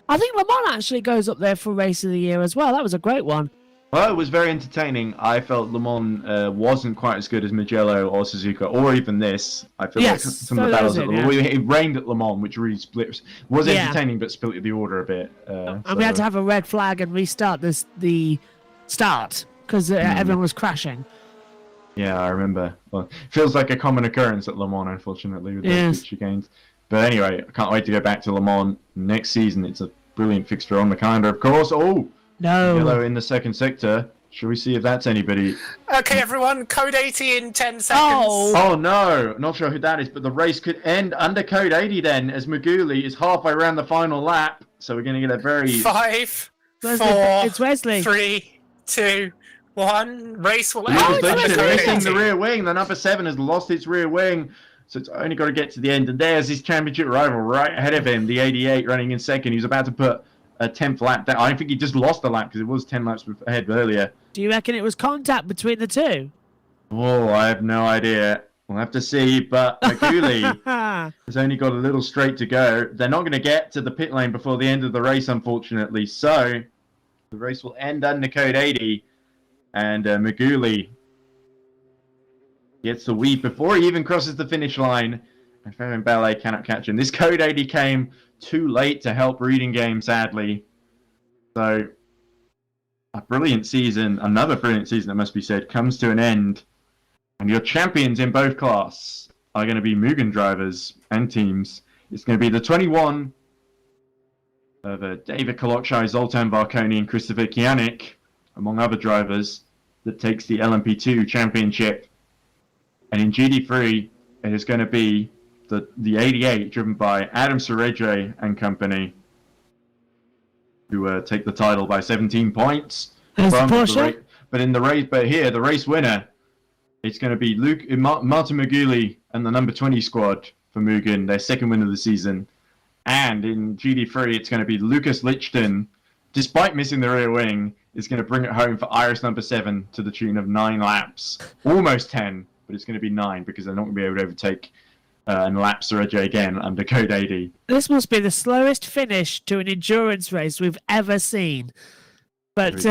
I think Le Mans actually goes up there for Race of the Year as well. That was a great one. Well, it was very entertaining. I felt Le Mans wasn't quite as good as Mugello or Suzuka, or even this. I feel like some of the battles at Le Mans. It rained at Le Mans, which really was entertaining, but split the order a bit. And we had to have a red flag and restart the start because everyone was crashing. Yeah, I remember. Well, feels like a common occurrence at Le Mans, unfortunately, with those chicanes. But anyway, I can't wait to go back to Le Mans next season. It's a brilliant fixture on the calendar, of course. Oh! No. Yellow in the second sector. Shall we see if that's anybody? Okay, everyone. Code 80 in 10 seconds. Oh, no. Not sure who that is, but the race could end under code 80 then, as Maguli is halfway around the final lap. So we're going to get a very... 5, Wesley, 4, it's Wesley. 3, 2, 1. Race will end. Missing the rear wing. The number 7 has lost its rear wing. So it's only got to get to the end. And there's his championship rival right ahead of him, the 88 running in second. He's about to put a 10th lap down. I think he just lost a lap because it was 10 laps ahead earlier. Do you reckon it was contact between the two? Oh, I have no idea. We'll have to see, but Maguli has only got a little straight to go. They're not going to get to the pit lane before the end of the race, unfortunately. So the race will end under code 80, and Maguli gets the weave before he even crosses the finish line, and Fabian Ballet cannot catch him. This code 80 came too late to help Reading Game, sadly. So a brilliant season, another brilliant season, it must be said, comes to an end. And your champions in both classes are going to be Mugen drivers and teams. It's going to be the 21 of David Kolokshai, Zoltan Varkoni, and Christopher Kianik, among other drivers, that takes the LM-P2 championship. And in GT3, it is going to be the 88, driven by Adam Serraje and company, who take the title by 17 points. There's the Porsche. But here, the race winner, it's going to be Martin Maguli and the number 20 squad for Mugen, their second win of the season. And in GT3, it's going to be Lucas Lichten, despite missing the rear wing, is going to bring it home for Iris number 7 to the tune of 9 laps. Almost 10, but it's going to be 9 because they're not going to be able to overtake and lap Serraje again under code 80. This must be the slowest finish to an endurance race we've ever seen. But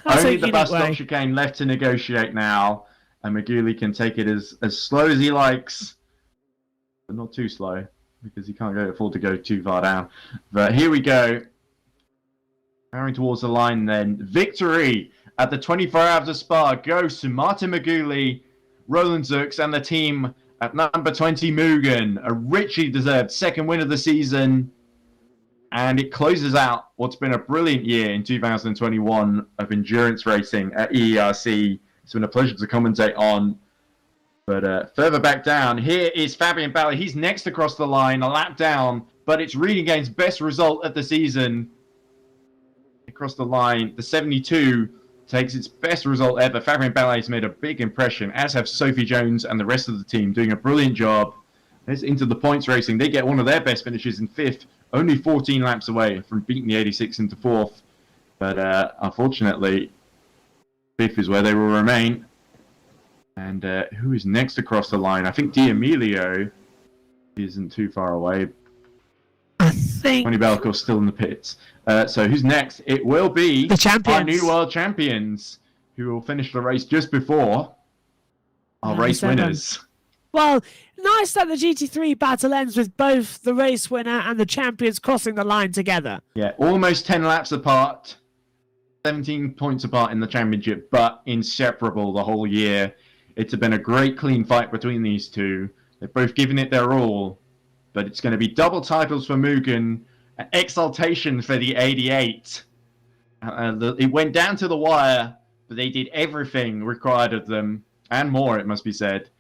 only the bus stop chicane left to negotiate now. And Maguli can take it as slow as he likes, but not too slow, because he can't afford to go too far down. But here we go. Carrying towards the line then. Victory at the 24 Hours of Spa goes to Martin Maguli, Roland Zux, and the team at number 20 Mugen. A richly deserved second win of the season. And it closes out what's been a brilliant year in 2021 of endurance racing at EERC. It's been a pleasure to commentate on. But further back down, here is Fabian Ballet. He's next across the line, a lap down, but it's Reading Game's best result of the season. Across the line, the 72 takes its best result ever. Fabian Ballet's made a big impression, as have Sophie Jones and the rest of the team, doing a brilliant job. It's into the points racing. They get one of their best finishes in 5th, only 14 laps away from beating the 86 into 4th. But unfortunately, 5th is where they will remain. And who is next across the line? I think D'Amelio isn't too far away. I think Tony Belcour's still in the pits. So who's next? It will be the champions, our new world champions, who will finish the race just before our race winners. Well, nice that the GT3 battle ends with both the race winner and the champions crossing the line together. Yeah, almost 10 laps apart. 17 points apart in the championship, but inseparable the whole year. It's been a great clean fight between these two. They've both given it their all, but it's going to be double titles for Mugen, an exaltation for the 88. It went down to the wire, but they did everything required of them, and more, it must be said.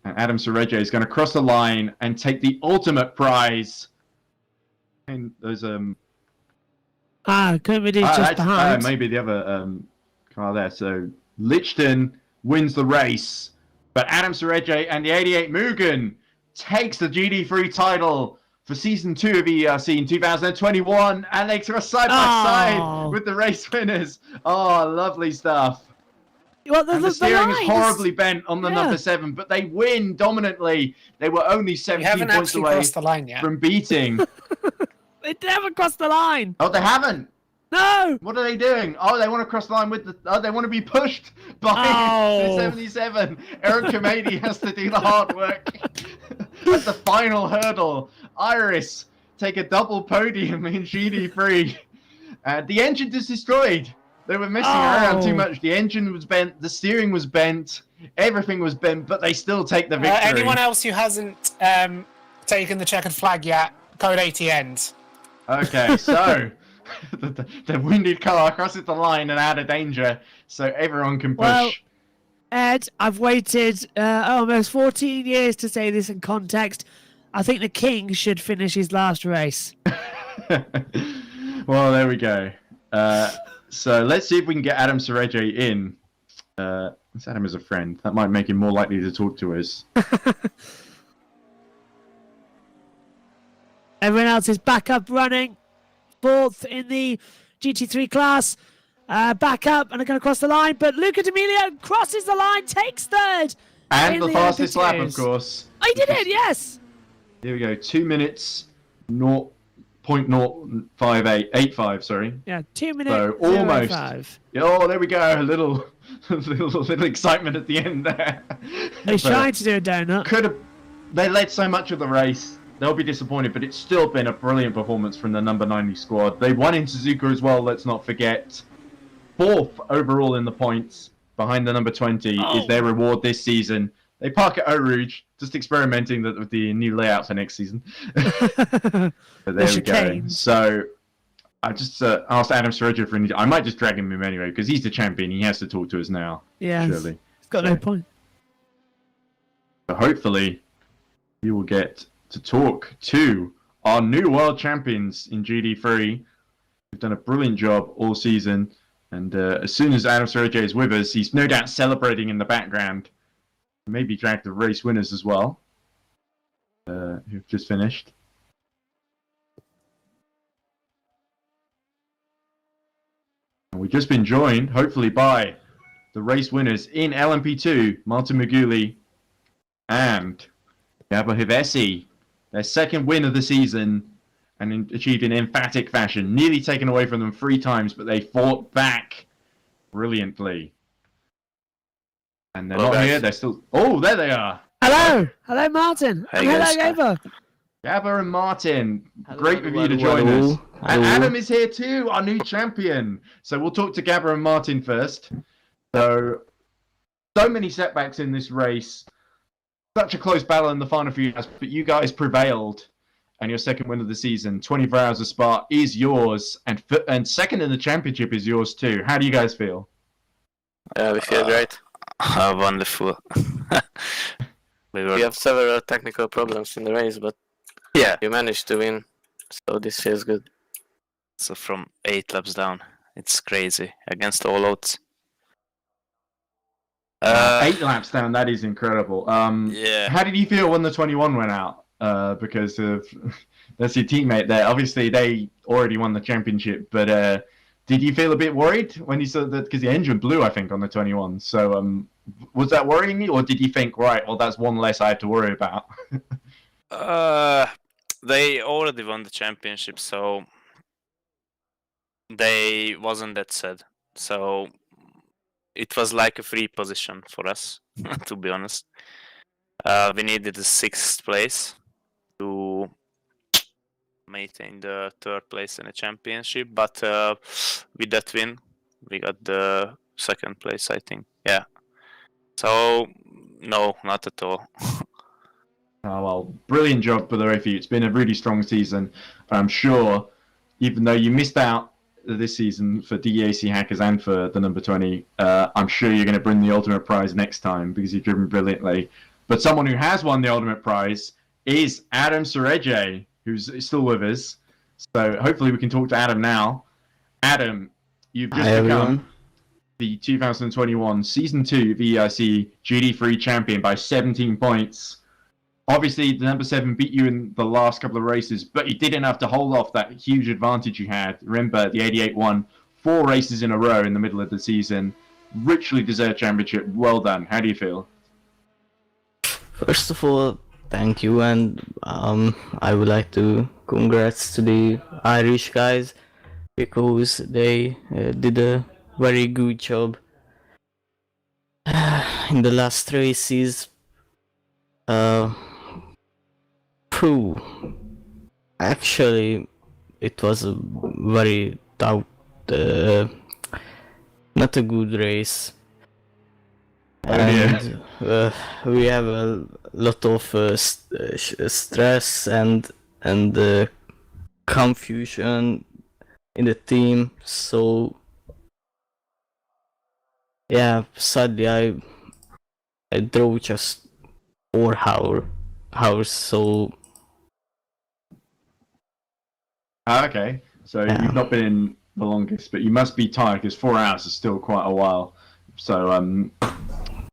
And Adam Serraje is going to cross the line and take the ultimate prize. And there's Kermit is just behind. Maybe the other car there. So Lichten wins the race, but Adam Serraje and the 88 Mugen takes the GT3 title for Season 2 of EERC in 2021, and they cross side by side with the race winners. Oh, lovely stuff. Well, the steering is horribly bent on the number 7, but they win dominantly. They were only 17 points away from beating. They never crossed the line. Oh, they haven't? No. What are they doing? Oh, they want to cross the line with the... Oh, they want to be pushed by the 77. Aaron Kamadi has to do the hard work. At the final hurdle, Iris take a double podium in GT3. The engine is destroyed. They were messing around too much. The engine was bent. The steering was bent. Everything was bent, but they still take the victory. Anyone else who hasn't taken the checkered flag yet, code 80 ends. Okay, so the wounded car crosses the line and out of danger, so everyone can push. Well, Ed, I've waited almost 14 years to say this in context. I think the king should finish his last race. Well, there we go. So let's see if we can get Adam Serraje in. Let's add him as a friend. That might make him more likely to talk to us. Everyone else is back up running. 4th in the GT3 class. Back up and are going to cross the line. But Luca D'Amelio crosses the line, takes 3rd. And In the the fastest lap, of LM-P2s. course. I did it, yes! Here we go, 2 minutes, 0.058, sorry. Yeah, 2 minutes. So almost. 05. Oh, there we go. A little excitement at the end there. They tried to do a donut. Could have. They led so much of the race. They'll be disappointed, but it's still been a brilliant performance from the number 90 squad. They won in Suzuka as well. Let's not forget. 4th overall in the points, behind the number 20 is their reward this season. They park at Eau Rouge, just experimenting with the new layout for next season. But there we go. So I just asked Adam Serraje for I might just drag him in anyway, because he's the champion. He has to talk to us now. Yeah, surely. It's got no point. So hopefully we will get to talk to our new world champions in GT3. We've done a brilliant job all season. And as soon as Adam Serraje is with us, he's no doubt celebrating in the background. Maybe drag the race winners as well, who've just finished. And we've just been joined, hopefully, by the race winners in LM-P2, Martin Maguli and Gabor Hivesi. Their second win of the season, and achieved in emphatic fashion. Nearly taken away from them 3 times, but they fought back brilliantly. And they're not here, they're still... Oh, there they are! Hello! Hello, Martin! Hey, And hello, guys. Gabor! Gabor and Martin, Hello, great of you to hello, join hello. us. And Adam is here too, our new champion. So we'll talk to Gabor and Martin first. So many setbacks in this race. Such a close battle in the final few hours, but you guys prevailed. And your second win of the season, 24 Hours of Spa, is yours. And second in the championship is yours too. How do you guys feel? We feel great. Wonderful. We have several technical problems in the race, but Yeah. you managed to win, so this feels good. So from 8 laps down, it's crazy against all odds. 8 laps down, that is incredible. Yeah. How did you feel when the 21 went out? Because of that's your teammate there. Obviously, they already won the championship, but did you feel a bit worried when you saw that? Because the engine blew, I think, on the 21. So was that worrying you, or did you think, right, well, that's one less I have to worry about? They already won the championship, so they wasn't that sad. So it was like a free position for us, to be honest. We needed the 6th place to maintain the 3rd place in the championship, but with that win, we got the 2nd place, I think. Yeah. So no, not at all. Oh, well, brilliant job, by the way, for you. It's been a really strong season. I'm sure, even though you missed out this season for DEAC Hackers and for the number 20, I'm sure you're going to bring the ultimate prize next time because you've driven brilliantly. But someone who has won the ultimate prize is Adam Serraje, who's still with us. So hopefully we can talk to Adam now. Adam, you've just become the 2021 Season 2 EERC GT3 champion by 17 points. Obviously, the number 7 beat you in the last couple of races, but you didn't have to hold off that huge advantage you had. Remember, the 88 won 4 races in a row in the middle of the season. Richly deserved championship. Well done. How do you feel? First of all, thank you, and I would like to congrats to the Irish guys because they did a very good job in the last races. Actually, it was a very tough, not a good race. And we have a lot of stress and confusion in the team. So yeah, sadly I drove just 4 hours. So Okay, so you've not been in the longest, but you must be tired because 4 hours is still quite a while. So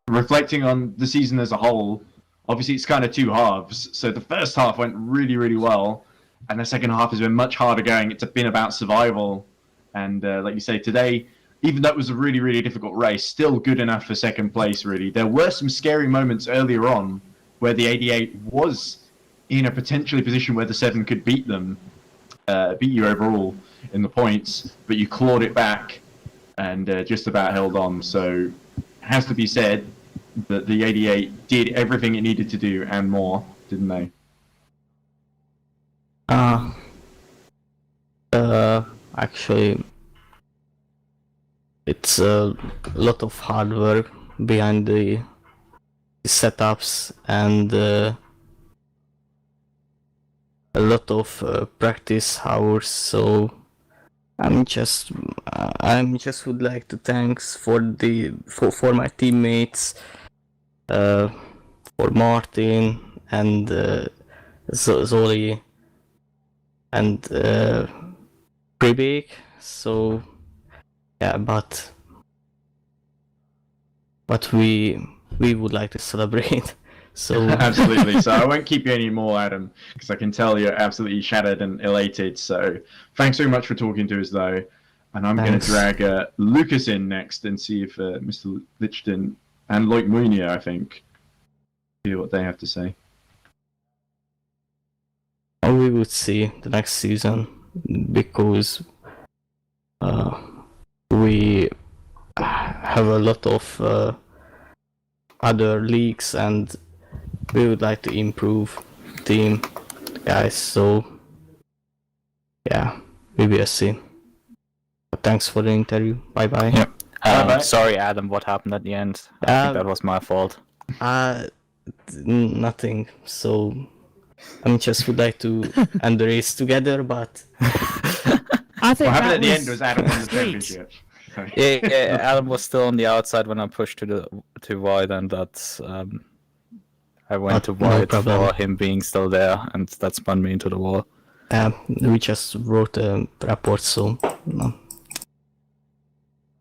reflecting on the season as a whole, obviously it's kind of 2 halves. So the first half went really, really well, and the second half has been much harder going. It's been about survival, and like you say, today even though it was a really, really difficult race, still good enough for second place, really. There were some scary moments earlier on where the 88 was in a potentially position where the 7 could beat them, beat you overall in the points, but you clawed it back and just about held on. So it has to be said that the 88 did everything it needed to do and more, didn't they? Actually, it's a lot of hard work behind the setups and a lot of practice hours. So I'm just would like to thanks for my teammates, for Martin and Zoli and Pribik. So yeah, but we would like to celebrate. So Absolutely. So I won't keep you any more, Adam, because I can tell you're absolutely shattered and elated. So thanks so much for talking to us, though. And I'm going to drag Lucas in next and see if Mr. Lichten and Loic Munia, I think, see what they have to say. we would see the next season, because we have a lot of other leagues and we would like to improve team, guys. So yeah, we will see. But thanks for the interview. Bye bye. Yeah. Bye-bye. Sorry, Adam, what happened at the end? I think that was my fault. Nothing. So I just would like to end the race together, but I think What happened that at the was end was Adam won the sweet. championship. Yeah, Adam was still on the outside when I pushed to wide, and that's I went to No wide problem. for him being still there, and that spun me into the wall. we just wrote a report, so no.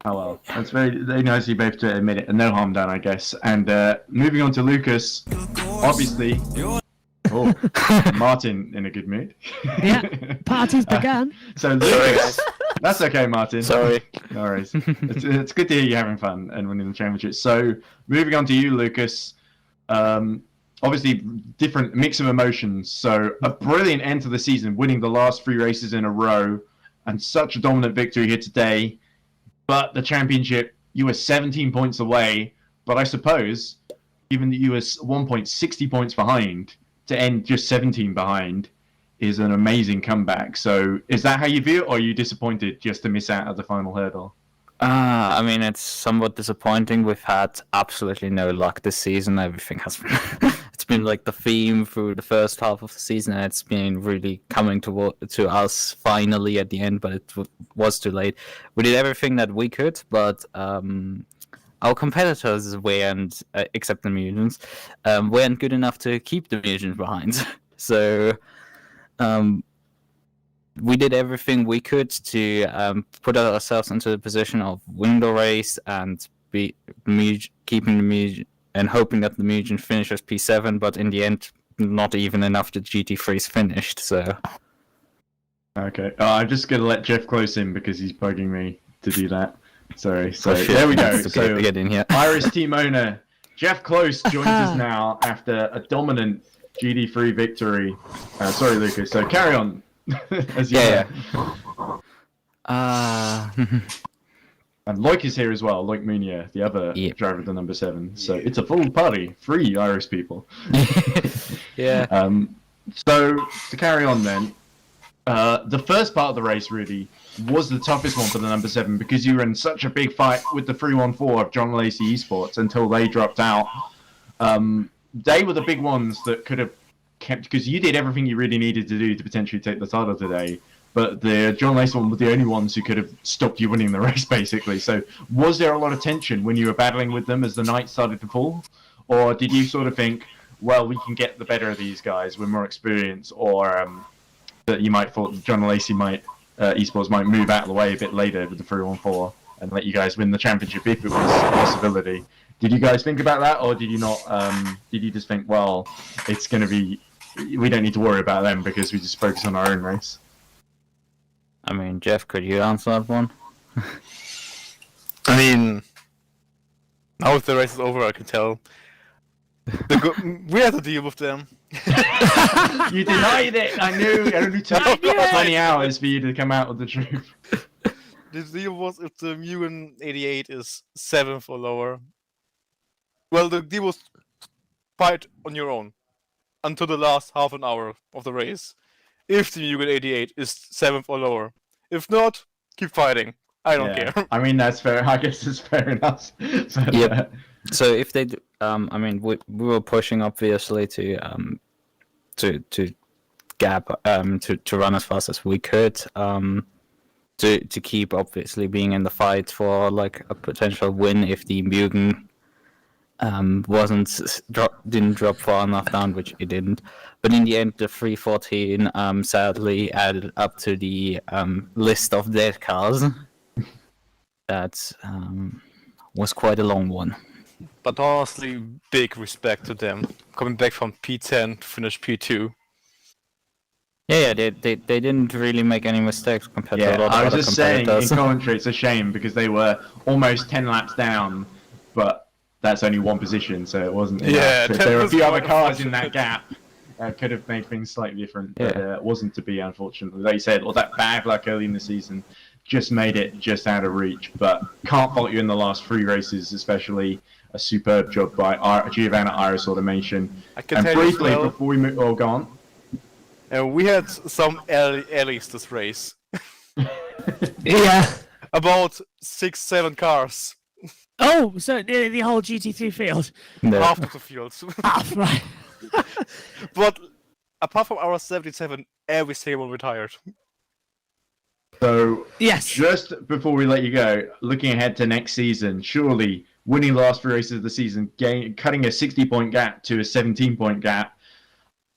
Oh well, that's very, very nice of you both to admit it, and no harm done, I guess. And moving on to Lucas, obviously. Oh, Martin in a good mood. Yeah, party's begun. So Lucas, that's okay, Martin. Sorry. No worries. It's good to hear you having fun and winning the championship. So moving on to you, Lucas. Obviously, different mix of emotions. So a brilliant end to the season, winning the last 3 races in a row, and such a dominant victory here today. But the championship, you were 17 points away. But I suppose, given that you were 1.60 points behind, to end just 17 behind is an amazing comeback. So is that how you view it, or are you disappointed just to miss out at the final hurdle? I mean, it's somewhat disappointing. We've had absolutely no luck this season. Everything has been it's been like the theme through the first half of the season, and it's been really coming to us finally at the end, but it was too late. We did everything that we could, but our competitors weren't, except the mutants, weren't good enough to keep the mutants behind. So we did everything we could to put ourselves into the position of winning the race and keeping the mutant and hoping that the mutant finishes P7, but in the end, not even enough the GT3s finished. So Okay, I'm just going to let Jeff close in because he's bugging me to do that. Sorry. So Oh, shit. there we go. It's okay So to get in here. Iris team owner Jeff Close joins us now after a dominant GD3 victory. Sorry, Lucas. So carry on. As you Yeah. know. And Loic is here as well. Loic Munia, the other Yep. driver of the number 7. So it's a full party. 3 Irish people. Yeah. So to carry on then, the first part of the race really was the toughest one for the number 7 because you were in such a big fight with the 314 of John Lacey Esports until they dropped out. They were the big ones that could have kept, because you did everything you really needed to do to potentially take the title today. But the John Lacey one were the only ones who could have stopped you winning the race, basically. So was there a lot of tension when you were battling with them as the night started to fall? Or did you sort of think, well, we can get the better of these guys, we're more experienced, or that you might thought John Lacey Esports might move out of the way a bit later with the 314 and let you guys win the championship if it was a possibility? Did you guys think about that, or did you not? Did you just think, well, it's going to be, we don't need to worry about them because we just focus on our own race? I mean, Jeff, could you answer that one? mean, now if the race is over, I can tell. We had to deal with them. You denied it. I knew. It only took 20 hours for you to come out with the truth. The deal was if the Mugen 88 is 7th or lower. Well, the deal was fight on your own until the last half an hour of the race. If the Mugen 88 is 7th or lower. If not, keep fighting. I don't care. I mean, that's fair. I guess it's fair enough. But, Yep. So if they, I mean, we were pushing obviously to gap, to run as fast as we could, to keep obviously being in the fight for like a potential win if the Mugen didn't drop far enough down, which it didn't. But in the end, the 314 sadly added up to the list of dead cars. That was quite a long one. But honestly, big respect to them. Coming back from P10 to finish P2. Yeah, they didn't really make any mistakes compared to a lot of I was other just saying in competitors. commentary, it's a shame because they were almost 10 laps down, but that's only one position, so it wasn't enough. Yeah, If there were a few other quite cars in that unfortunate. gap, could have made things slightly different, but it wasn't to be, unfortunately. Like you said, all that bad luck early in the season just made it just out of reach, but can't fault you in the last 3 races, especially a superb job by Giovanna Iris Automation. I can And tell you as briefly, well, before we move, go on. we had some alleys this race. Yeah. About 6-7 cars. Oh, so nearly the whole GT3 field. No. Half of the fields. Half, right. But apart from our 77, every single one retired. So, Yes. just before we let you go, looking ahead to next season, surely winning the last 3 races of the season, cutting a 60-point gap to a 17-point gap.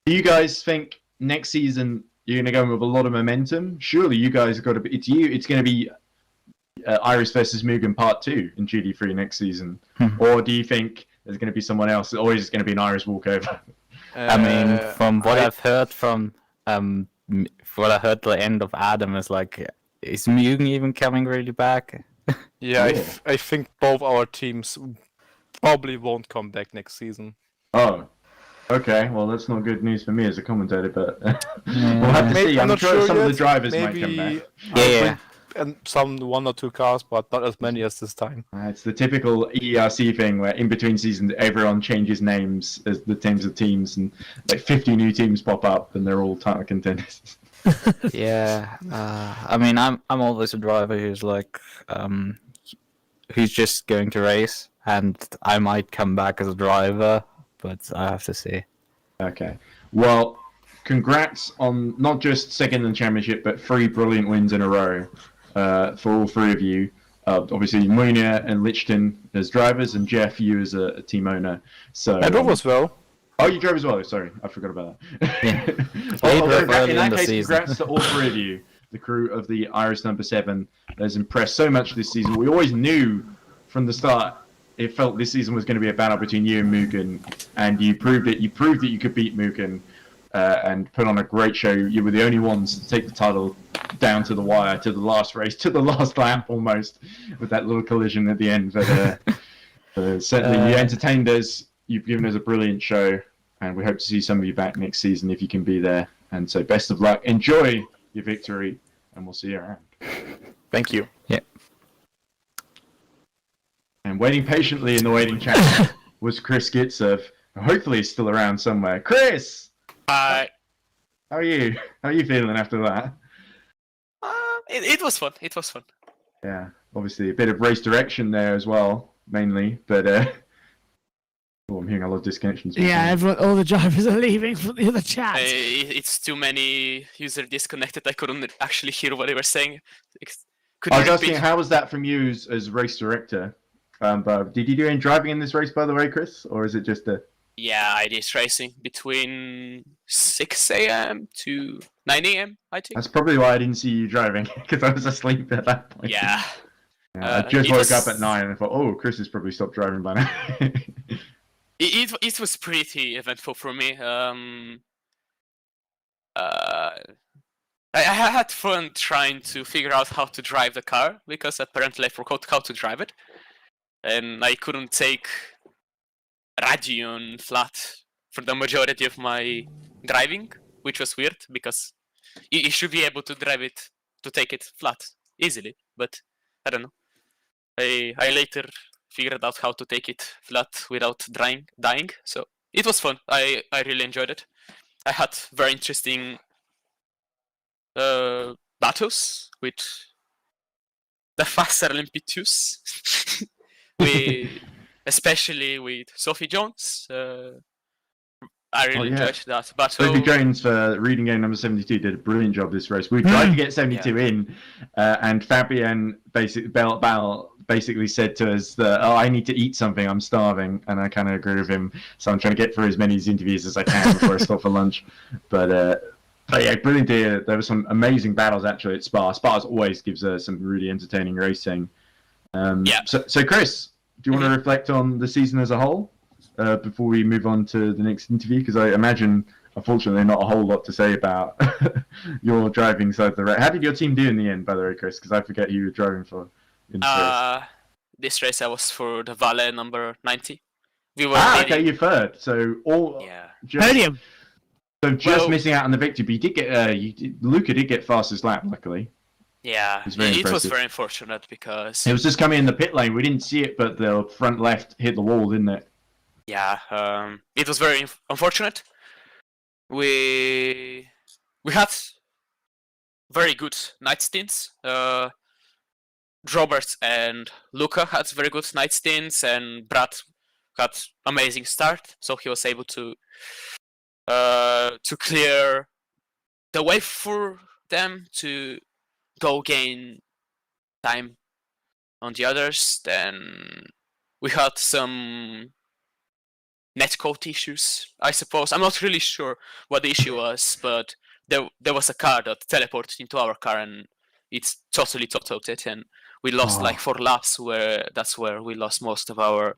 Do you guys think next season you're going to go in with a lot of momentum? Surely you guys have got to be. It's going to be Iris versus Mugen Part 2 in GT3 next season, or do you think there's going to be someone else, or is it going to be an Iris walkover? I mean, from what I've heard from what I heard, the end of Adam is like, is Mugen even coming really back? Yeah, I think both our teams probably won't come back next season. Oh, okay. Well, that's not good news for me as a commentator, but we'll have to see. I'm not sure some of the yet. drivers Maybe might come back. Yeah. And some 1 or 2 cars, but not as many as this time. It's the typical EERC thing where in between seasons everyone changes names as the teams of teams, and like 50 new teams pop up, and they're all title contenders. Yeah. I mean, I'm always a driver who's like, who's just going to race, and I might come back as a driver, but I have to see. Okay. Well, congrats on not just second in the championship, but 3 brilliant wins in a row for all 3 of you. Obviously, Moina and Lichton as drivers, and Jeff, you as a team owner. So. I drove as well. Oh, you drove as well. Sorry, I forgot about that. Yeah. In that case, congrats to all 3 of you, the crew of the Iris number 7. That has impressed so much this season. We always knew from the start it felt this season was going to be a battle between you and Mugen, and you proved it. You proved that you could beat Mugen and put on a great show. You were the only ones to take the title down to the wire, to the last race, to the last lap almost, with that little collision at the end. But certainly you entertained us. You've given us a brilliant show, and we hope to see some of you back next season if you can be there. And so best of luck. Enjoy your victory, and we'll see you around. Thank you. Yeah. And waiting patiently in the waiting chat was Chris Gitzev. Hopefully he's still around somewhere. Chris! Hi. How are you? How are you feeling after that? It was fun. It was fun. Yeah, obviously a bit of race direction there as well, mainly. But oh, I'm hearing a lot of disconnections. Yeah, all the drivers are leaving from the other chat. It's too many user disconnected. I couldn't actually hear what they were saying. I was asking, how was that from you as race director? But did you do any driving in this race, by the way, Chris, or is it just a? Yeah, I did racing between 6 a.m. to 9 a.m. I think. That's probably why I didn't see you driving, because I was asleep at that point. Yeah. I just woke up at 9 and I thought, oh, Chris has probably stopped driving by now. It was pretty eventful for me. I I had fun trying to figure out how to drive the car because apparently I forgot how to drive it, and I couldn't take Radion flat for the majority of my driving, which was weird because you should be able to drive it to take it flat easily, but I don't know. I later figured out how to take it flat without dying, so it was fun. I really enjoyed it. I had very interesting battles with the faster LM-P2s, especially with Sophie Jones. I really enjoyed that battle. Sophie Jones for reading game number 72 did a brilliant job this race. We tried to get 72 in, and Fabian basically said to us that, I need to eat something, I'm starving, and I kind of agree with him, so I'm trying to get through as many interviews as I can before I stop for lunch. But yeah, brilliant day. There were some amazing battles actually at Spa. Spa always gives some really entertaining racing. So Chris, do you want to reflect on the season as a whole before we move on to the next interview? Because I imagine, unfortunately, not a whole lot to say about your driving side of the race. How did your team do in the end, by the way, Chris? Because I forget who you were driving for. This race I was for the Valle number 90. We were okay, you're third. So Podium. So just missing out on the victory, but you did get Luca did get fastest lap, luckily. Yeah, it was very unfortunate because it was just coming in the pit lane. We didn't see it, but the front left hit the wall, didn't it? Yeah, it was very unfortunate. We had very good night stints. Robert and Luca had very good night stints, and Brad had amazing start, so he was able to clear the way for them to go gain time on the others. Then we had some netcode issues, I suppose. I'm not really sure what the issue was, but there was a car that teleported into our car and it's totally totaled it, and we lost like 4 laps. That's where we lost most of our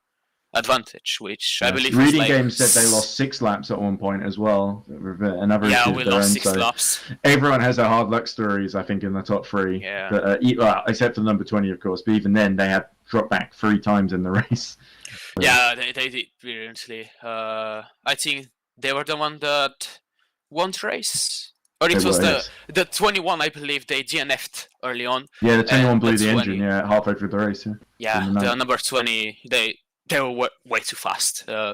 advantage, which I believe Reading was like... Games said they lost 6 laps at one point as well. Another issue we of their lost own, 6 laps. Everyone has their hard luck stories, I think, in the top 3. Yeah. But, except for number 20, of course. But even then, they had dropped back 3 times in the race. Yeah, they did brilliantly. I think they were the one that won the race. Or it was the 21, I believe, they DNF'd early on. Yeah, the 21 blew the engine, halfway through the race. Yeah, the number 20, they were way too fast. I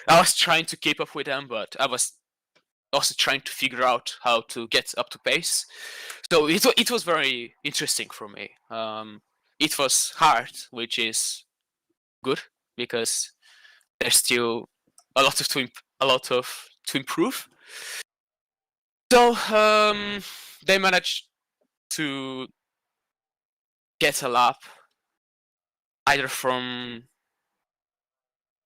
was trying to keep up with them, but I was also trying to figure out how to get up to pace. So it was very interesting for me. It was hard, which is good because there's still a lot to improve. So they managed to get a lap either from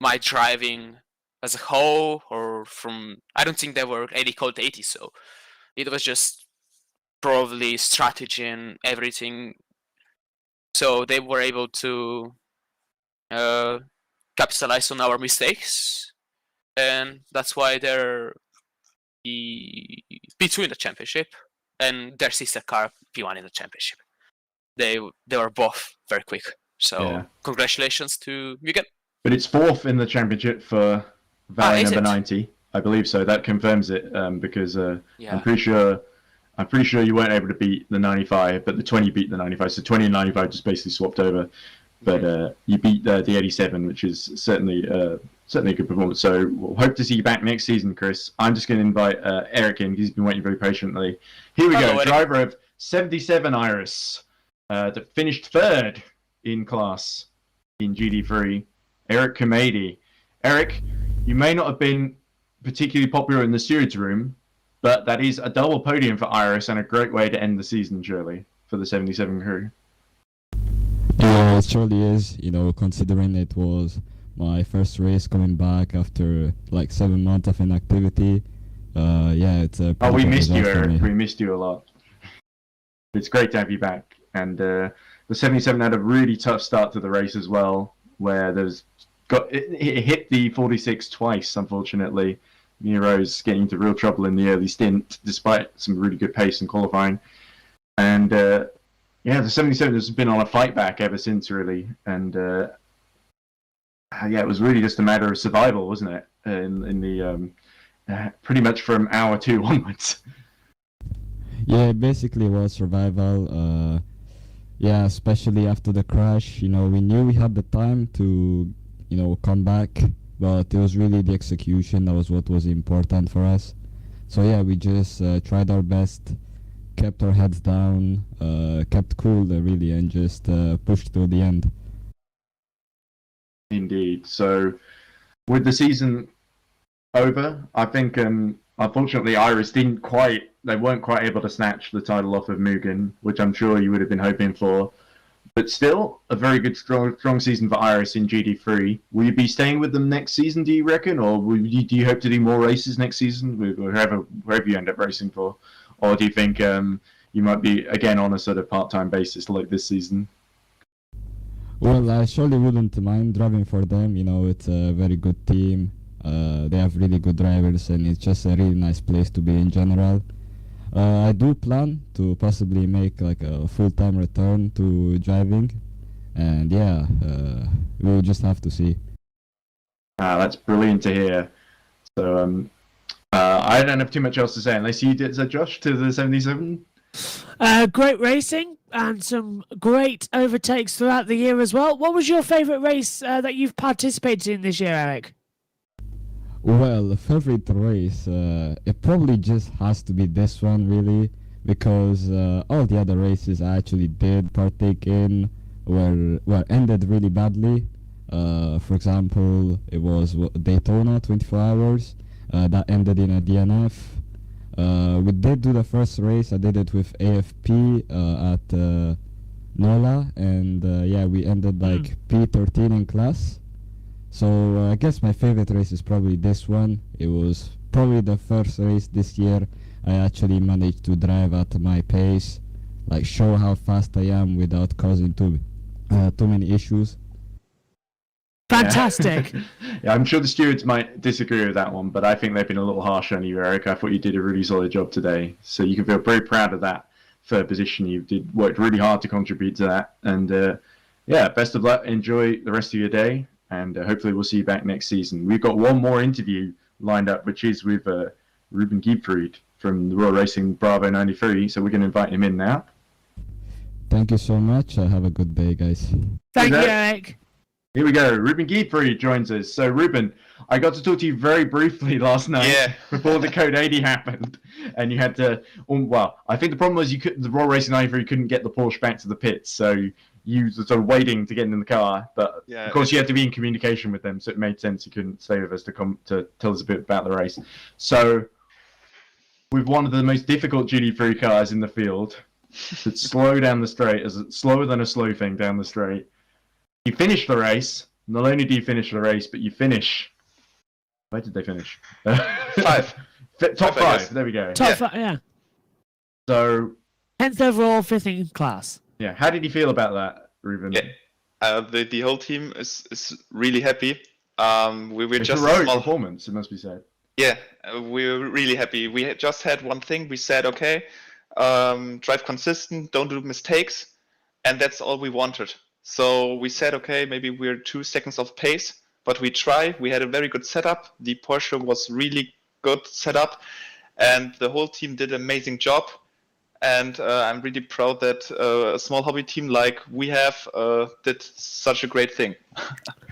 my driving as a whole or from... I don't think they were any code 80, so it was just probably strategy and everything. So they were able to capitalize on our mistakes, and that's why they're P2 in the championship and their sister car P1 in the championship. They were both very quick, so congratulations to Miguel. But it's 4th in the championship for Valle number 90, I believe so. That confirms it because I'm pretty sure you weren't able to beat the 95, but the 20 beat the 95. So 20 and 95 just basically swapped over. But you beat the 87, which is certainly a good performance. So we'll hope to see you back next season, Chris. I'm just going to invite Eric in because he's been waiting very patiently. Here we go. Eric. Driver of 77 Iris that finished 3rd in class in GT3, Eric Kamady. Eric, you may not have been particularly popular in the stewards room, but that is a double podium for Iris and a great way to end the season, surely, for the 77 crew. Yeah, it surely is, considering it was my first race coming back after like 7 months of inactivity. It's a... we missed you, Eric. We missed you a lot. It's great to have you back. And the 77 had a really tough start to the race as well, where it hit the 46 twice, unfortunately. Miro's getting into real trouble in the early stint, despite some really good pace in qualifying. And yeah, the 77 has been on a fight back ever since, really. And yeah, it was really just a matter of survival, wasn't it? In the pretty much from hour 2 onwards. Yeah, basically it was survival. Yeah, especially after the crash, we knew we had the time to, come back, but it was really the execution that was what was important for us. So yeah, we just tried our best, kept our heads down, kept cool really, and just pushed through the end. Indeed. So, with the season over, I think unfortunately Iris they weren't quite able to snatch the title off of Mugen, which I'm sure you would have been hoping for. But still, a very good, strong season for Iris in GT3. Will you be staying with them next season, do you reckon? Or do you hope to do more races next season, wherever you end up racing for? Or do you think you might be, again, on a sort of part-time basis like this season? Well, I surely wouldn't mind driving for them. It's a very good team. They have really good drivers, and it's just a really nice place to be in general. I do plan to possibly make like a full-time return to driving, and yeah, we'll just have to see. That's brilliant to hear. So I don't have too much else to say unless you did. So Josh, to the 77. Great racing and some great overtakes throughout the year as well. What was your favourite race that you've participated in this year, Eric? Well, favorite race, it probably just has to be this one, really, because all the other races I actually did partake in were ended really badly. For example, it was Daytona 24 hours, that ended in a DNF. We did do the first race, I did it with AFP at NOLA, and yeah, we ended like P13 in class. So I guess my favorite race is probably this one. It was probably the first race this year I actually managed to drive at my pace, like show how fast I am without causing too many issues. Fantastic. Yeah, I'm sure the stewards might disagree with that one, but I think they've been a little harsh on you, Eric. I thought you did a really solid job today, so you can feel very proud of that third position. You worked really hard to contribute to that, and yeah, best of luck. Enjoy the rest of your day. And hopefully we'll see you back next season. We've got one more interview lined up, which is with Ruben Giebfried from the Royal Racing Bravo 93. So we're going to invite him in now. Thank you so much. Have a good day, guys. Thank you, Eric. Here we go. Ruben Giebfried joins us. So Ruben, I got to talk to you very briefly last night before the Code 80 happened. And you had to, well, I think the problem was the Royal Racing 93 couldn't get the Porsche back to the pits. So you were sort of waiting to get in the car, but of course you had to be in communication with them, so it made sense you couldn't stay with us to come to tell us a bit about the race. So, with one of the most difficult GT3 cars in the field, that's slow down the straight, slower than a slow thing down the straight, you finish the race. Not only do you finish the race, but you finish. Where did they finish? 5. Top 5. There we go. Top 5, yeah. So 10th overall, 5th in class. Yeah, how did you feel about that, Ruben? Yeah, the whole team is really happy. We were it's just a small performance, it must be said. Yeah, we were really happy. We had just had one thing. We said, okay, drive consistent, don't do mistakes, and that's all we wanted. So we said, okay, maybe we're 2 seconds off pace, but we try. We had a very good setup. The Porsche was really good setup, and the whole team did an amazing job. And I'm really proud that a small hobby team like we have did such a great thing.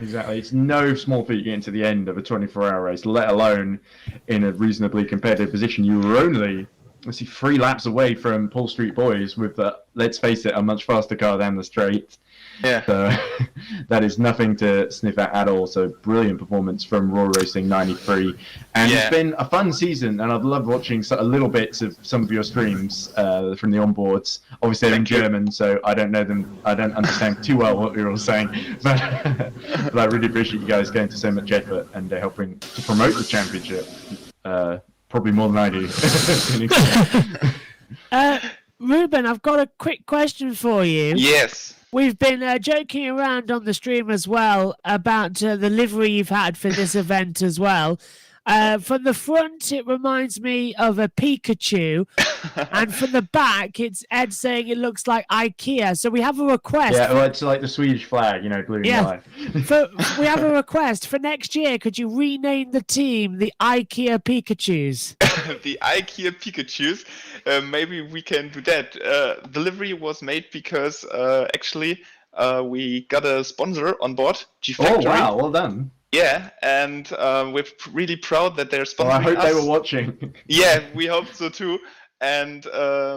Exactly. It's no small feat getting to the end of a 24-hour race, let alone in a reasonably competitive position. You were only, 3 laps away from Paul Street Boys with, let's face it, a much faster car down the straight. Yeah. So that is nothing to sniff at all. So brilliant performance from Royal Racing 93. And it's been a fun season, and I've loved watching a little bits of some of your streams from the onboards. Obviously they're in German, so I don't know them. I don't understand too well what you're all saying. But I really appreciate you guys going to so much effort and helping to promote the championship. Probably more than I do. Ruben, I've got a quick question for you. Yes. We've been joking around on the stream as well about the livery you've had for this event as well. From the front, it reminds me of a Pikachu, and from the back, it's Ed saying it looks like IKEA. So we have a request. Yeah, well, it's like the Swedish flag, blue and white. We have a request for next year. Could you rename the team the IKEA Pikachus? The IKEA Pikachus. Maybe we can do that. The livery was made because actually we got a sponsor on board, G Factory. Oh wow, well done. Yeah, and we're really proud that they're sponsoring Well, I hope us. they were watching. Yeah, we hope so too. And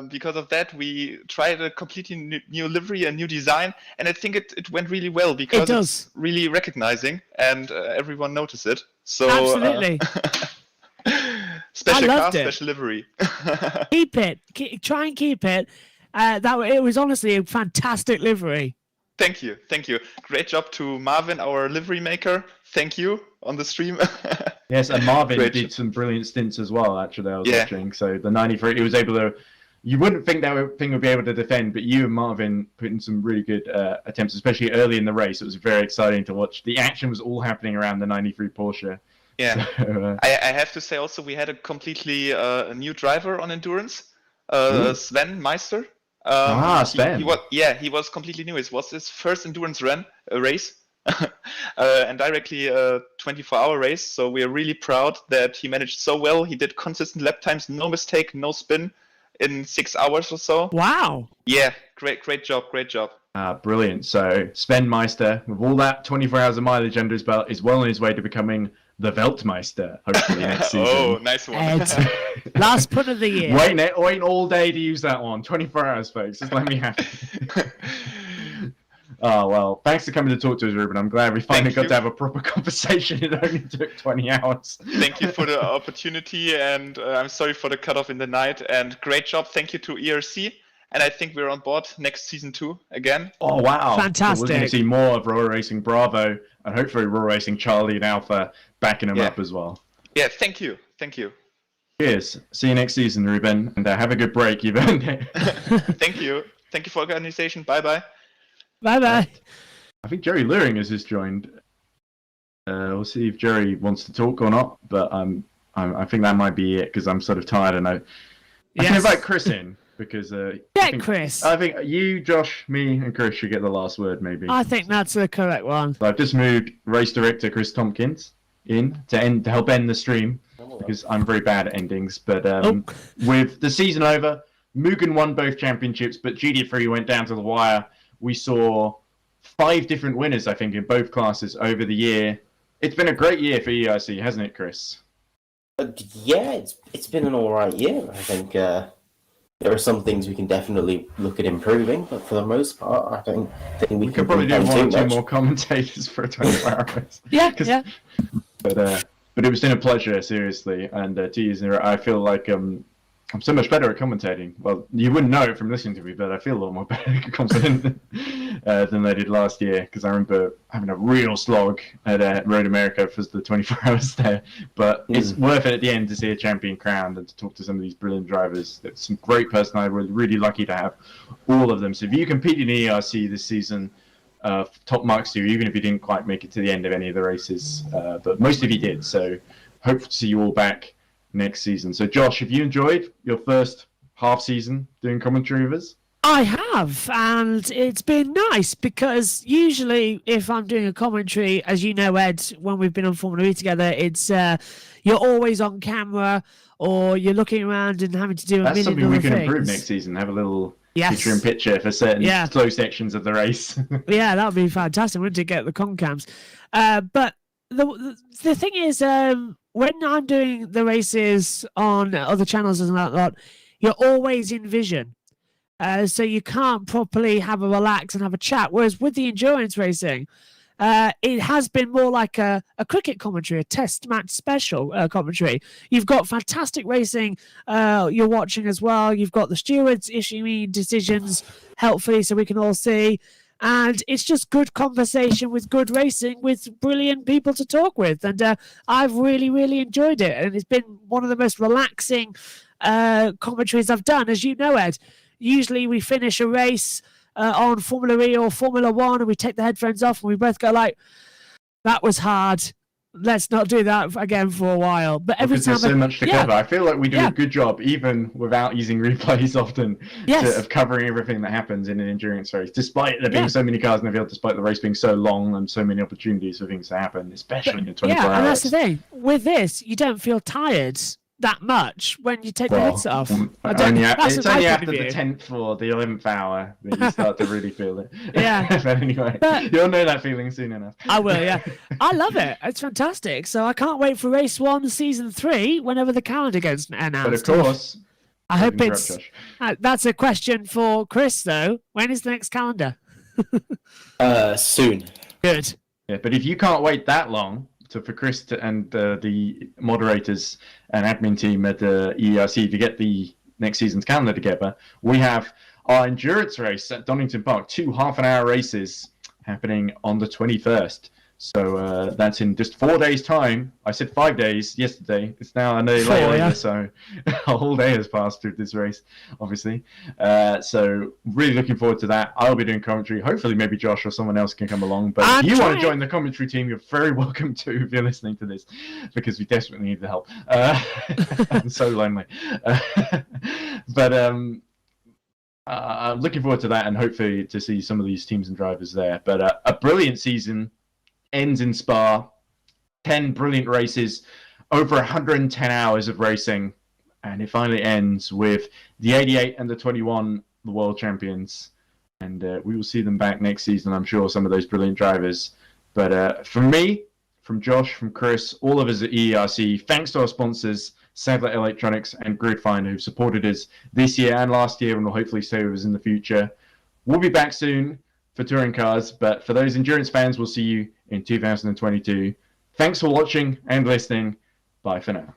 because of that, we tried a completely new livery, a new design, and I think it went really well because it's really recognizing and everyone noticed it. So Absolutely. Special car, it. special livery. Keep it. Try and keep it. It was honestly a fantastic livery. Thank you. Great job to Marvin, our livery maker. Thank you on the stream. Yes, and Marvin did some brilliant stints as well, actually, I was watching. So the 93, he was able to... You wouldn't think that thing would be able to defend, but you and Marvin put in some really good attempts, especially early in the race. It was very exciting to watch. The action was all happening around the 93 Porsche. Yeah. So, I have to say also we had a completely new driver on endurance, Sven Meister. Sven. He was completely new. It was his first endurance race, and directly a 24-hour race. So we are really proud that he managed so well. He did consistent lap times, no mistake, no spin in 6 hours or so. Wow. Yeah, great job. Brilliant. So Sven Meister, with all that 24 hours of mileage under his belt, is well on his way to becoming the Weltmeister, hopefully next season. Oh, nice one. Ed. Last put of the year. Waiting all day to use that one. 24 hours, folks. Just let me have it. Oh, well, thanks for coming to talk to us, Ruben. I'm glad we finally got to have a proper conversation. It only took 20 hours. Thank you for the opportunity, and I'm sorry for the cutoff in the night. And great job. Thank you to EERC. And I think we're on board next season too again. Oh, wow. Fantastic. So we're going to see more of Royal Racing Bravo and hopefully Royal Racing Charlie and Alpha backing them up as well. Yeah, thank you. Cheers. See you next season, Ruben. And have a good break. You've earned it. Thank you. Thank you for the organization. Bye-bye. Bye-bye. I think Jerry Luring has just joined. We'll see if Jerry wants to talk or not. But I think that might be it because I'm sort of tired. And I can invite Chris in. Because Chris. I think you, Josh, me, and Chris should get the last word, maybe. I think that's the correct one. So I've just moved race director Chris Tompkins in to help end the stream because I'm very bad at endings. But with the season over, Mugen won both championships, but GT3 went down to the wire. We saw 5 different winners, I think, in both classes over the year. It's been a great year for EERC, hasn't it, Chris? Yeah, it's been an all right year. I think. There are some things we can definitely look at improving, but for the most part, I think we could probably do 1 or 2 more commentators for 24 hours. Yeah. But it was been a pleasure, seriously, and 2 years in a row, I feel like I'm so much better at commentating. Well, you wouldn't know it from listening to me, but I feel a lot more better confident than I did last year, because I remember having a real slog at Road America for the 24 hours there. But it's worth it at the end to see a champion crowned and to talk to some of these brilliant drivers. It's some great personalities. We're really lucky to have all of them. So if you compete in EERC this season, top marks to you, even if you didn't quite make it to the end of any of the races. But most of you did, so hope to see you all back next season. So Josh, have you enjoyed your first half season doing commentary with us? I have, and it's been nice because usually if I'm doing a commentary, as you know, Ed, when we've been on Formula E together, it's you're always on camera or you're looking around and having to do That's a million something we can things. improve next season. Have a little picture for certain slow sections of the race. Yeah, that would be fantastic. We need to get the concams. But the thing is, when I'm doing the races on other channels and that lot, you're always in vision. So you can't properly have a relax and have a chat. Whereas with the endurance racing, it has been more like a cricket commentary, a test match special commentary. You've got fantastic racing you're watching as well. You've got the stewards issuing decisions helpfully so we can all see. And it's just good conversation with good racing with brilliant people to talk with. And I've really, really enjoyed it. And it's been one of the most relaxing commentaries I've done. As you know, Ed, usually we finish a race on Formula E or Formula 1 and we take the headphones off and we both go like, that was hard. let's not do that again for a while. But every Because time there's so much to yeah, cover. I feel like we do yeah. a good job, even without using replays often, Yes. of covering everything that happens in an endurance race, despite there being Yeah. so many cars in the field, despite the race being so long and so many opportunities for things to happen, especially in 24 yeah, hours. and that's the thing. With this, you don't feel tired that much when you take the headset off. It's only after the 10th or the 11th hour that you start to really feel it. Yeah. But anyway, But- you'll know that feeling soon enough. I will, yeah. I love it. It's fantastic. So I can't wait for race 1, season 3, whenever the calendar gets announced. But of course, I hope interrupt, it's. Josh. That's a question for Chris, though. When is the next calendar? Soon. Good. Yeah, but if you can't wait that long for Chris and the moderators and admin team at the EERC to get the next season's calendar together, we have our endurance race at Donington Park, 2 half-an-hour races happening on the 21st. So that's in just 4 days' time. I said 5 days yesterday. It's now a day 4, later, yeah. so a whole day has passed through this race, obviously. So really looking forward to that. I'll be doing commentary. Hopefully maybe Josh or someone else can come along. But I'm if you want to trying. join the commentary team, you're very welcome to if you're listening to this, because we desperately need the help. I'm so lonely. But looking forward to that, and hopefully to see some of these teams and drivers there. But a brilliant season ends in Spa. 10 brilliant races, over 110 hours of racing, and it finally ends with the 88 and the 21, the world champions. And we will see them back next season, I'm sure, some of those brilliant drivers. But from me, from Josh, from Chris, all of us at EERC, thanks to our sponsors, Sadler Electronics and Gridfinder, who've supported us this year and last year and will hopefully stay with us in the future. We'll be back soon for touring cars, but for those endurance fans, we'll see you in 2022. Thanks for watching and listening. Bye for now.